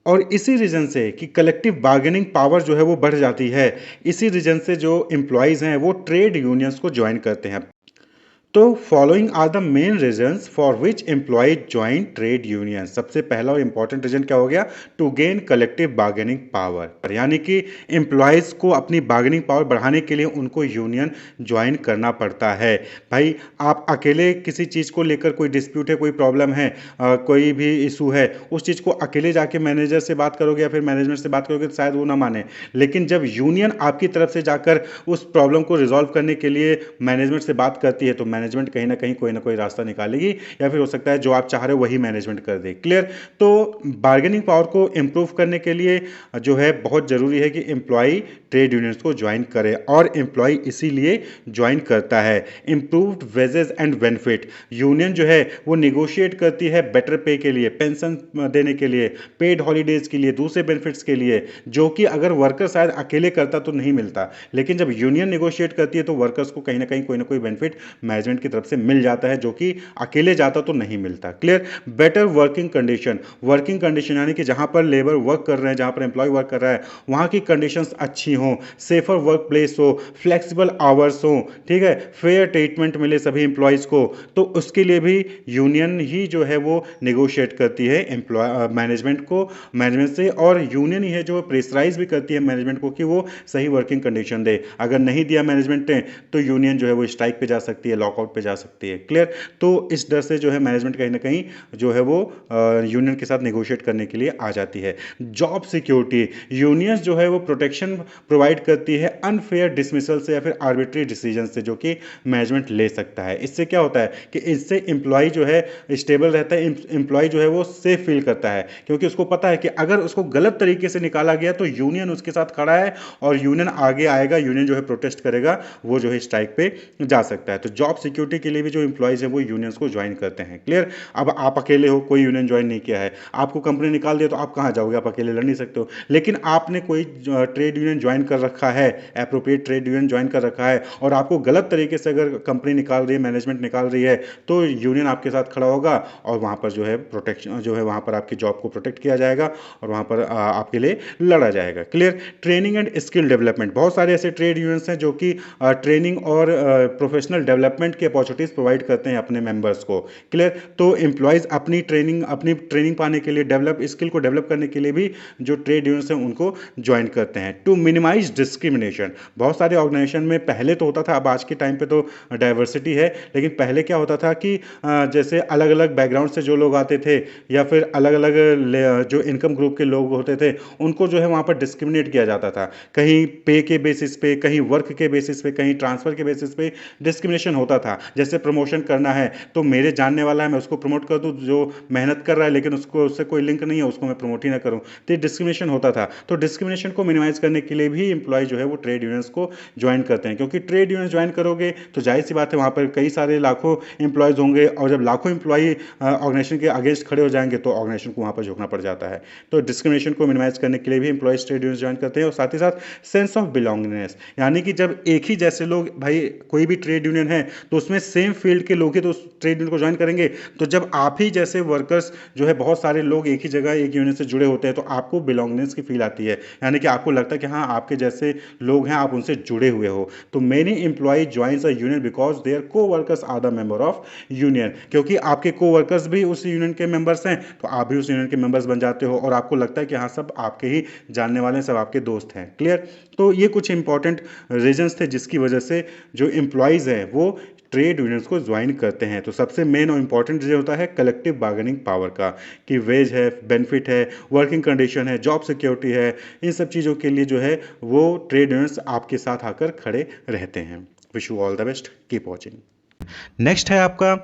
और इसी रीज़न से कि कलेक्टिव बार्गेनिंग पावर जो है वो बढ़ जाती है, इसी रीज़न से जो एम्प्लॉयज़ हैं वो ट्रेड यूनियंस को ज्वाइन करते हैं। तो following are the main reasons for which employee join trade union. सबसे पहला और इंपॉर्टेंट रीजन क्या हो गया? To gain collective bargaining power, यानी कि एम्प्लॉयज़ को अपनी बार्गेनिंग पावर बढ़ाने के लिए उनको यूनियन ज्वाइन करना पड़ता है। भाई, आप अकेले किसी चीज़ को लेकर, कोई डिस्प्यूट है, कोई प्रॉब्लम है, कोई भी इशू है, उस चीज़ को अकेले जाके मैनेजर से बात करोगे या फिर मैनेजमेंट से बात करोगे तो शायद वो ना माने। लेकिन जब यूनियन आपकी तरफ से जाकर उस प्रॉब्लम को रिजॉल्व करने के लिए मैनेजमेंट से बात करती है तो मैनेजमेंट कहीं ना कोई रास्ता निकालेगी, या फिर हो सकता है जो आप चाह रहे हो वही मैनेजमेंट कर दे। क्लियर? तो बार्गेनिंग पावर को इंप्रूव करने के लिए जो है बहुत ज़रूरी है कि एम्प्लॉय ट्रेड यूनियंस को ज्वाइन करे, और एम्प्लॉय इसीलिए ज्वाइन करता है। Improved wages and benefit, union जो है वो निगोशिएट करती है बेटर पे के लिए, पेंशन देने के लिए, पेड हॉलीडेज के लिए, दूसरे बेनिफिट्स के लिए, जो कि अगर वर्कर शायद अकेले करता तो नहीं मिलता, लेकिन जब यूनियन निगोशिएट करती है तो वर्कर्स को कहीं ना कोई बेनिफिट मैनेजमेंट की तरफ से मिल जाता है, जो कि अकेले जाता तो नहीं मिलता। Clear? Better working condition, working condition यानी कि जहां पर लेबर वर्क कर रहे हैं, जहां पर एम्प्लॉय वर्क कर रहा है, वहां की कंडीशंस अच्छी हों, सेफर वर्क प्लेस हो, फ्लेक्सिबल आवर्स हो, ठीक है, फेयर ट्रीटमेंट मिले सभी एम्प्लॉयज़ को, तो उसके लिए भी यूनियन ही जो है वो निगोशिएट करती है एम्प्लॉय मैनेजमेंट से, और यूनियन ही है जो प्रेशराइज भी करती है मैनेजमेंट को कि वो सही वर्किंग कंडीशन दे। अगर नहीं दिया मैनेजमेंट ने तो यूनियन जो है वो स्ट्राइक पे जा सकती है, लॉकआउट पे जा सकती है। क्लियर? तो इस डर से जो है मैनेजमेंट कहीं ना कहीं जो है वो यूनियन के साथ नेगोशिएट करने के लिए आ जाती है। जॉब सिक्योरिटी, यूनियंस जो है वो प्रोटेक्शन प्रोवाइड करती है अनफेयर डिसमिसल से या फिर आर्बिट्री डिसीजन से, जो कि मैनेजमेंट ले सकता है। इससे क्या होता है कि इससे एम्प्लॉय जो है स्टेबल रहता है, एम्प्लॉय जो है वो सेफ फील करता है, क्योंकि उसको पता है कि अगर उसको गलत तरीके से निकाला गया तो यूनियन उसके साथ खड़ा है, और यूनियन आगे आएगा, यूनियन जो है प्रोटेस्ट करेगा, वो जो है स्ट्राइक पे जा सकता है। तो जॉब सिक्योरिटी के लिए भी जो एम्प्लॉयज़ हैं वो यूनियंस को ज्वाइन करते हैं। क्लियर? अब आप अकेले हो, कोई यूनियन ज्वाइन नहीं किया है, आपको कंपनी निकाल दिया तो आप कहाँ जाओगे? आप अकेले लड़ नहीं सकते हो। लेकिन आपने कोई ट्रेड यूनियन ज्वाइन कर रखा है, एप्रोप्रिएट ट्रेड यूनियन ज्वाइन कर रखा है, और आपको गलत तरीके से अगर कंपनी निकाल रही है, मैनेजमेंट निकाल रही है, तो यूनियन आपके साथ खड़ा होगा, और वहाँ पर जो है प्रोटेक्शन जो है वहाँ पर आपकी जॉब को प्रोटेक्ट किया जाएगा, और वहाँ पर आपके लिए लड़ा जाएगा। Clear? Training and skill development, बहुत सारे ऐसे ट्रेड यूनियंस हैं जो कि ट्रेनिंग और प्रोफेशनल डेवलपमेंट की अपॉर्चुनिटीज़ प्रोवाइड करते हैं अपने मेंबर्स को। क्लियर? तो एम्प्लॉयज़ अपनी ट्रेनिंग पाने के लिए, स्किल को डेवलप करने के लिए भी जो ट्रेड यूनियंस हैं उनको ज्वाइन करते हैं। टू मिनिमाइज डिस्क्रिमिनेशन, बहुत सारे ऑर्गेनाइजेशन में पहले तो होता था, अब आज के टाइम पे तो डाइवर्सिटी है, लेकिन पहले क्या होता था कि जैसे अलग अलग बैकग्राउंड से जो लोग आते थे, या फिर अलग अलग जो इनकम ग्रुप के लोग होते थे, उनको जो है वहाँ पर डिस्क्रिमिनेट किया जाता था। कहीं पे के बेसिस पे, कहीं वर्क के बेसिस पे, कहीं ट्रांसफ़र के बेसिस पे डिस्क्रिमिनेशन होता था। जैसे प्रमोशन करना है तो मेरे जानने वाला है मैं उसको प्रमोट कर दूं, जो मेहनत कर रहा है लेकिन उसको उससे कोई लिंक नहीं है उसको मैं प्रमोट ही ना करूं, तो ये डिस्क्रिमिनेशन होता था। तो डिस्क्रिमिनेशन को मिनिमाइज करने के लिए भी एम्प्लॉय जो है वो ट्रेड यूनियंस को ज्वाइन करते हैं, क्योंकि ट्रेड यूनियन ज्वाइन करोगे तो जाहिर सी बात है वहाँ पर कई सारे लाखों एम्प्लॉयज़ होंगे, और जब लाखों एम्प्लॉय ऑर्गेनाइजेशन के अगेंस्ट खड़े हो जाएंगे तो ऑर्गेनाइजेशन को वहाँ पर झुकना पड़ जाता है। तो डिस्क्रिमिनेशन को मिनिमाइज करने के लिए भी एम्प्लॉयज ट्रेड यूनियन ज्वाइन करते हैं, और साथ ही साथ सेंस ऑफ बिलोंगिंगनेस, यानी कि जब एक ही जैसे लोग, भाई कोई भी ट्रेड यूनियन है तो उसमें सेम फील्ड के लोग ही तो उस ट्रेड यूनियन को ज्वाइन करेंगे। तो जब आप ही जैसे वर्कर्स जो है बहुत सारे लोग एक ही जगह एक यूनियन से जुड़े होते हैं तो आपको बिलोंगिंगनेस की फील आती है, यानी कि आपको लगता है कि हाँ आपके जैसे लोग हैं, आप उनसे जुड़े हुए हो। तो many employ joins a union because their coworkers are the member of union, क्योंकि आपके को वर्कर्स भी उस यूनियन के मेंबर्स हैं तो आप भी उस यूनियन के मेंबर्स बन जाते हो, और आपको लगता है कि हाँ सब आपके ही जानने वाले हैं, सब आपके दोस्त हैं। क्लियर? तो ये कुछ इंपॉर्टेंट रीजंस थे जिसकी वजह से जो एम्प्लॉयज़ हैं वो ट्रेड यूनियंस को ज्वाइन करते हैं। तो सबसे मेन और इंपॉर्टेंट रीजन होता है कलेक्टिव बार्गेनिंग पावर का, कि वेज है, बेनिफिट है, वर्किंग कंडीशन है, जॉब सिक्योरिटी है, इन सब चीज़ों के लिए जो है वो ट्रेड यूनियंस आपके साथ आकर खड़े रहते हैं। Wish you all the best, keep watching. Next है आपका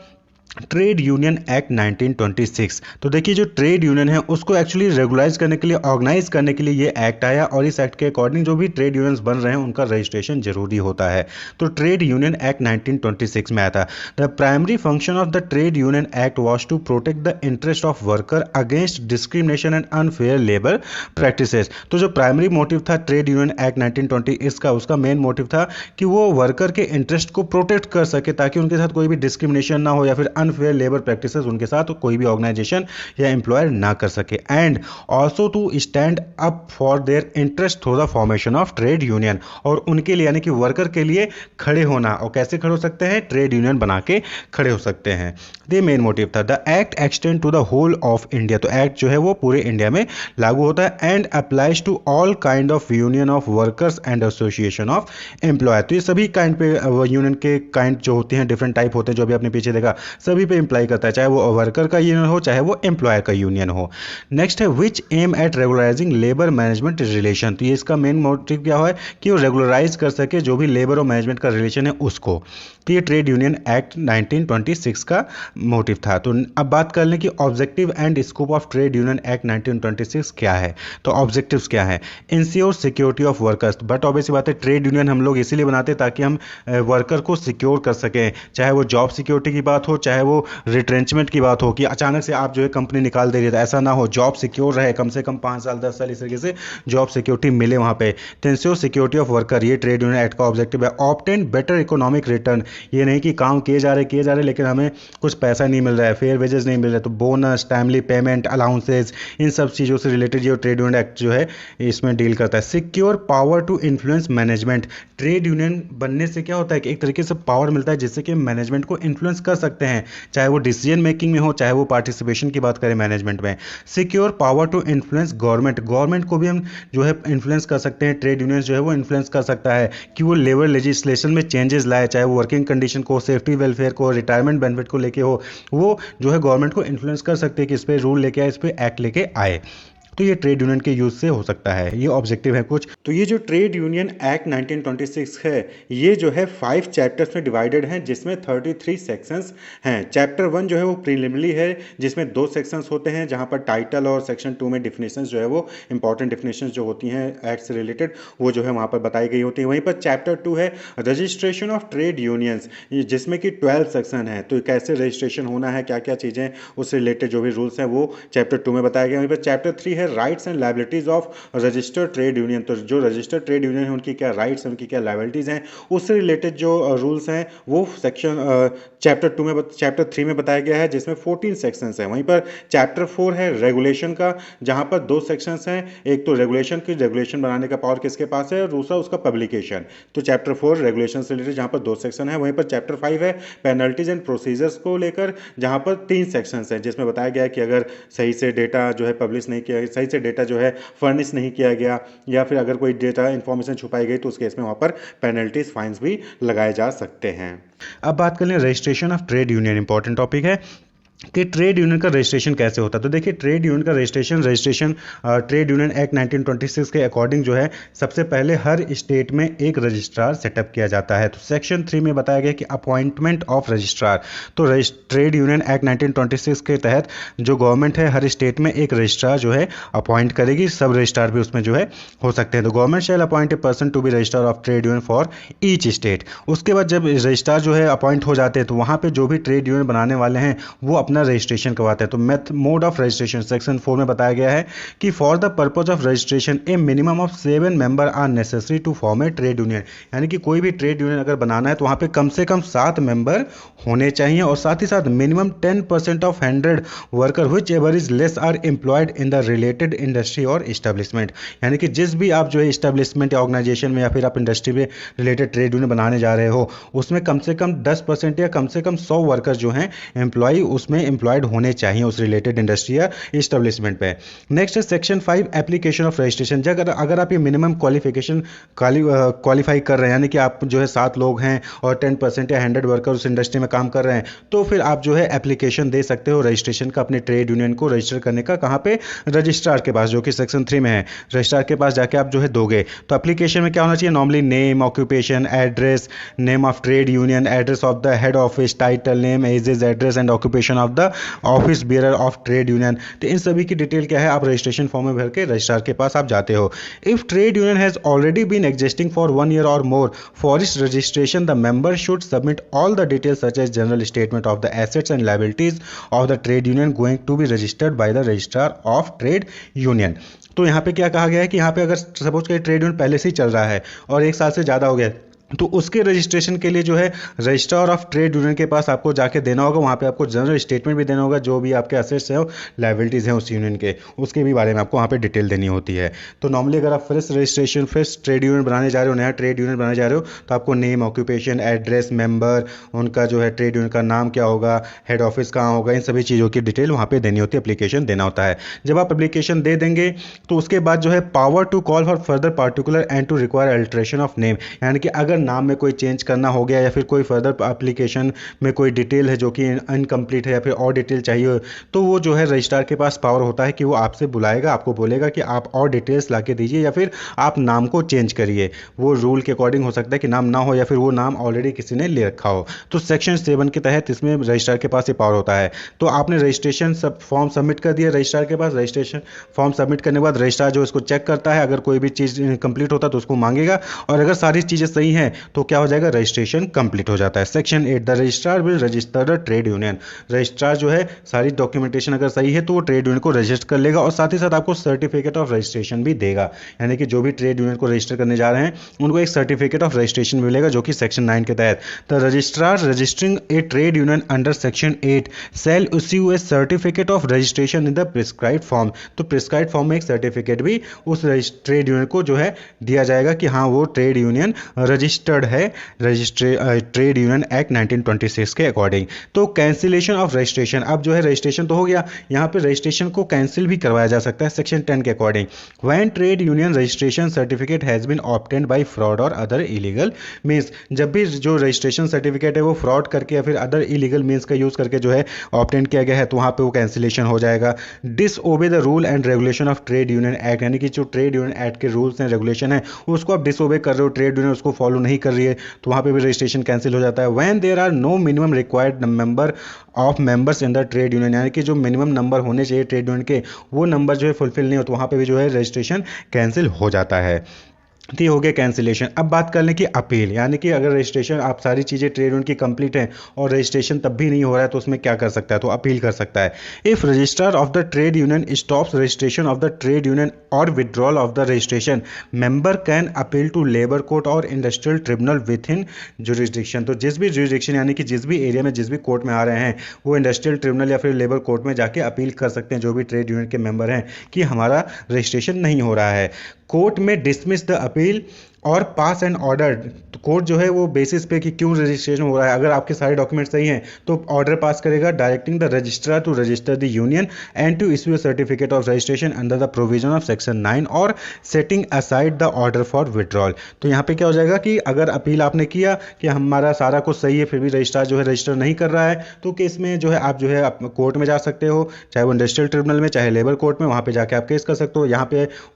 ट्रेड यूनियन एक्ट 1926। तो देखिए जो ट्रेड यूनियन है उसको एक्चुअली रेगुलाइज करने के लिए, ऑर्गेनाइज करने के लिए ये एक्ट आया, और इस एक्ट के अकॉर्डिंग जो भी ट्रेड यूनियंस बन रहे हैं उनका रजिस्ट्रेशन जरूरी होता है। तो ट्रेड यूनियन एक्ट 1926 में आया था, the primary function of the trade union act was to protect the interest of worker against discrimination and unfair labour practices. तो जो प्राइमरी मोटिव था ट्रेड यूनियन एक्ट 1926 का, उसका मेन मोटिव था कि वो वर्कर के इंटरेस्ट को प्रोटेक्ट कर सके, ताकि उनके साथ कोई भी डिस्क्रिमिनेशन ना हो या फिर अनफेयर लेबर प्रैक्टिसेस उनके साथ कोई भी ऑर्गेनाइजेशन या एम्प्लॉयर ना कर सके, and also to stand up for their interest through the formation of trade union, और उनके लिए यानी कि वर्कर के लिए खड़े होना। और कैसे खड़े हो सकते हैं? ट्रेड यूनियन बना के खड़े हो सकते हैं। ये मेन मोटिव था। The act extend to the whole of India, तो एक्ट जो है वो पूरे इंडिया में लागू होता है, and applies to all kind of union of workers and association of employ. तो ये सभी काइंड पे यूनियन के काइंड जो होते हैं, डिफरेंट टाइप होते हैं, जो अभी आपने पीछे देखा, सभी पे इंप्लाई करता है, चाहे वो वर्कर का यूनियन हो चाहे वो एम्प्लॉयर का यूनियन हो। नेक्स्ट है which aim at regularising labour management relation. तो ये इसका मेन मोटिव क्या है कि वो रेगुलराइज कर सके जो भी लेबर और मैनेजमेंट का रिलेशन है उसको। तो ये ट्रेड यूनियन एक्ट 1926 का मोटिव था। तो अब बात कर लें कि objective and scope of trade union act 1926 क्या है। तो ऑब्जेक्टिव्स क्या है? Ensure security of workers. But obviously बात है ट्रेड यूनियन हम लोग इसीलिए बनाते हैं ताकि हम वर्कर को सिक्योर कर सकें, चाहे वो जॉब सिक्योरिटी की बात हो चाहे वो रिट्रेंचमेंट की बात हो, कि अचानक से आप जो है कंपनी निकाल दे रही है, ऐसा ना हो, जॉब सिक्योर रहे, कम से कम 5 साल 10 साल इस तरीके से जॉब सिक्योरिटी मिले वहाँ पे। तो इंश्योर सिक्योरिटी ऑफ वर्कर, ये ट्रेड यूनियन एक्ट का ऑब्जेक्टिव है। ऑब्टेन बेटर इकोनॉमिक रिटर्न, ये नहीं कि काम किए जा रहे लेकिन हमें कुछ पैसा नहीं मिल रहा है, फेयर वेजेस नहीं मिल रहे, तो बोनस, टाइमली पेमेंट, अलाउंसेज, इन सब चीज़ों से रिलेटेड जो ट्रेड यूनियन एक्ट जो है इसमें डील करता है। Secure power to influence management, trade union बनने से क्या होता है कि एक तरीके से पावर मिलता है जिससे कि मैनेजमेंट को इन्फ्लुएंस कर सकते हैं, चाहे वो डिसीजन मेकिंग में हो चाहे वो पार्टिसिपेशन की बात करें मैनेजमेंट में। Secure power to influence government, government को भी हम जो है इन्फ्लुएंस कर सकते हैं, ट्रेड यूनियन जो है वो इन्फ्लुएंस कर सकता है कि वो लेबर लेजिस्लेशन में चेंजेस लाए, चाहे वो वर्किंग कंडीशन को, सेफ्टी वेलफेयर को, रिटायरमेंट बेनिफिट को लेके हो, वो जो है गवर्नमेंट को इन्फ्लुएंस कर सकते हैं कि इस पर रूल लेके आए, इस पर एक्ट लेके आए। तो ये ट्रेड यूनियन के यूज से हो सकता है, ये ऑब्जेक्टिव है कुछ। तो ये जो ट्रेड यूनियन एक्ट 1926 है ये जो है 5 चैप्टर्स में डिवाइडेड हैं, जिसमें 33 सेक्शंस हैं। चैप्टर 1 जो है वो प्रीलिमिनरी है, जिसमें 2 सेक्शंस होते हैं, जहां पर टाइटल, और सेक्शन 2 में डिफिनेशंस जो है वो इंपॉर्टेंट डिफिनेशंस जो होती हैं एक्ट से रिलेटेड वो जो है वहां पर बताई गई होती है। वहीं पर चैप्टर 2 है रजिस्ट्रेशन ऑफ ट्रेड यूनियंस, जिसमें कि 12 सेक्शन है। तो कैसे रजिस्ट्रेशन होना है, क्या क्या चीज़ें उससे रिलेटेड जो भी रूल्स हैं वो चैप्टर 2 में बताया गया। वहीं पर चैप्टर 3 है rights and liabilities of registered trade union. तो जो रजिस्टर्ड ट्रेड यूनियन है उनकी क्या राइट्स हैं, उनकी क्या लायबिलिटीज हैं, उससे रिलेटेड जो रूल्स हैं वो सेक्शन चैप्टर 3 में बताया गया है, जिसमें 14 सेक्शंस हैं। वहीं पर चैप्टर 4 है रेगुलेशन का, जहां पर 2 सेक्शंस हैं, एक तो रेगुलेशन बनाने का पावर किसके पास है, और दूसरा उसका पब्लिकेशन। तो चैप्टर 4 रेगुलेशन से रिलेटेड जहां पर 2 सेक्शन है। वहीं पर चैप्टर 5 है पेनल्टीज एंड प्रोसीजर्स को लेकर, जहां पर 3 सेक्शंस हैं, जिसमें बताया गया है कि अगर सही से डेटा जो है पब्लिश नहीं किया, सही से डेटा जो है फर्निश नहीं किया गया, या फिर अगर कोई डेटा इंफॉर्मेशन छुपाई गई तो उस केस में वहाँ पर पेनल्टीज फाइन्स भी लगाए जा सकते हैं। अब बात कर लें registration of trade union, important topic है। कि ट्रेड यूनियन का रजिस्ट्रेशन कैसे होता है। तो देखिए, ट्रेड यूनियन का रजिस्ट्रेशन ट्रेड यूनियन एक्ट 1926 के अकॉर्डिंग जो है, सबसे पहले हर स्टेट में एक रजिस्ट्रार सेटअप किया जाता है। तो सेक्शन 3 में बताया गया कि अपॉइंटमेंट ऑफ रजिस्ट्रार। तो ट्रेड यूनियन एक्ट 1926 के तहत जो गवर्नमेंट है हर स्टेट में एक रजिस्ट्रार जो है अपॉइंट करेगी। सब रजिस्ट्रार भी उसमें जो है हो सकते हैं। तो government shall appoint a person to be registrar of trade union for each state. उसके बाद जब रजिस्ट्रार जो है अपॉइंट हो जाते हैं तो वहाँ पे जो भी ट्रेड यूनियन बनाने वाले हैं वो अपना रजिस्ट्रेशन करवाते हैं। तो मोड ऑफ रजिस्ट्रेशन सेक्शन 4 में बताया गया है कि for the purpose of registration a minimum of 7 member are necessary to form a trade union. यानी कि कोई भी ट्रेड यूनियन अगर बनाना है तो वहाँ पे कम से कम 7 मेंबर होने चाहिए, और साथ ही साथ minimum 10% of 100 worker whichever is less are employed in the related industry और इस्टेब्लिशमेंट। यानी कि जिस भी आप जो है इस्टेब्लिशमेंट या ऑर्गेनाइजेशन में या फिर आप इंडस्ट्री में रिलेटेड ट्रेड यूनियन बनाने जा रहे हो उसमें कम से कम 10% या कम से कम 100 वर्कर जो हैं एम्प्लॉय उसमें एम्प्लॉयड होने चाहिए उस रिलेटेड इंडस्ट्री या इस्टेब्लिशमेंट पे। नेक्स्ट है सेक्शन 5 एप्लीकेशन ऑफ रजिस्ट्रेशन। अगर आप ये मिनिमम क्वालिफिकेशन क्वालिफाई कर रहे हैं, यानी कि आप जो है 7 लोग हैं और 10% या 100 वर्कर उस इंडस्ट्री में काम कर रहे हैं, तो फिर आप जो है एप्लीकेशन दे सकते हो रजिस्ट्रेशन का अपने ट्रेड यूनियन को रजिस्टर करने का। कहाँ पे? रजिस्ट्रार के पास, जो कि सेक्शन 3 में है। रजिस्ट्रार के पास जाके आप जो है दोगे। तो एप्लीकेशन में क्या होना चाहिए? Normally name, occupation, address, name of trade union, address of the head office, title, name, ages, address and occupation of the office bearer of trade union. तो इन सभी की डिटेल क्या है, आप रजिस्ट्रेशन फॉर्म में भर के रजिस्ट्रार के पास आप जाते हो। If trade union has already been existing for 1 year और more, for its registration the member should submit all the details such as general statement of the assets and liabilities of the trade union going to be registered by the registrar of trade union. तो यहाँ पे क्या कहा गया है कि यहाँ पे अगर सपोज कि ट्रेड यूनियन पहले से ही चल रहा है और 1 साल से ज़्यादा हो गया, तो उसके रजिस्ट्रेशन के लिए जो है रजिस्ट्रार ऑफ ट्रेड यूनियन के पास आपको जाके देना होगा। वहाँ पे आपको जनरल स्टेटमेंट भी देना होगा, जो भी आपके असेट्स हैं लायबिलिटीज़ हैं उस यूनियन के, उसके भी बारे में आपको वहाँ पे डिटेल देनी होती है। तो नॉर्मली अगर आप फ्रेश ट्रेड यूनियन बनाने जा रहे हो, नया ट्रेड यूनियन बनाने जा रहे हो, तो आपको नेम, ऑक्यूपेशन, एड्रेस, मेंबर, उनका जो है ट्रेड यूनियन का नाम क्या होगा, हेड ऑफिस कहाँ होगा, इन सभी चीज़ों की डिटेल वहाँ पर देनी होती है, एप्लीकेशन देना होता है। जब आप एप्लीकेशन दे देंगे तो उसके बाद जो है power to call for further particular and to require alteration of name. यानी कि अगर नाम में कोई चेंज करना हो गया या फिर कोई फर्दर एप्लीकेशन में कोई डिटेल है जो कि इनकम्प्लीट है या फिर और डिटेल चाहिए, तो वो जो है रजिस्ट्रार के पास पावर होता है कि वो आपसे बुलाएगा, आपको बोलेगा कि आप और डिटेल्स ला के दीजिए या फिर आप नाम को चेंज करिए। वो रूल के अकॉर्डिंग हो सकता है कि नाम ना हो या फिर वो नाम ऑलरेडी किसी ने ले रखा हो। तो सेक्शन 7 के तहत इसमें रजिस्ट्रार के पास ये पावर होता है। तो आपने रजिस्ट्रेशन फॉर्म सबमिट कर दिया रजिस्ट्रार के पास। रजिस्ट्रेशन फॉर्म सबमिट करने के बाद रजिस्ट्रार जो इसको चेक करता है, अगर कोई भी चीज़ कंप्लीट होता है तो उसको मांगेगा, और अगर सारी चीज़ें सही हैं तो क्या हो जाएगा, रजिस्ट्रेशन कंप्लीट हो जाता है। Section 8 the registrar will register the trade union. Registrar जो है सारी डॉक्यूमेंटेशन अगर सही है तो वो ट्रेड यूनियन को रजिस्टर कर लेगा और साथ ही साथ आपको सर्टिफिकेट ऑफ रजिस्ट्रेशन भी देगा। यानी कि जो भी ट्रेड यूनियन को रजिस्टर करने जा रहे हैं उनको एक सर्टिफिकेट ऑफ रजिस्ट्रेशन मिलेगा, जो कि सेक्शन 9 के तहत the registrar registering a trade union under section 8 shall issue a certificate of registration in the prescribed form. तो प्रिस्क्राइब्ड फॉर्म में एक सर्टिफिकेट भी उस ट्रेड यूनियन को जो है दिया जाएगा कि हाँ वो ट्रेड यूनियन रजिस्टर्ड है ट्रेड यूनियन एक्ट 1926 के अकॉर्डिंग। तो कैंसिलेशन ऑफ रजिस्ट्रेशन, अब जो है रजिस्ट्रेशन तो हो गया, यहाँ पे रजिस्ट्रेशन को कैंसिल भी करवाया जा सकता है सेक्शन 10 के according. When trade union registration certificate has been obtained by fraud और अदर इलीगल मीन्स, जब भी जो रजिस्ट्रेशन सर्टिफिकेट है वो फ्रॉड करके या फिर अदर इलीगल मीन्स का यूज़ करके जो है ऑब्टेन किया गया है तो वहाँ पे वो कैंसिलेशन हो जाएगा। Disobey the rule and regulation of trade union act, यानी कि जो ट्रेड यूनियन एक्ट के रूल्स हैं रेगुलेशन है उसको आप डिसओबे कर रहे हो, ट्रेड यूनियन उसको फॉलो नहीं कर रही है, तो वहाँ पे भी रजिस्ट्रेशन कैंसिल हो जाता है। When there are no minimum required number of members in the trade union, यानी कि जो मिनिमम नंबर होने चाहिए ट्रेड यूनियन के वो नंबर जो है फुलफिल नहीं हो, तो वहाँ पे भी जो है रजिस्ट्रेशन कैंसिल हो जाता है। तो ये हो गया कैंसिलेशन। अब बात कर लें कि अपील, यानी कि अगर रजिस्ट्रेशन आप सारी चीज़ें ट्रेड यूनियन की कंप्लीट हैं और रजिस्ट्रेशन तब भी नहीं हो रहा है तो उसमें क्या कर सकता है, तो अपील कर सकता है। If registrar of the trade union stops registration of the trade union और withdrawal of the registration, member can appeal to labour court और industrial tribunal within jurisdiction. तो जिस भी जुरिस्डिक्शन यानी कि जिस भी एरिया में जिस भी कोर्ट में आ रहे हैं वो इंडस्ट्रियल ट्रिब्यूनल या फिर लेबर कोर्ट में जाके अपील कर सकते हैं जो भी ट्रेड यूनियन के मेंबर हैं कि हमारा रजिस्ट्रेशन नहीं हो रहा है। कोर्ट में डिसमिस द अपील और पास एंड ऑर्डर कोर्ट जो है वो बेसिस पे कि क्यों रजिस्ट्रेशन हो रहा है, अगर आपके सारे डॉक्यूमेंट सही हैं तो ऑर्डर पास करेगा directing the registrar to register the union and to issue certificate of registration under the provision of section 9 और setting aside the order for withdrawal. तो यहाँ पे क्या हो जाएगा कि अगर अपील आपने किया कि हमारा सारा कुछ सही है फिर भी रजिस्ट्रार जो है रजिस्टर नहीं कर रहा है, तो केस में जो है आप जो है कोर्ट में जा सकते हो, चाहे वो इंडस्ट्रियल ट्रिब्यूनल में चाहे लेबर कोर्ट में, वहाँ पे जाके आप केस कर सकते हो।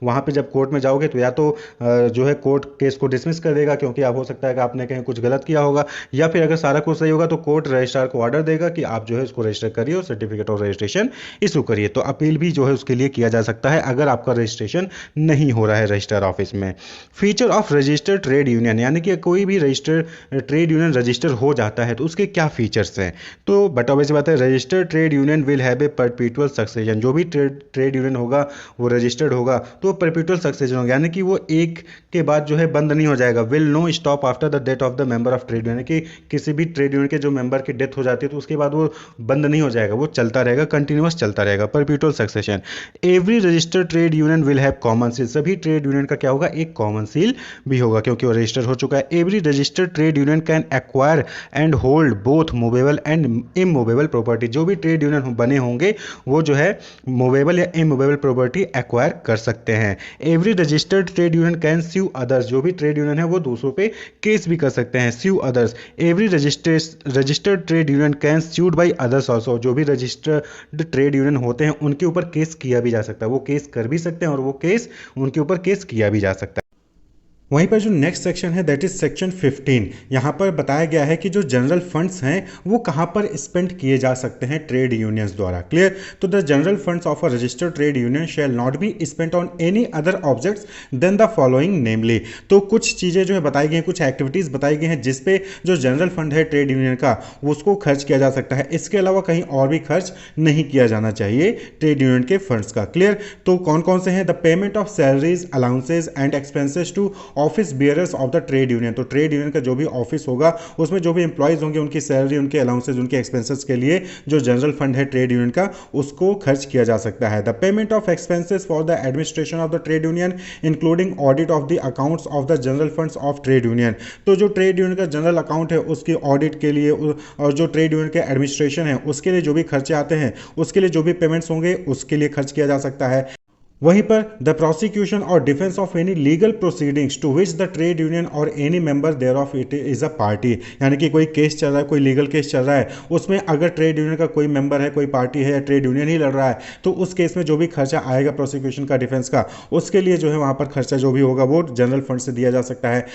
वहाँ पे जब कोर्ट में जाओगे तो या तो जो है कोर्ट केस को डिसमिस कर देगा क्योंकि आप हो सकता है कि आपने कहीं कुछ गलत किया होगा, या फिर अगर सारा कुछ सही होगा तो कोर्ट रजिस्ट्रार को ऑर्डर देगा कि आप जो है उसको रजिस्टर करिए और सर्टिफिकेट ऑफ रजिस्ट्रेशन इशू करिए। तो अपील भी जो है उसके लिए किया जा सकता है अगर आपका रजिस्ट्रेशन नहीं हो रहा है रजिस्टर ऑफिस में। Feature of registered trade union, यानी कि कोई भी रजिस्टर्ड ट्रेड यूनियन रजिस्टर हो जाता है तो उसके क्या फीचर्स हैं। तो बट ऑब्वियस बात है, registered trade union will have a perpetual succession. जो भी ट्रेड यूनियन होगा वो रजिस्टर्ड होगा तो परपेचुअल सक्सेशन होगा, यानी कि वो एक के बाद जो है बंद नहीं हो जाएगा। Will no stop after the death of the member of trade union, कि किसी भी ट्रेड यूनियन के जो मेंबर की डेथ हो जाती है तो उसके बाद वो बंद नहीं हो जाएगा, वो चलता रहेगा, कंटिन्यूअस चलता रहेगा, perpetual succession. Every registered trade union will have common seal, सभी ट्रेड यूनियन का क्या होगा, एक कॉमन सील भी होगा क्योंकि वो रजिस्टर हो चुका है। Every registered trade union can acquire and hold both movable and immovable property, जो भी ट्रेड यूनियन बने होंगे वो जो है मूवेबल या इमूवेबल प्रॉपर्टी एक्वायर कर सकते हैं। Every registered trade union can sue others, जो भी ट्रेड यूनियन है वो दूसरों पे केस भी कर सकते हैं, sue others. Every registered trade union can sued by others also, जो भी रजिस्टर्ड ट्रेड यूनियन होते हैं उनके ऊपर केस किया भी जा सकता है, वो केस कर भी सकते हैं और वो केस उनके ऊपर केस किया भी जा सकता है। वहीं पर जो नेक्स्ट सेक्शन है दैट इज सेक्शन 15, यहाँ पर बताया गया है कि जो जनरल फंड्स हैं वो कहाँ पर स्पेंड किए जा सकते हैं ट्रेड यूनियंस द्वारा। क्लियर। तो the general funds of a registered trade union shall not be spent on any other objects than the following namely. तो कुछ चीज़ें जो है बताई गई हैं, कुछ एक्टिविटीज़ बताई गई हैं जिसपे जो जनरल फंड है ट्रेड यूनियन का उसको खर्च किया जा सकता है, इसके अलावा कहीं और भी खर्च नहीं किया जाना चाहिए ट्रेड यूनियन के फंड्स का। क्लियर। तो कौन कौन से हैं, the payment of salaries allowances and expenses to office bearers of the trade union, तो ट्रेड यूनियन का जो भी ऑफिस होगा उसमें जो भी एम्प्लॉयज होंगे उनकी सैलरी, उनके अलाउंसेज, उनके एक्सपेंसेस के लिए जो जनरल फंड है ट्रेड यूनियन का उसको खर्च किया जा सकता है। The payment of expenses for the administration of the trade union including audit of the accounts of the general funds of trade union, तो जो ट्रेड यूनियन का जनरल अकाउंट है उसके ऑडिट के लिए और जो ट्रेड यूनियन के एडमिनिस्ट्रेशन है उसके लिए जो भी खर्चे आते हैं उसके लिए जो भी पेमेंट्स होंगे उसके लिए खर्च किया जा सकता है। वहीं पर द प्रोसिक्यूशन और defence of any legal proceedings to which the trade union और any member thereof it is a party, यानी कि कोई केस चल रहा है, कोई लीगल केस चल रहा है, उसमें अगर ट्रेड यूनियन का कोई मेंबर है, कोई पार्टी है या ट्रेड यूनियन ही लड़ रहा है तो उस केस में जो भी खर्चा आएगा प्रोसिक्यूशन का, डिफेंस का, उसके लिए जो है वहाँ पर खर्चा जो भी होगा वो जनरल फंड से दिया जा सकता है।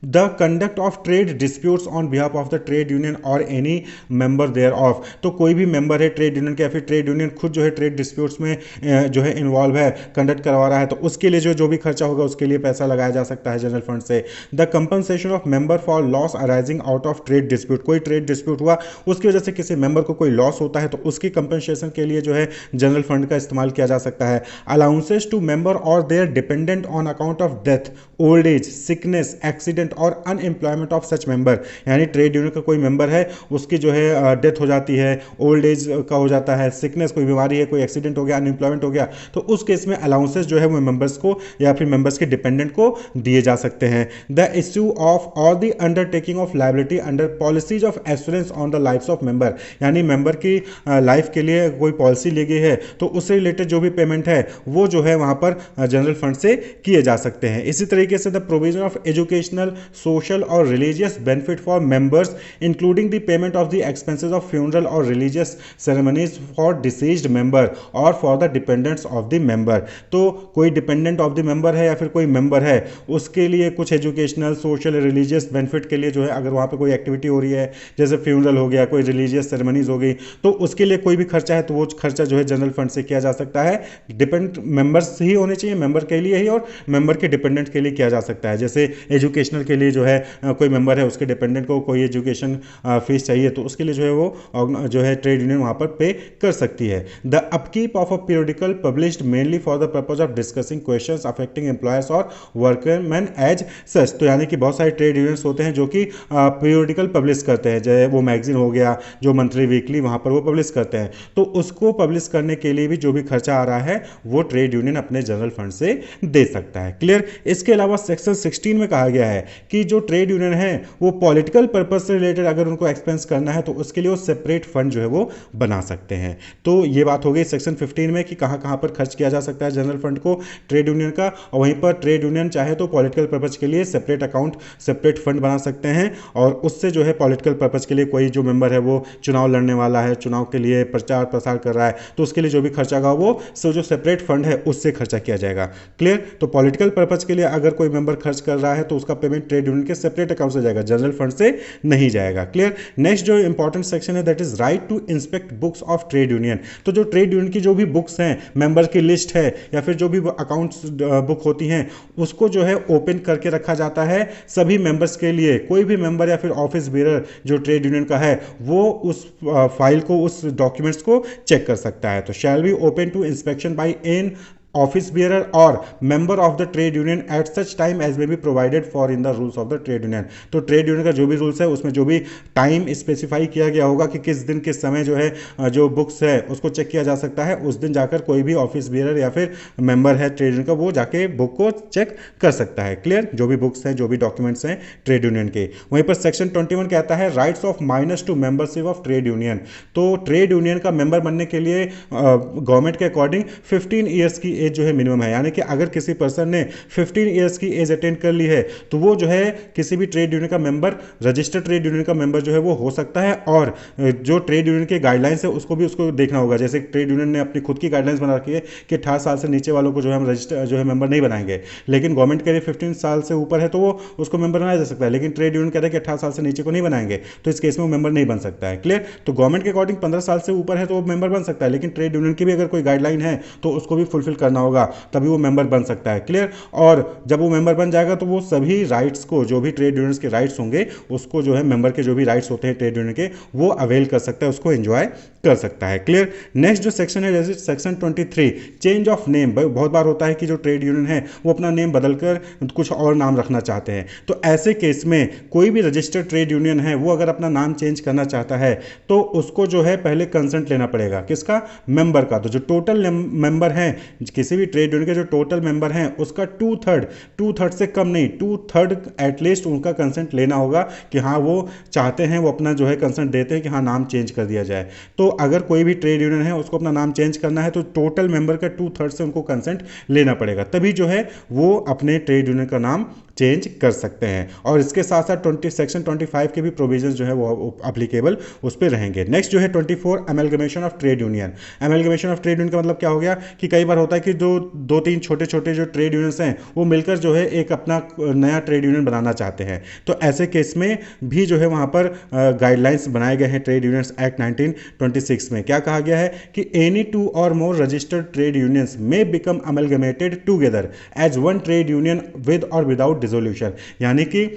The conduct of trade disputes on behalf of the trade union और एनी मेंबर देयर ऑफ, तो कोई भी मेंबर है ट्रेड यूनियन के या फिर ट्रेड यूनियन खुद जो है ट्रेड डिस्प्यूट्स में जो है इन्वॉल्व है, कंडक्ट करवा रहा है, तो उसके लिए जो भी खर्चा होगा उसके लिए पैसा लगाया जा सकता है जनरल फंड से। The compensation of member for loss arising out of trade dispute, कोई ट्रेड डिस्प्यूट हुआ उसकी वजह से किसी मेंबर को कोई लॉस होता है तो उसकी कंपनसेशन के लिए जो है जनरल फंड का इस्तेमाल किया जा सकता है। अलाउंसेस टू मेंबर और their dependent on account of death, old age, sickness, accident और अनएम्प्लॉयमेंट ऑफ सच मेंबर, यानी ट्रेड यूनियन का कोई मेंबर है उसकी जो है डेथ हो जाती है, ओल्ड एज का हो जाता है, सिकनेस कोई बीमारी है, कोई एक्सीडेंट हो गया, अनएम्प्लॉयमेंट हो गया, तो उस केस में अलाउंसेस जो है वो मेंबर्स को या फिर मेंबर्स के डिपेंडेंट को दिए जा सकते हैं। द इश्यू ऑफ और the undertaking of liability under policies of assurance on the lifes of member, यानी मेंबर की लाइफ के लिए कोई पॉलिसी ली गई है तो उससे रिलेटेड जो भी पेमेंट है वो जो है वहां पर जनरल फंड से किए जा सकते हैं। इसी तरीके से the provision of educational, social और religious benefit for members including the payment of the expenses of funeral और religious ceremonies for deceased member और for the dependents of the member, तो कोई डिपेंडेंट ऑफ द मेंबर है या फिर कोई member है उसके लिए कुछ एजुकेशनल, सोशल, रिलीजियस बेनिफिट के लिए जो है अगर वहाँ पे कोई एक्टिविटी हो रही है जैसे फ्यूनरल हो गया, कोई रिलीजियस सेरेमनीज हो गई, तो उसके लिए कोई भी खर्चा है तो वो खर्चा जो है जनरल फंड से किया जा सकता है। डिपेंड मेंबर्स ही होने चाहिए, मेंबर के लिए ही और मेंबर के डिपेंडेंट के लिए किया जा सकता है। जैसे एजुकेशनल के लिए जो है कोई मेंबर है उसके डिपेंडेंट को कोई एजुकेशन फीस चाहिए तो उसके लिए जो है वो जो है ट्रेड यूनियन वहाँ पर पे कर सकती है। The upkeep of a periodical published mainly for the purpose of discussing questions affecting employers और वर्करमैन एज सच। तो यानी कि बहुत सारे ट्रेड यूनियंस होते हैं जो कि पीरियडिकल पब्लिश करते हैं, जैसे वो मैगजीन हो गया जो मंथली वीकली वहाँ पर वो पब्लिश करते हैं, तो उसको पब्लिश करने के लिए भी जो भी खर्चा आ रहा है वो ट्रेड यूनियन अपने जनरल फंड से दे सकता है। क्लियर। इसके अलावा सेक्शन 16 में कहा गया है कि जो ट्रेड यूनियन है वो पॉलिटिकल पर्पज से रिलेटेड अगर उनको एक्सपेंस करना है तो उसके लिए वो सेपरेट फंड जो है वो बना सकते हैं। तो ये बात हो गई सेक्शन 15 में कि कहां कहां पर खर्च किया जा सकता है जनरल फंड को ट्रेड यूनियन का, और वहीं पर ट्रेड यूनियन चाहे तो पॉलिटिकल पर्पज के लिए सेपरेट अकाउंट सेपरेट फंड बना सकते हैं, और उससे जो है पॉलिटिकल पर्पज के लिए कोई जो मेंबर है वो चुनाव लड़ने वाला है, चुनाव के लिए प्रचार प्रसार कर रहा है, तो उसके लिए जो भी खर्चा होगा वो जो सेपरेट फंड है उससे खर्चा किया जाएगा। क्लियर। तो पॉलिटिकल पर्पज के लिए अगर कोई मेंबर खर्च कर रहा है तो उसका पेमेंट ट्रेड यूनियन के सेपरेट अकाउंट से जाएगा, जनरल फंड से नहीं जाएगा। क्लियर। नेक्स्ट जो इंपॉर्टेंट सेक्शन है that is right to inspect books of trade union. तो जो ट्रेड यूनियन की जो भी बुक्स हैं, मेंबर की लिस्ट है या फिर जो भी अकाउंट्स बुक होती हैं उसको जो है ओपन करके रखा जाता है सभी मेंबर्स के लिए। कोई भी मेंबर या फिर ऑफिस बेरर जो ट्रेड यूनियन का है वो उस फाइल को, उस डॉक्यूमेंट्स को चेक कर सकता है। तो shall be open to inspection by an office bearer और member of the trade union at such time as may be provided for in the rules of the trade union. तो trade union का जो भी rules है उसमें जो भी time specify किया गया होगा कि किस दिन किस समय जो है जो बुक्स है उसको चेक किया जा सकता है, उस दिन जाकर कोई भी ऑफिस बियरर या फिर मेंबर है ट्रेड यूनियन का वो जाके बुक को चेक कर सकता है। क्लियर। जो भी बुक्स हैं, जो भी डॉक्यूमेंट्स हैं ट्रेड यूनियन के। वहीं पर सेक्शन 21 कहता है rights of minus two membership of trade union. तो ट्रेड यूनियन का मेंबर बनने के लिए गवर्नमेंट के अकॉर्डिंग 15 ईयर्स की एज जो है मिनिमम है, यानी कि अगर किसी पर्सन ने 15 ईयर्स की एज अटेंड कर ली है तो वो जो है किसी भी ट्रेड यूनियन का मेंबर, रजिस्टर्ड ट्रेड यूनियन का मेंबर जो है वो हो सकता है। और जो ट्रेड यूनियन के गाइडलाइंस है उसको भी उसको देखना होगा। जैसे ट्रेड यूनियन ने अपनी खुद की गाइडलाइंस बना रखी है कि 18 साल से नीचे वालों को जो है हम रजिस्टर जो है मेंबर नहीं बनाएंगे, लेकिन गवर्नमेंट के लिए 15 साल से ऊपर है तो वो उसको मेंबर बनाया जा सकता है, लेकिन ट्रेड यूनियन कहता है कि 18 साल से नीचे को नहीं बनाएंगे, तो इस केस में वो मेंबर नहीं बन सकता है। क्लियर। तो गवर्नमेंट के अकॉर्डिंग 15 साल से ऊपर है तो वो मेंबर बन सकता है, लेकिन ट्रेड यूनियन की भी अगर कोई गाइडलाइन है तो उसको भी फुलफिल करना होगा, तभी वो मेंबर बन सकता है। क्लियर। और जब वो मेंबर बन जाएगा तो वो सभी राइट्स को, जो भी ट्रेड यूनियंस के राइट्स होंगे उसको जो है मेंबर के जो भी राइट्स होते हैं ट्रेड यूनियन के वो अवेल कर सकता है, उसको एंजॉय कर सकता है। क्लियर। नेक्स्ट जो सेक्शन है जैसे सेक्शन 23 चेंज ऑफ नेम। बहुत बार होता है कि जो ट्रेड यूनियन है वो अपना नेम बदलकर कुछ और नाम रखना चाहते हैं, तो ऐसे केस में कोई भी रजिस्टर्ड ट्रेड यूनियन है वो अगर अपना नाम चेंज करना चाहता है तो उसको जो है पहले कंसेंट लेना पड़ेगा। किसका? मेंबर का। तो जो टोटल मेंबर हैं किसी भी ट्रेड यूनियन के, जो टोटल मेंबर हैं उसका 2/3 से कम नहीं, 2/3 एटलीस्ट उनका कंसेंट लेना होगा कि हाँ वो चाहते हैं, वो अपना जो है कंसेंट देते हैं कि हाँ नाम चेंज कर दिया जाए। तो अगर कोई भी ट्रेड यूनियन है उसको अपना नाम चेंज करना है तो टोटल मेंबर का 2/3 से उनको कंसेंट लेना पड़ेगा, तभी जो है वो अपने ट्रेड यूनियन का नाम चेंज कर सकते हैं। और इसके साथ साथ सेक्शन 25 के भी प्रोविजंस जो है वो अप्लीकेबल उस पर रहेंगे। नेक्स्ट जो है 24 amalgamation of trade union. Amalgamation of trade union का मतलब क्या हो गया कि कई बार होता है कि जो 2-3 छोटे छोटे जो ट्रेड यूनियंस हैं वो मिलकर जो है एक अपना नया ट्रेड यूनियन बनाना चाहते हैं, तो ऐसे केस में भी जो है वहाँ पर गाइडलाइंस बनाए गए हैं ट्रेड यूनियंस एक्ट 1926 में। क्या कहा गया है कि एनी 2 और more registered trade unions may become amalgamated together as one trade union with और विदाउट डिसोल्यूशन। यानी कि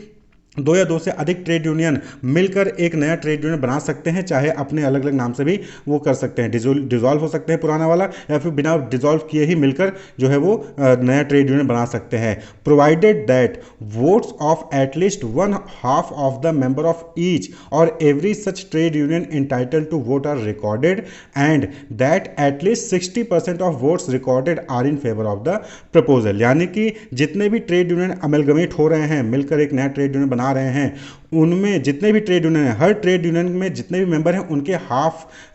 2 या 2 से अधिक ट्रेड यूनियन मिलकर एक नया ट्रेड यूनियन बना सकते हैं, चाहे अपने अलग अलग नाम से भी वो कर सकते हैं, डिसॉल्व हो सकते हैं पुराना वाला, या फिर बिना डिसॉल्व किए ही मिलकर जो है वो नया ट्रेड यूनियन बना सकते हैं, provided that votes of at least 1/2 of the member of each और every such trade union entitled to vote are recorded and that at least 60% of votes recorded are in favour of the proposal. यानी कि जितने भी trade union amalgamate हो रहे हैं, मिलकर एक नया ट्रेड यूनियन बना रहे हैं, उनमें जितने भी ट्रेड यूनियन हैं, हर ट्रेड यूनियन में जितने भी मेंबर हैं उनके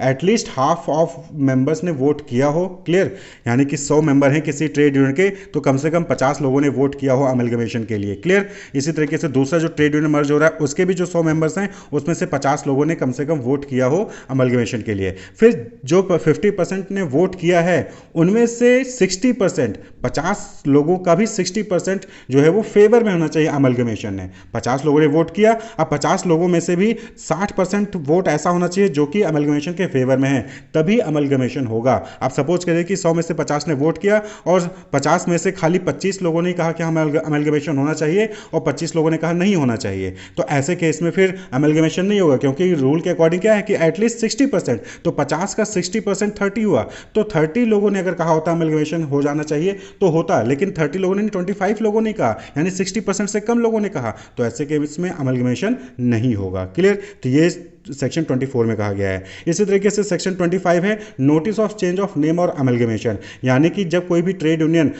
एटलीस्ट हाफ ऑफ मेंबर्स ने वोट किया हो। क्लियर। यानी कि 100 मेंबर हैं किसी ट्रेड यूनियन के तो कम से कम 50 लोगों ने वोट किया हो अमेलगमेशन के लिए। क्लियर। इसी तरीके से दूसरा जो ट्रेड यूनियन मर्ज हो रहा है उसके भी जो 100 मेंबर्स हैं उसमें से 50 लोगों ने कम से कम वोट किया हो अमेलगमेशन के लिए। फिर जो 50% ने वोट किया है उनमें से 60%, 50 लोगों का भी 60% जो है वो फेवर में होना चाहिए अमेलगमेशन ने। 50 लोगों ने वोट किया अब 50 लोगों में से भी 60% वोट ऐसा होना चाहिए जो कि अमलगमेशन के फेवर में है, तभी अमलगमेशन होगा। आप सपोज करें कि 100 में से 50 ने वोट किया और 50 में से खाली 25 लोगों ने कहा कि अमलगमेशन होना चाहिए और 25 लोगों ने कहा नहीं होना चाहिए, तो ऐसे केस में फिर अमलगमेशन नहीं होगा, क्योंकि रूल के अकॉर्डिंग क्या है कि एटलीस्ट 60%, तो 50 का 60% 30 हुआ, तो 30 लोगों ने अगर कहा होता अमलगमेशन हो जाना चाहिए तो होता, लेकिन 30 लोगों ने 25 लोगों ने कहा, यानी 60% से कम लोगों ने कहा, तो ऐसे केस में अमलगमेशन नहीं होगा। क्लियर? तो ये सेक्शन 24 में कहा गया है। इसी तरीके से सेक्शन 25 है notice of change of name और अमलगमेशन, यानी कि जब कोई भी ट्रेड यूनियन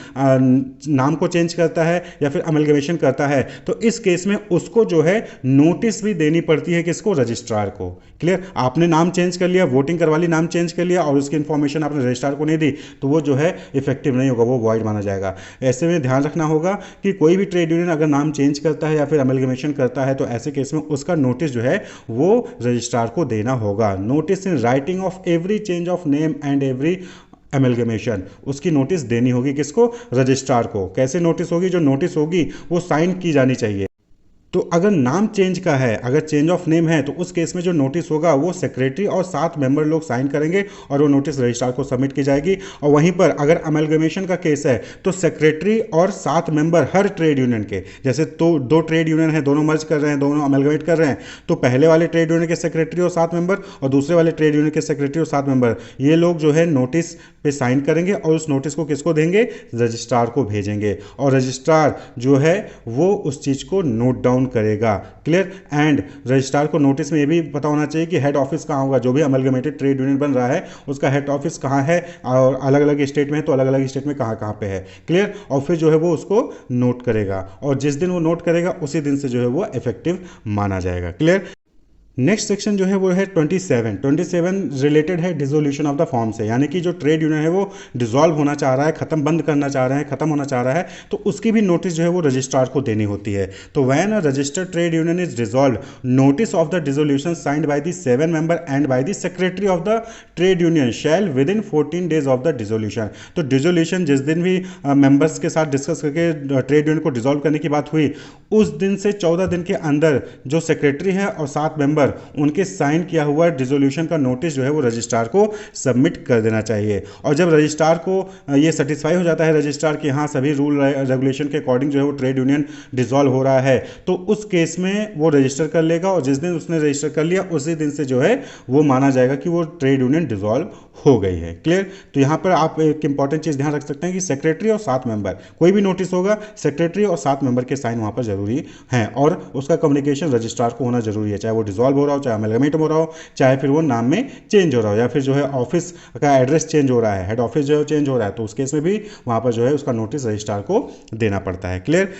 नाम को चेंज करता है या फिर अमलगमेशन करता है तो इस केस में उसको जो है नोटिस भी देनी पड़ती है किसको? रजिस्ट्रार को। क्लियर? आपने नाम चेंज कर लिया, वोटिंग करवा ली, नाम चेंज कर लिया और उसकी इंफॉर्मेशन आपने रजिस्ट्रार को नहीं दी, तो वो जो है इफेक्टिव नहीं होगा, वो वॉइड माना जाएगा। ऐसे में ध्यान रखना होगा कि कोई भी ट्रेड यूनियन अगर नाम चेंज करता है या फिर अमलगमेशन करता है तो ऐसे केस में उसका नोटिस जो है वो रजिस्ट्रार को देना होगा। Notice in writing of every change of name and every amalgamation, उसकी नोटिस देनी होगी किसको? रजिस्ट्रार को। कैसे नोटिस होगी? जो नोटिस होगी वो साइन की जानी चाहिए। तो अगर नाम चेंज का है, अगर चेंज ऑफ नेम है, तो उस केस में जो नोटिस होगा वो सेक्रेटरी और 7 मेंबर लोग साइन करेंगे और वो नोटिस रजिस्ट्रार को सबमिट की जाएगी। और वहीं पर अगर अमेलगमेशन का केस है तो सेक्रेटरी और 7 मेंबर हर ट्रेड यूनियन के, जैसे तो 2 ट्रेड यूनियन है, दोनों मर्ज कर रहे हैं, दोनों अमेलगमेट कर रहे हैं, तो पहले वाले ट्रेड यूनियन के सेक्रेटरी और 7 मेंबर और दूसरे वाले ट्रेड यूनियन के सेक्रेटरी और 7 मेंबर, ये लोग जो है नोटिस पे साइन करेंगे और उस नोटिस को किसको देंगे? रजिस्ट्रार को भेजेंगे और रजिस्ट्रार जो है वो उस चीज़ को नोट डाउन करेगा। क्लियर? एंड रजिस्ट्रार को नोटिस में ये भी पता होना चाहिए कि हेड ऑफिस कहाँ होगा, जो भी अमलगमेटेड ट्रेड यूनियन बन रहा है उसका हेड ऑफिस कहाँ है, और अलग अलग स्टेट में है तो अलग अलग स्टेट में कहाँ कहाँ पे है। क्लियर? और फिर जो है वो उसको नोट करेगा और जिस दिन वो नोट करेगा उसी दिन से जो है वो इफेक्टिव माना जाएगा। क्लियर? नेक्स्ट सेक्शन जो है वो है 27 रिलेटेड है डिसोल्यूशन ऑफ द फॉर्म से, यानी कि जो ट्रेड यूनियन है वो डिसॉल्व होना चाह रहा है, खत्म बंद करना चाह रहे हैं, खत्म होना चाह रहा है, तो उसकी भी नोटिस जो है वो रजिस्ट्रार को देनी होती है। तो when a registered trade union is dissolve, notice of the dissolution signed by the 7 member and by the secretary of the trade union shall within 14 days of the dissolution. तो dissolution जिस दिन भी members के साथ discuss करके trade union को dissolve करने की बात हुई, उस दिन से 14 दिन के अंदर जो सेक्रेटरी है और 7 मेंबर उनके साइन किया हुआ डिसोल्यूशन का नोटिस जो है वो रजिस्ट्रार को सबमिट कर देना चाहिए। और जब रजिस्ट्रार को ये सेटिस्फाई हो जाता है रजिस्ट्रार कि हाँ सभी रूल रेगुलेशन के अकॉर्डिंग जो है वो ट्रेड यूनियन डिसॉल्व हो रहा है, तो उस केस में वो रजिस्टर कर लेगा और जिस दिन उसने रजिस्टर कर लिया उसी दिन से जो है वो माना जाएगा कि वो ट्रेड यूनियन डिसॉल्व हो गई है। क्लियर? तो यहाँ पर आप एक इंपॉर्टेंट चीज़ ध्यान रख सकते हैं कि सेक्रेटरी और 7 मेंबर, कोई भी नोटिस होगा सेक्रेटरी और 7 मेंबर के साइन वहाँ पर जरूरी हैं और उसका कम्युनिकेशन रजिस्ट्रार को होना जरूरी है, चाहे वो डिसॉल्व हो रहा हो, चाहे अमेलगमेट हो रहा हो, चाहे फिर वो नाम में चेंज हो रहा हो, या फिर जो है ऑफिस का एड्रेस चेंज हो रहा है, हेड ऑफिस जो है चेंज हो रहा है, तो उस केस में भी वहाँ पर जो है उसका नोटिस रजिस्ट्रार को देना पड़ता है। क्लियर?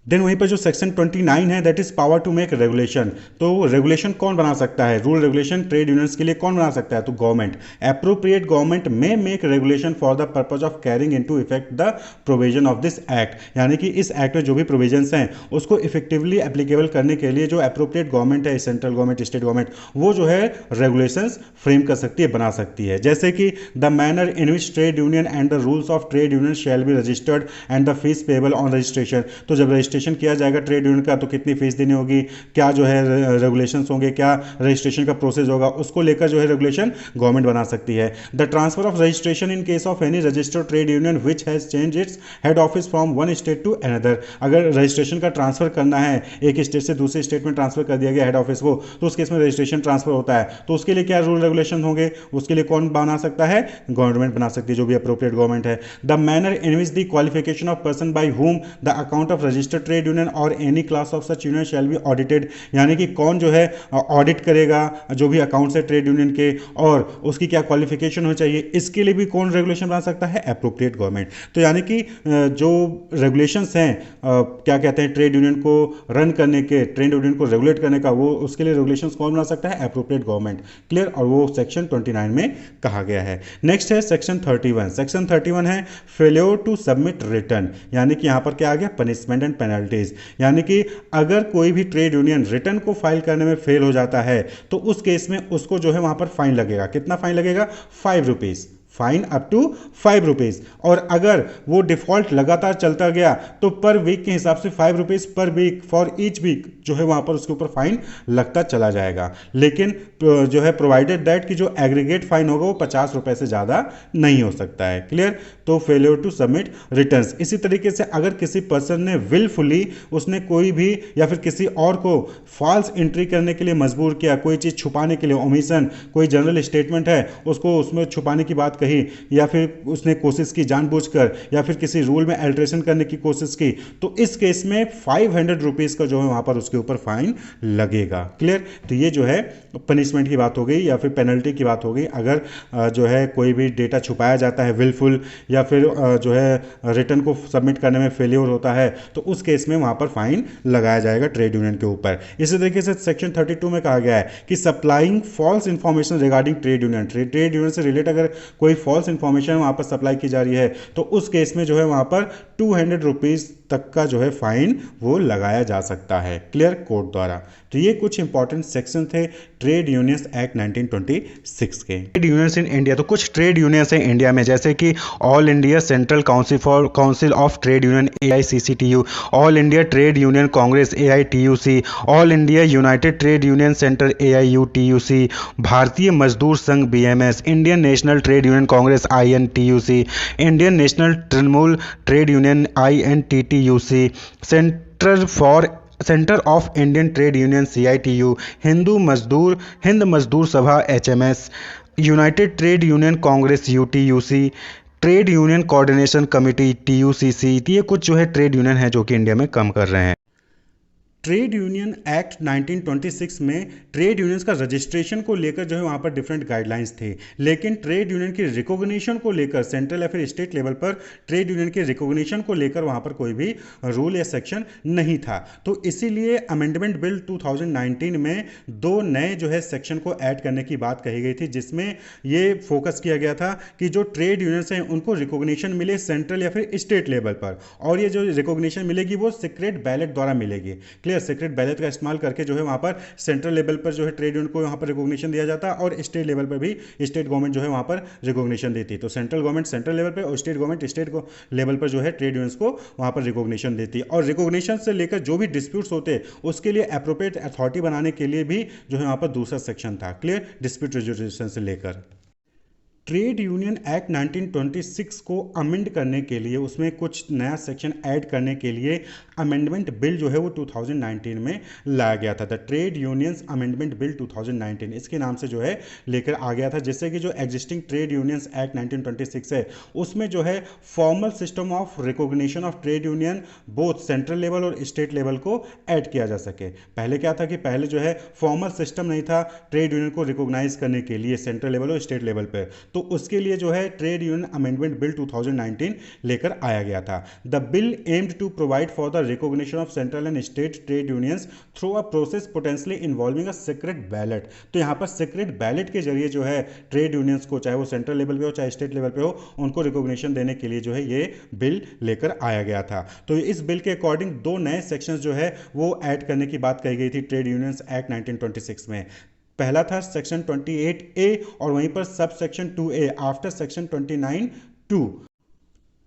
देन वहीं पर जो सेक्शन 29 है that is power to make regulation. तो रेगुलेशन कौन बना सकता है? रूल रेगुलेशन ट्रेड यूनियंस के लिए कौन बना सकता है? तो गवर्नमेंट। एप्रोप्रिएट गवर्नमेंट में make regulation for the purpose of carrying into effect the provision of this act, यानी कि इस एक्ट में जो भी प्रोविजंस हैं उसको इफेक्टिवली एप्लीकेबल करने के लिए जो एप्रोप्रिएट गवर्नमेंट है, सेंट्रल गवर्नमेंट, स्टेट गवर्नमेंट, वो जो है रेगुलेशंस फ्रेम कर सकती है, बना सकती है। जैसे कि the manner in which trade union and the rules of trade union shall be registered and the fees payable on registration. तो जब रजिस्ट्रेशन किया जाएगा ट्रेड यूनियन का तो कितनी फीस देनी होगी, क्या जो है रेगुलेशंस होंगे, क्या रजिस्ट्रेशन का प्रोसेस होगा, उसको लेकर जो है रेगुलेशन गवर्नमेंट बना सकती है। The transfer of registration in case of any registered trade union which has change its head office from one state to another. अगर रजिस्ट्रेशन का ट्रांसफर करना है, एक स्टेट से दूसरे स्टेट में ट्रांसफर कर दिया गया हेड ऑफिस को, तो उस केस में रजिस्ट्रेशन ट्रांसफर होता है, तो उसके लिए क्या रूल रेगुलेशन होंगे, उसके लिए कौन बना सकता है? गवर्नमेंट बना सकती है, जो भी अप्रोप्रिएट गवर्नमेंट है। The manner in which the qualification of person by whom the account of registered trade union और any class of such union shall be audited, यानी कि कौन जो है ऑडिट करेगा जो भी अकाउंट्स है ट्रेड यूनियन के, और उसकी क्या क्वालिफिकेशन हो चाहिए, इसके लिए भी कौन रेगुलेशन बना सकता है? Appropriate government. तो यानी कि जो रेगुलेशंस हैं क्या कहते हैं ट्रेड यूनियन को रन करने के, ट्रेड यूनियन को रेगुलेट करने का, वो उसके लिए रेगुलेशंस कौन बना सकता है? Appropriate government. क्लियर? और वो सेक्शन 29 में कहा गया है। नेक्स्ट है सेक्शन 31। सेक्शन 31 है फेल्योर टू सबमिट रिटर्न, यानी कि यहां पर क्या आ गया? पनिशमेंट एंड पेनल्टीज, यानी कि अगर कोई भी ट्रेड यूनियन रिटर्न को फाइल करने में फेल हो जाता है तो उस केस में उसको जो है वहां पर फाइन लगेगा। कितना फाइन लगेगा? 5 rupees. Fine up to 5 rupees. और अगर वो डिफ़ॉल्ट लगातार चलता गया तो पर वीक के हिसाब से 5 रुपीज़ पर वीक फॉर ईच वीक जो है वहाँ पर उसके ऊपर फाइन लगता चला जाएगा। लेकिन जो है प्रोवाइडेड दैट कि जो एग्रीगेट फाइन होगा वो 50 रुपये से ज़्यादा नहीं हो सकता है। क्लियर। तो फेलियर टू सबमिट रिटर्न्स। इसी तरीके से अगर किसी पर्सन ने विलफुली उसने कोई भी या फिर किसी और को फॉल्स एंट्री करने के लिए मजबूर किया, कोई चीज़ छुपाने के लिए, ओमिशन, कोई जनरल स्टेटमेंट है उसको उसमें छुपाने की बात कही, या फिर उसने कोशिश की जानबूझकर, या फिर किसी रूल में अल्टरेशन करने की कोशिश की, तो इस केस में 500 रुपीज़ का जो है वहाँ पर उसके ऊपर फाइन लगेगा। क्लियर। तो ये जो है पनिशमेंट की बात हो गई या फिर पेनल्टी की बात हो गई। अगर जो है कोई भी डेटा छुपाया जाता है विलफुल, या फिर जो है रिटर्न को सबमिट करने में फेलियर होता है, तो उस केस में वहाँ पर फाइन लगाया जाएगा ट्रेड यूनियन के ऊपर। इसी तरीके से सेक्शन 32 में कहा गया है कि supplying false information regarding trade union, trade union से रिलेटेड अगर कोई फॉल्स इंफॉर्मेशन वहाँ पर सप्लाई की जा रही है तो उस केस में जो है वहाँ पर 200 रुपीज़ तक का जो है फाइन वो लगाया जा सकता है। क्लियर, कोर्ट द्वारा। तो ये कुछ इंपॉर्टेंट सेक्शन थे ट्रेड यूनियंस एक्ट 1926 के। ट्रेड यूनियंस इन इंडिया, तो कुछ ट्रेड यूनियंस हैं इंडिया में, जैसे कि all India central council of trade union AICCTU, all India Trade Union Congress AITUC, all India United trade union centre AIUTUC, भारतीय मजदूर संघ BMS, Indian national trade Union Congress INTUC, Indian national Trinamool trade union INTTUC, centre of Indian trade union CITU, Hind मजदूर सभा HMS, United trade Union Congress UTUC, trade union coordination committee TUCC। ये कुछ जो है trade union है जो कि इंडिया में काम कर रहे हैं। ट्रेड यूनियन एक्ट 1926 में ट्रेड यूनियंस का रजिस्ट्रेशन को लेकर जो है वहाँ पर डिफरेंट गाइडलाइंस थे, लेकिन ट्रेड यूनियन की रिकॉग्निशन को लेकर सेंट्रल या फिर स्टेट लेवल पर ट्रेड यूनियन की रिकॉग्निशन को लेकर वहाँ पर कोई भी रूल या सेक्शन नहीं था। तो इसीलिए अमेंडमेंट बिल 2019 में 2 नए जो है सेक्शन को ऐड करने की बात कही गई थी, जिसमें ये फोकस किया गया था कि जो ट्रेड यूनियंस हैं उनको रिकॉग्निशन मिले सेंट्रल या फिर स्टेट लेवल पर, और ये जो रिकॉग्निशन मिलेगी वो सीक्रेट बैलेट द्वारा मिलेगी। सीक्रेट बैलेट का इस्तेमाल करके जो है वहां पर सेंट्रल लेवल पर जो है ट्रेड यूनियन को वहां पर रिकॉग्निशन दिया जाता है, और स्टेट लेवल पर भी स्टेट गवर्नमेंट जो है वहां पर रिकॉग्निशन देती है। तो सेंट्रल गवर्नमेंट सेंट्रल लेवल पर और स्टेट गवर्नमेंट स्टेट लेवल पर जो है ट्रेड यूनियंस को वहां पर रिकॉग्निशन देती है। और रिकॉग्निशन से लेकर जो भी डिस्प्यूट्स होते हैं उसके लिए एप्रोप्रिएट अथॉरिटी बनाने के लिए भी जो है वहां पर दूसरा सेक्शन था। क्लियर, डिस्प्यूट रेजोल्यूशन से लेकर। ट्रेड यूनियन एक्ट 1926 को अमेंड करने के लिए, उसमें कुछ नया सेक्शन ऐड करने के लिए अमेंडमेंट बिल जो है वो 2019 में लाया गया था। The trade unions amendment bill 2019 इसके नाम से जो है लेकर आ गया था, जिससे कि जो एग्जिस्टिंग ट्रेड यूनियंस एक्ट 1926 है उसमें जो है formal system of recognition of trade union both central level और स्टेट लेवल को ऐड किया जा सके। पहले क्या था कि पहले जो है फॉर्मल सिस्टम नहीं था ट्रेड यूनियन को रिकॉग्नाइज करने के लिए सेंट्रल लेवल और स्टेट लेवल पर, तो उसके लिए जो है ट्रेड यूनियन अमेंडमेंट बिल 2019 लेकर आया गया था। The bill aimed to provide for the recognition of central and state trade unions through a process potentially involving a secret ballot. तो यहाँ पर सीक्रेट बैलेट के जरिए जो है ट्रेड यूनियंस को, चाहे वो सेंट्रल लेवल पे हो चाहे स्टेट लेवल पे हो, उनको रिकॉग्निशन देने के लिए जो है ये बिल लेकर आया गया था। तो इस बिल के अकॉर्डिंग 2 नए सेक्शंस जो है वो ऐड करने की बात कही गई थी ट्रेड यूनियंस एक्ट 1926 में। पहला था सेक्शन 28A और वहीं पर sub section 2A after section 29(2).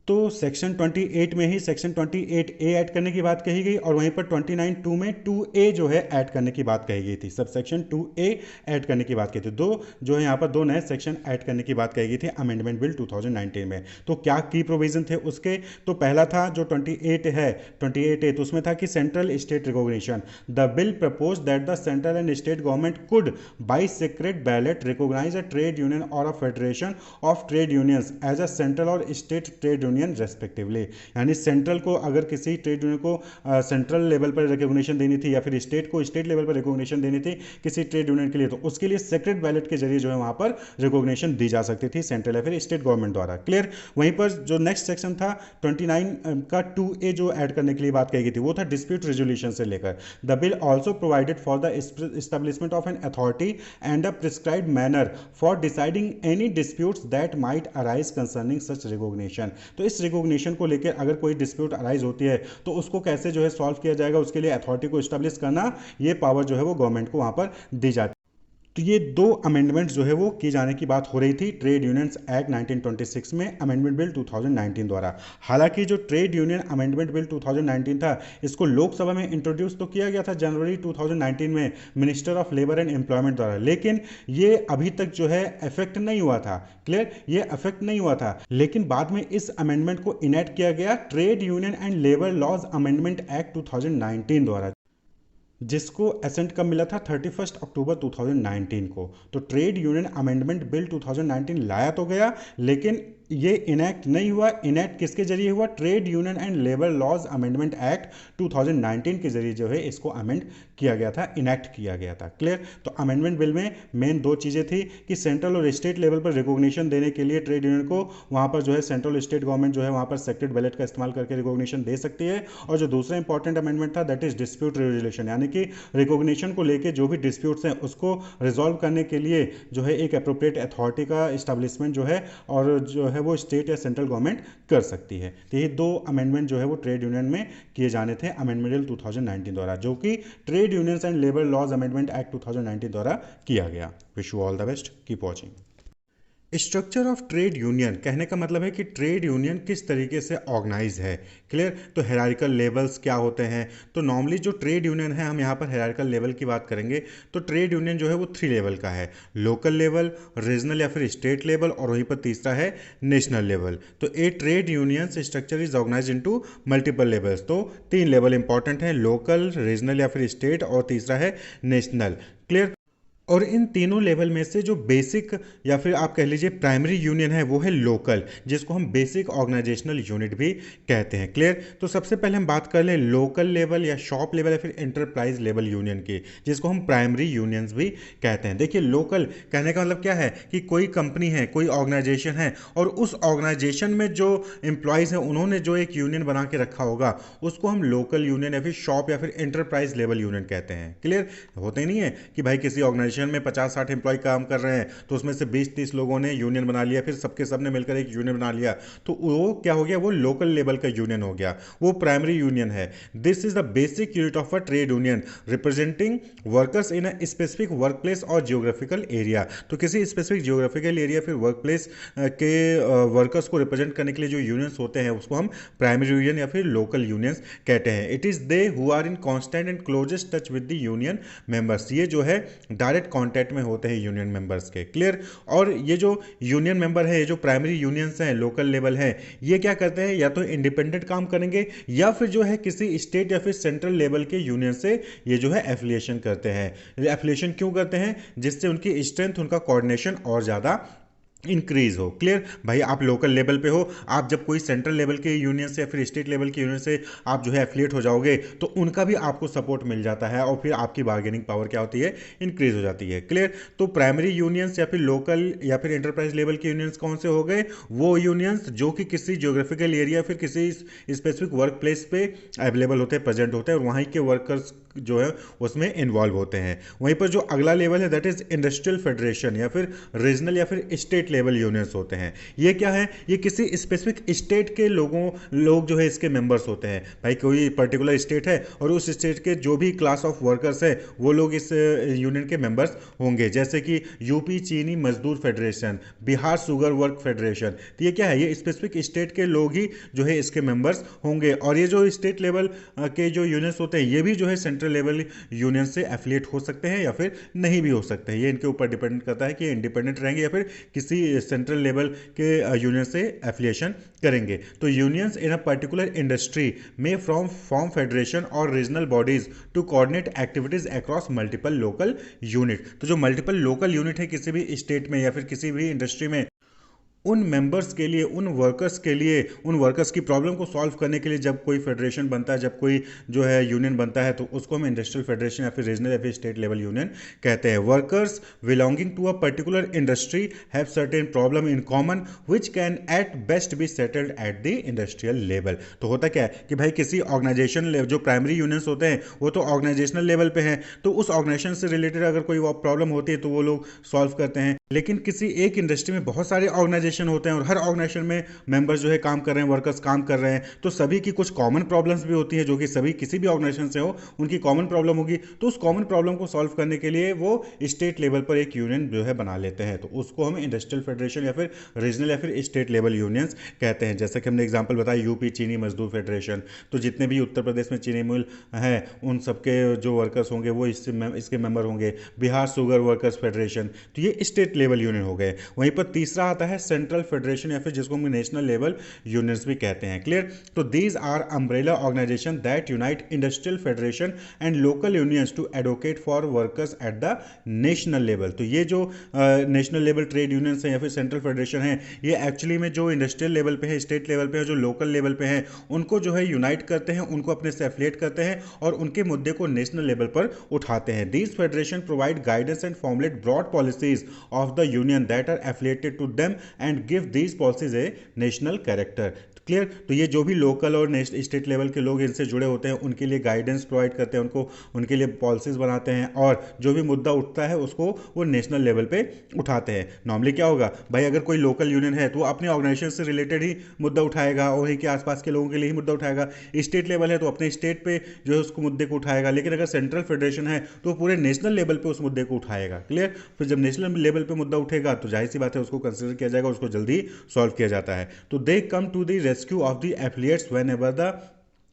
तो सेक्शन 28 में ही सेक्शन 28A ऐड करने की बात कही गई, और वहीं पर 29(2) में 2A जो है ऐड करने की बात कही गई थी। सब सेक्शन 2A ऐड करने की बात कही थी। दो जो है यहाँ पर 2 नए सेक्शन ऐड करने की बात कही गई थी अमेंडमेंट बिल 2019 में। तो क्या की प्रोविजन थे उसके? तो पहला था जो 28 है 28A, तो उसमें था कि central state recognition. The bill propose that the central and state government could by secret ballot recognise a trade union और a federation of trade unions as a central और स्टेट ट्रेड यूनियन रेस्पेक्टिवली। यानी central को अगर किसी trade union को central level पर recognition देनी थी या फिर स्टेट को स्टेट लेवल पर रिकॉग्निशन देनी थी किसी ट्रेड यूनियन के लिए, तो उसके लिए सीक्रेट बैलेट के जरिए जो है वहां पर रिकॉग्निशन दी जा सकती थी सेंट्रल या फिर स्टेट गवर्नमेंट द्वारा। क्लियर। वहीं पर जो नेक्स्ट सेक्शन था 29 का 2A जो ऐड करने के लिए बात कही गई थी वो था डिस्प्यूट रेजोल्यूशन से लेकर। The bill also provided for the establishment of an authority and a prescribed manner for deciding any disputes that might arise concerning such recognition. तो इस रिकॉग्निशन को लेकर अगर कोई डिस्प्यूट अराइज होती है तो उसको कैसे जो है सॉल्व किया जाएगा, उसके लिए अथॉरिटी को एस्टेब्लिश करना, ये पावर जो है वो गवर्नमेंट को वहां पर दी जाती है। तो ये दो अमेंडमेंट जो है वो किए जाने की बात हो रही थी ट्रेड यूनियंस एक्ट 1926 में अमेंडमेंट बिल 2019 द्वारा। हालांकि जो ट्रेड यूनियन अमेंडमेंट बिल 2019 था, इसको लोकसभा में इंट्रोड्यूस तो किया गया था जनवरी 2019 में minister of labour and employment द्वारा, लेकिन ये अभी तक जो है इफेक्ट नहीं हुआ था। क्लियर, ये इफेक्ट नहीं हुआ था, लेकिन बाद में इस अमेंडमेंट को इनेक्ट किया गया trade union and labour laws amendment act 2019 द्वारा, जिसको एसेंट कब मिला था 31 अक्टूबर 2019 को। तो ट्रेड यूनियन अमेंडमेंट बिल 2019 लाया तो गया, लेकिन ये इनेक्ट नहीं हुआ। इनेक्ट किसके जरिए हुआ? Trade union and labour laws amendment act 2019 के जरिए जो है इसको अमेंड किया गया था, इनेक्ट किया गया था। क्लियर। तो अमेंडमेंट बिल में मेन दो चीज़ें थी कि सेंट्रल और स्टेट लेवल पर रिकॉग्निशन देने के लिए ट्रेड यूनियन को वहाँ पर जो है सेंट्रल स्टेट गवर्नमेंट जो है वहाँ पर सेक्रेट बैलेट का इस्तेमाल करके रिकॉग्निशन दे सकती है। और जो दूसरा इंपॉर्टेंट अमेंडमेंट था दैट इज डिस्प्यूट रेजोल्यूशन, यानी कि रिकॉग्निशन को लेकर जो भी डिस्प्यूट्स हैं उसको रिजॉल्व करने के लिए जो है एक अप्रोप्रिएट अथॉरिटी का इस्टेब्लिशमेंट जो है और जो है वो स्टेट या सेंट्रल गवर्नमेंट कर सकती है। तो ये दो अमेंडमेंट जो है वो ट्रेड यूनियन में किए जाने थे अमेंडमेंट बिल 2019 द्वारा, जो कि trade unions and labour laws amendment act 2019 द्वारा किया गया। Wish you all the best, keep watching. Structure of trade union कहने का मतलब है कि ट्रेड यूनियन किस तरीके से ऑर्गेनाइज है। क्लियर। तो हेरारिकल लेवल्स क्या होते हैं? तो नॉर्मली जो ट्रेड यूनियन है, हम यहाँ पर हेरारिकल लेवल की बात करेंगे, तो ट्रेड यूनियन जो है वो 3 लेवल का है, लोकल लेवल, रीजनल या फिर स्टेट लेवल, और वहीं पर तीसरा है नेशनल लेवल। तो a trade union structure is organize into multiple levels. तो 3 लेवल इंपॉर्टेंट है, लोकल, रीजनल या फिर स्टेट, और तीसरा है नेशनल। क्लियर। और इन तीनों लेवल में से जो बेसिक या फिर आप कह लीजिए प्राइमरी यूनियन है वो है लोकल, जिसको हम बेसिक ऑर्गेनाइजेशनल यूनिट भी कहते हैं। क्लियर। तो सबसे पहले हम बात कर लें लोकल लेवल या शॉप लेवल या फिर एंटरप्राइज लेवल यूनियन की, जिसको हम प्राइमरी यूनियंस भी कहते हैं। देखिए, लोकल कहने का मतलब क्या है कि कोई कंपनी है, कोई ऑर्गेनाइजेशन है, और उस ऑर्गेनाइजेशन में जो एम्प्लॉयज़ हैं उन्होंने जो एक यूनियन बना के रखा होगा उसको हम लोकल यूनियन या फिर शॉप या फिर एंटरप्राइज लेवल यूनियन कहते हैं। क्लियर। होते ही नहीं है कि भाई किसी ऑर्गेनाइजेशन में 50-60 एम्प्लॉय काम कर रहे हैं तो उसमें से 20-30 लोगों ने यूनियन बना लिया, फिर सबके सब ने मिलकर एक यूनियन बना लिया, तो वो क्या हो गया? वो लोकल लेवल का यूनियन हो गया, वो प्राइमरी यूनियन है। This is the basic unit of a trade union representing workers in a specific work place और जियोग्राफिकल एरिया। तो किसी स्पेसिफिक जियोग्राफिकल एरिया फिर वर्क प्लेस के वर्कर्स को रिप्रेजेंट करने के लिए जो यूनियंस होते हैं उसको हम प्राइमरी यूनियन या फिर लोकल यूनियंस कहते हैं। It is they who are in constant and closest touch with the union members. ये जो है डायरेक्ट कांटेक्ट में होते हैं यूनियन मेंबर्स के। क्लियर। और ये जो यूनियन मेंबर है, ये जो प्राइमरी यूनियंस हैं, लोकल लेवल है, ये क्या करते हैं? या तो इंडिपेंडेंट काम करेंगे या फिर जो है किसी स्टेट या फिर सेंट्रल लेवल के यूनियन से ये जो है एफिलिएशन करते हैं। एफिलिएशन क्यों करते हैं? जिससे उनकी स्ट्रेंथ, उनका कोऑर्डिनेशन और ज़्यादा इंक्रीज हो। क्लियर। भाई आप लोकल लेवल पे हो, आप जब कोई सेंट्रल लेवल के यूनियन से या फिर स्टेट लेवल के यूनियन से आप जो है एफिलिएट हो जाओगे तो उनका भी आपको सपोर्ट मिल जाता है और फिर आपकी बार्गेनिंग पावर क्या होती है? इंक्रीज हो जाती है। क्लियर। तो प्राइमरी यूनियंस या फिर लोकल या फिर एंटरप्राइज लेवल के यूनियंस कौन से हो गए? वो यूनियंस जो कि किसी जियोग्राफिकल एरिया फिर किसी स्पेसिफिक वर्क प्लेस पे अवेलेबल होते हैं, प्रेजेंट होते हैं, और वहीं के वर्कर्स जो है उसमें इन्वॉल्व होते हैं। वहीं पर जो अगला लेवल है दैट इज इंडस्ट्रियल फेडरेशन या फिर रीजनल या फिर स्टेट लेवल यूनियंस होते हैं। ये क्या है? ये किसी स्पेसिफिक स्टेट के लोग जो है इसके मेंबर्स होते हैं। भाई कोई पर्टिकुलर स्टेट है और उस स्टेट के जो भी क्लास ऑफ वर्कर्स है वो लोग इस यूनियन के मेंबर्स होंगे, जैसे कि यूपी चीनी मजदूर federation, Bihar sugar work federation. तो ये क्या है? ये स्पेसिफिक स्टेट के लोग ही जो है इसके मेंबर्स होंगे। और ये जो स्टेट लेवल के जो यूनियंस होते हैं ये भी जो है सेंट्रल लेवल यूनियन से एफिलिएट हो सकते हैं या फिर नहीं भी हो सकते हैं। ये इनके ऊपर डिपेंड करता है कि इंडिपेंडेंट रहेंगे या फिर किसी सेंट्रल लेवल के यूनियन से एफिलिएशन करेंगे। तो unions in a particular industry में फॉर्म फेडरेशन और regional bodies to coordinate activities across multiple local unit. तो जो मल्टीपल लोकल यूनिट है किसी भी स्टेट में या फिर किसी भी इंडस्ट्री में, उन मेंबर्स के लिए, उन वर्कर्स की प्रॉब्लम को सॉल्व करने के लिए जब कोई फेडरेशन बनता है, जब कोई जो है यूनियन बनता है, तो उसको हम इंडस्ट्रियल फेडरेशन या फिर रीजनल या फिर स्टेट लेवल यूनियन कहते हैं। Workers belonging to a particular industry have certain problem in common which can at best be settled at the industrial level. तो होता क्या है कि भाई किसी ऑर्गेनाइजेशन, जो प्राइमरी यूनियंस होते हैं वो तो ऑर्गेनाइजेशनल लेवल पे हैं, तो उस ऑर्गेनाइजेशन से रिलेटेड अगर कोई प्रॉब्लम होती है तो वो लोग सॉल्व करते हैं। लेकिन किसी एक इंडस्ट्री में बहुत सारे ऑर्गेनाइजेशन ऑर्गेनाइजेशन होते हैं और हर ऑर्गेनाइजेशन में मेंबर्स जो है काम कर रहे हैं, वर्कर्स काम कर रहे हैं, तो सभी की कुछ कॉमन प्रॉब्लम्स भी होती है जो कि सभी किसी भी ऑर्गेनाइजेशन से हो उनकी कॉमन प्रॉब्लम होगी। तो उस कॉमन प्रॉब्लम को सॉल्व करने के लिए वो स्टेट लेवल पर एक यूनियन जो है बना लेते हैं, तो उसको हम इंडस्ट्रियल फेडरेशन या फिर रीजनल या फिर स्टेट लेवल यूनियंस कहते हैं। जैसे कि हमने एग्जांपल बताया यूपी चीनी मजदूर फेडरेशन, तो जितने भी उत्तर प्रदेश में चीनी मिल हैं उन सबके जो वर्कर्स होंगे वो इसके मेंबर होंगे। बिहार शुगर वर्कर्स फेडरेशन, तो ये स्टेट लेवल यूनियन हो गए। वहीं पर तीसरा आता है सेंट्रल फेडरेशन या फिर जिसको हम नेशनल लेवल यूनियंस भी कहते हैं। क्लियर? तो these are umbrella organization that unite industrial federation and local unions to advocate for workers at the national level. तो ये जो नेशनल लेवल ट्रेड यूनियंस हैं या फिर सेंट्रल फेडरेशन है, ये एक्चुअली में जो इंडस्ट्रियल लेवल पे है, स्टेट लेवल पे है, जो लोकल लेवल पे है, उनको जो है यूनाइट करते हैं, उनको अपने से एफिलिएट करते हैं और उनके मुद्दे को नेशनल लेवल पर उठाते हैं। These federation provide guidance and formulate broad policies of the union that are affiliated to them and give these policies a national character. Clear? तो ये जो भी लोकल और स्टेट लेवल के लोग इनसे जुड़े होते हैं उनके लिए गाइडेंस प्रोवाइड करते हैं, उनको उनके लिए पॉलिसीज बनाते हैं और जो भी मुद्दा उठता है उसको वो नेशनल लेवल पे उठाते हैं। नॉर्मली क्या होगा भाई, अगर कोई लोकल यूनियन है तो वो अपने ऑर्गेनाइजेशन से रिलेटेड ही मुद्दा उठाएगा और वहीं के आसपास के लोगों के लिए ही मुद्दा उठाएगा। स्टेट लेवल है तो अपने स्टेट पे जो है उसको मुद्दे को उठाएगा, लेकिन अगर सेंट्रल फेडरेशन है तो पूरे नेशनल लेवल पे उस मुद्दे को उठाएगा। क्लियर? फिर जब नेशनल लेवल पे मुद्दा उठेगा तो जाहिर सी बात है उसको कंसिडर किया जाएगा, उसको जल्दी सॉल्व किया जाता है। तो they come to the rescue of the affiliates whenever the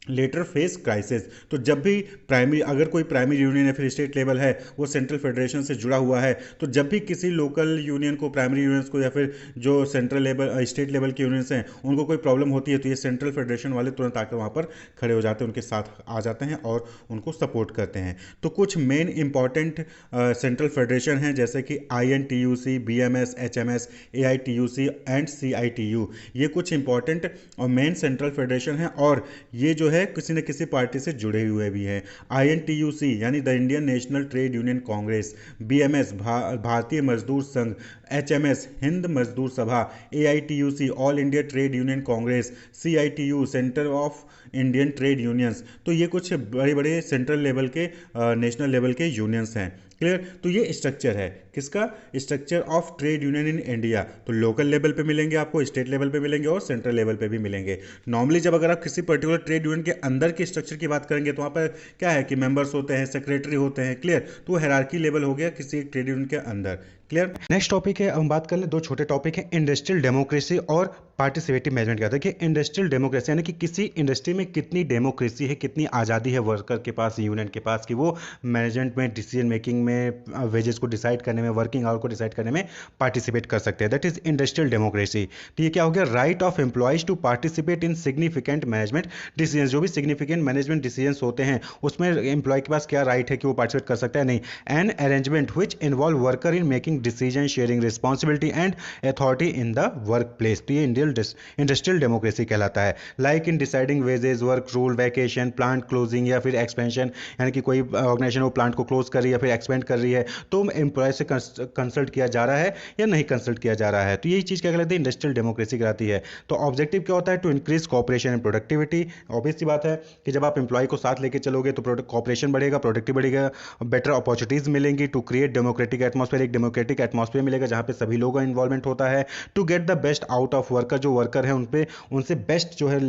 latter face crisis. तो जब भी प्राइमरी, अगर कोई प्राइमरी यूनियन या फिर स्टेट लेवल है वो सेंट्रल फेडरेशन से जुड़ा हुआ है, तो जब भी किसी लोकल यूनियन को, प्राइमरी यूनियंस को या फिर जो सेंट्रल लेवल स्टेट लेवल के यूनियंस हैं उनको कोई प्रॉब्लम होती है तो ये सेंट्रल फेडरेशन वाले तुरंत आकर वहाँ पर खड़े हो जाते हैं, उनके साथ आ जाते हैं और उनको सपोर्ट करते हैं। तो कुछ मेन इंपॉर्टेंट सेंट्रल फेडरेशन हैं जैसे कि INTUC, BMS, HMS, AITUC and CITU। ये कुछ इंपॉर्टेंट और मेन सेंट्रल फेडरेशन हैं और ये जो है किसी न किसी पार्टी से जुड़े हुए भी हैं। INTUC यानी the Indian national trade Union Congress, BMS भारतीय मजदूर संघ, HMS हिंद मजदूर सभा, AITUC all India Trade Union Congress, CITU centre of Indian Trade unions. तो ये कुछ बड़े बड़े सेंट्रल लेवल के नेशनल लेवल के यूनियंस हैं। क्लियर? तो ये स्ट्रक्चर है किसका? Structure of trade union in India. तो लोकल लेवल पे मिलेंगे आपको, स्टेट लेवल पे मिलेंगे और सेंट्रल लेवल पे भी मिलेंगे। नॉर्मली जब अगर आप किसी पर्टिकुलर ट्रेड यूनियन के अंदर की स्ट्रक्चर की बात करेंगे तो वहाँ पर क्या है कि मेंबर्स होते हैं, सेक्रेटरी होते हैं। क्लियर? तो हायरार्की लेवल हो गया किसी एक ट्रेड यूनियन के अंदर। क्लियर? नेक्स्ट टॉपिक है, हम बात कर ले दो छोटे टॉपिक हैं, इंडस्ट्रियल डेमोक्रेसी और पार्टिसिपेटिव मैनेजमेंट। क्या देखिए, इंडस्ट्रियल डेमोक्रेसी यानी कि किसी इंडस्ट्री में कितनी डेमोक्रेसी है, कितनी आज़ादी है वर्कर के पास, यूनियन के पास, कि वो मैनेजमेंट में, डिसीजन मेकिंग में, वेजेस को डिसाइड करने में, वर्किंग आवर को डिसाइड करने में पार्टिसिपेट कर सकते हैं। That is industrial democracy. तो ये क्या हो गया? Right of employees to participate in significant management decision. जो भी सिग्निफिकेंट मैनेजमेंट डिसीजन होते हैं उसमें एम्प्लॉय के पास क्या राइट है कि वो पार्टिसिपेट कर सकता है? नहीं। An arrangement which involve worker in making decision, sharing responsibility and authority in the work place. तो ये इंडस्ट्रियल डेमोक्रेसी कहलाता है। Like in deciding wages, work rule, vacation, plant closing या फिर एक्सपेंशन, यानी कि कोई ऑर्गेनाइजेशन वो प्लांट को क्लोज कर रही है या फिर एक्सपेंड कर रही है तो एम्प्लॉय से कंसल्ट किया जा रहा है या नहीं कंसल्ट किया जा रहा है। तो यही चीज़ क्या कहलाती है? इंडस्ट्रियल डेमोक्रेसी कहलाती है। तो ऑब्जेक्टिव क्या होता है? To increase cooperation and productivity. Obvious सी बात है कि जब आप एम्प्लॉय को साथ लेके चलोगे तो कॉपरेशन बढ़ेगा, प्रोडक्टिविटी बढ़ेगा, बेटर अपॉर्चुनिटीज मिलेंगी टू क्रिएट डेमोक्रेटिक एटमॉस्फेयर। एक डेमोक्रेटिक एटमॉस्फेयर मिलेगा जहाँ पे सभी लोगों का इन्वॉल्वमेंट होता है। To get the best out of worker, जो वर्कर है उनसे बेस्ट जो है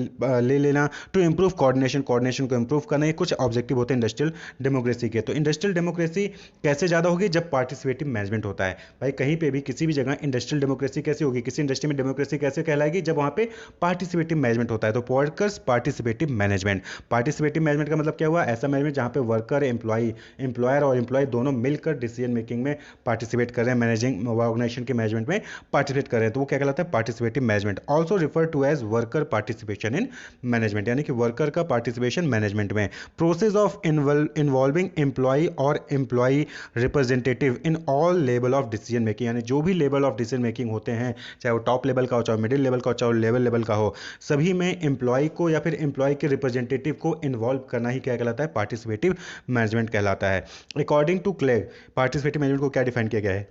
ले लेना। टू इंप्रूव कोऑर्डिनेशन को इंप्रूव करना। ये कुछ ऑब्जेक्टिव होते हैं इंडस्ट्रियल डेमोक्रेसी के। तो इंडस्ट्रियल डेमोक्रेसी कैसे ज़्यादा होगी? जब पार्टिसिपेटिव मैनेजमेंट होता है। भाई कहीं पे भी किसी भी जगह इंडस्ट्रियल डेमोक्रेसी कैसे होगी, किसी इंडस्ट्री में डेमोक्रेसी कैसे कहलाएगी? जब वहाँ पे पार्टिसिपेटिव मैनेजमेंट होता है। तो workers participative management. Participative management का मतलब क्या हुआ? ऐसा मैनेजमेंट जहाँ पे वर्कर, एम्प्लॉयर और एम्प्लॉय दोनों मिलकर डिसीजन मेकिंग में पार्टिसिपेट कर रहे हैं, मैनेजिंग ऑर्गेनाइजेशन के मैनेजमेंट में पार्टिसिपेट कर रहे हैं। तो वो क्या कहलाता है? Participative management. Also refer to as worker participation in management, यानी कि वर्कर का पार्टिसिपेशन मैनेजमेंट में। प्रोसेस ऑफ इन्वॉल्विंग एम्प्लॉय और employ representative in all level of decision making, यानी जो भी लेवल ऑफ डिसीजन मेकिंग होते हैं, चाहे वो टॉप लेवल का हो, चाहे मिडिल लेवल का हो, चाहे लेवल का हो, सभी में एम्प्लॉय को या फिर एम्प्लॉय के रिप्रेजेंटेटिव को इन्वॉल्व करना ही क्या कहलाता है? पार्टिसिपेटिव मैनेजमेंट कहलाता है। अकॉर्डिंग टू क्लेग, पार्टिसिपेटिव मैनेजमेंट को क्या डिफाइन किया गया है?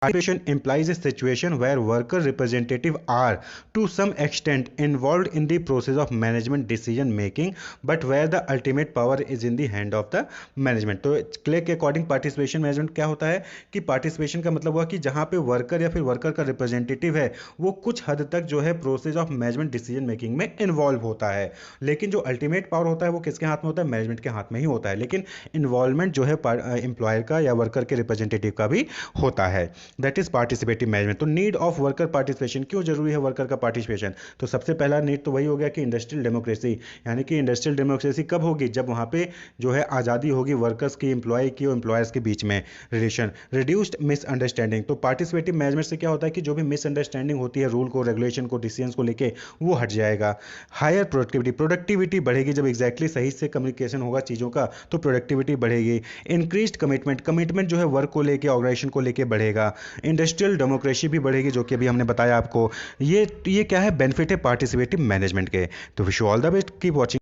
Participation implies a situation where worker representatives are to some extent involved in the process of management decision making, but where the ultimate power is in the hand of the management. तो clay के according participation management क्या होता है कि participation का मतलब हुआ कि जहां पे वर्कर या फिर वर्कर का रिप्रेजेंटेटिव है वो कुछ हद तक जो है process of management decision making में इन्वॉल्व होता है, लेकिन जो अल्टीमेट पावर होता है वो किसके हाथ में होता है? मैनेजमेंट के हाथ में ही होता है, लेकिन इन्वॉल्वमेंट जो है एम्प्लॉयर का या वर्कर के रिप्रेजेंटेटिव का भी होता है। That is participative management. तो नीड ऑफ वर्कर पार्टिसिपेशन, क्यों जरूरी है वर्कर का पार्टिसिपेशन? तो सबसे पहला नीड तो वही हो गया कि इंडस्ट्रियल डेमोक्रेसी, यानी कि इंडस्ट्रियल डेमोक्रेसी कब होगी? जब वहां पे जो है आज़ादी होगी वर्कर्स की, एम्प्लॉय की और एम्प्लॉयर्स के बीच में रिलेशन। रिड्यूस्ड मिसअंडरस्टैंडिंग, तो पार्टिसिपेटिव मैनेजमेंट से क्या होता है कि जो भी मिसअंडरस्टैंडिंग होती है रूल को, रेगुलेशन को, डिसीजंस को लेके, वो हट जाएगा। हायर प्रोडक्टिविटी, प्रोडक्टिविटी बढ़ेगी जब एग्जैक्टली सही से कम्युनिकेशन होगा चीज़ों का, तो प्रोडक्टिविटी बढ़ेगी। इंक्रीज्ड कमिटमेंट, कमिटमेंट जो है वर्क को लेके, ऑर्गेनाइजेशन को लेके बढ़ेगा। इंडस्ट्रियल डेमोक्रेसी भी बढ़ेगी, जो कि अभी हमने बताया आपको। ये क्या है? बेनिफिट है पार्टिसिपेटिव मैनेजमेंट के। तो wish you all the best, keep watching.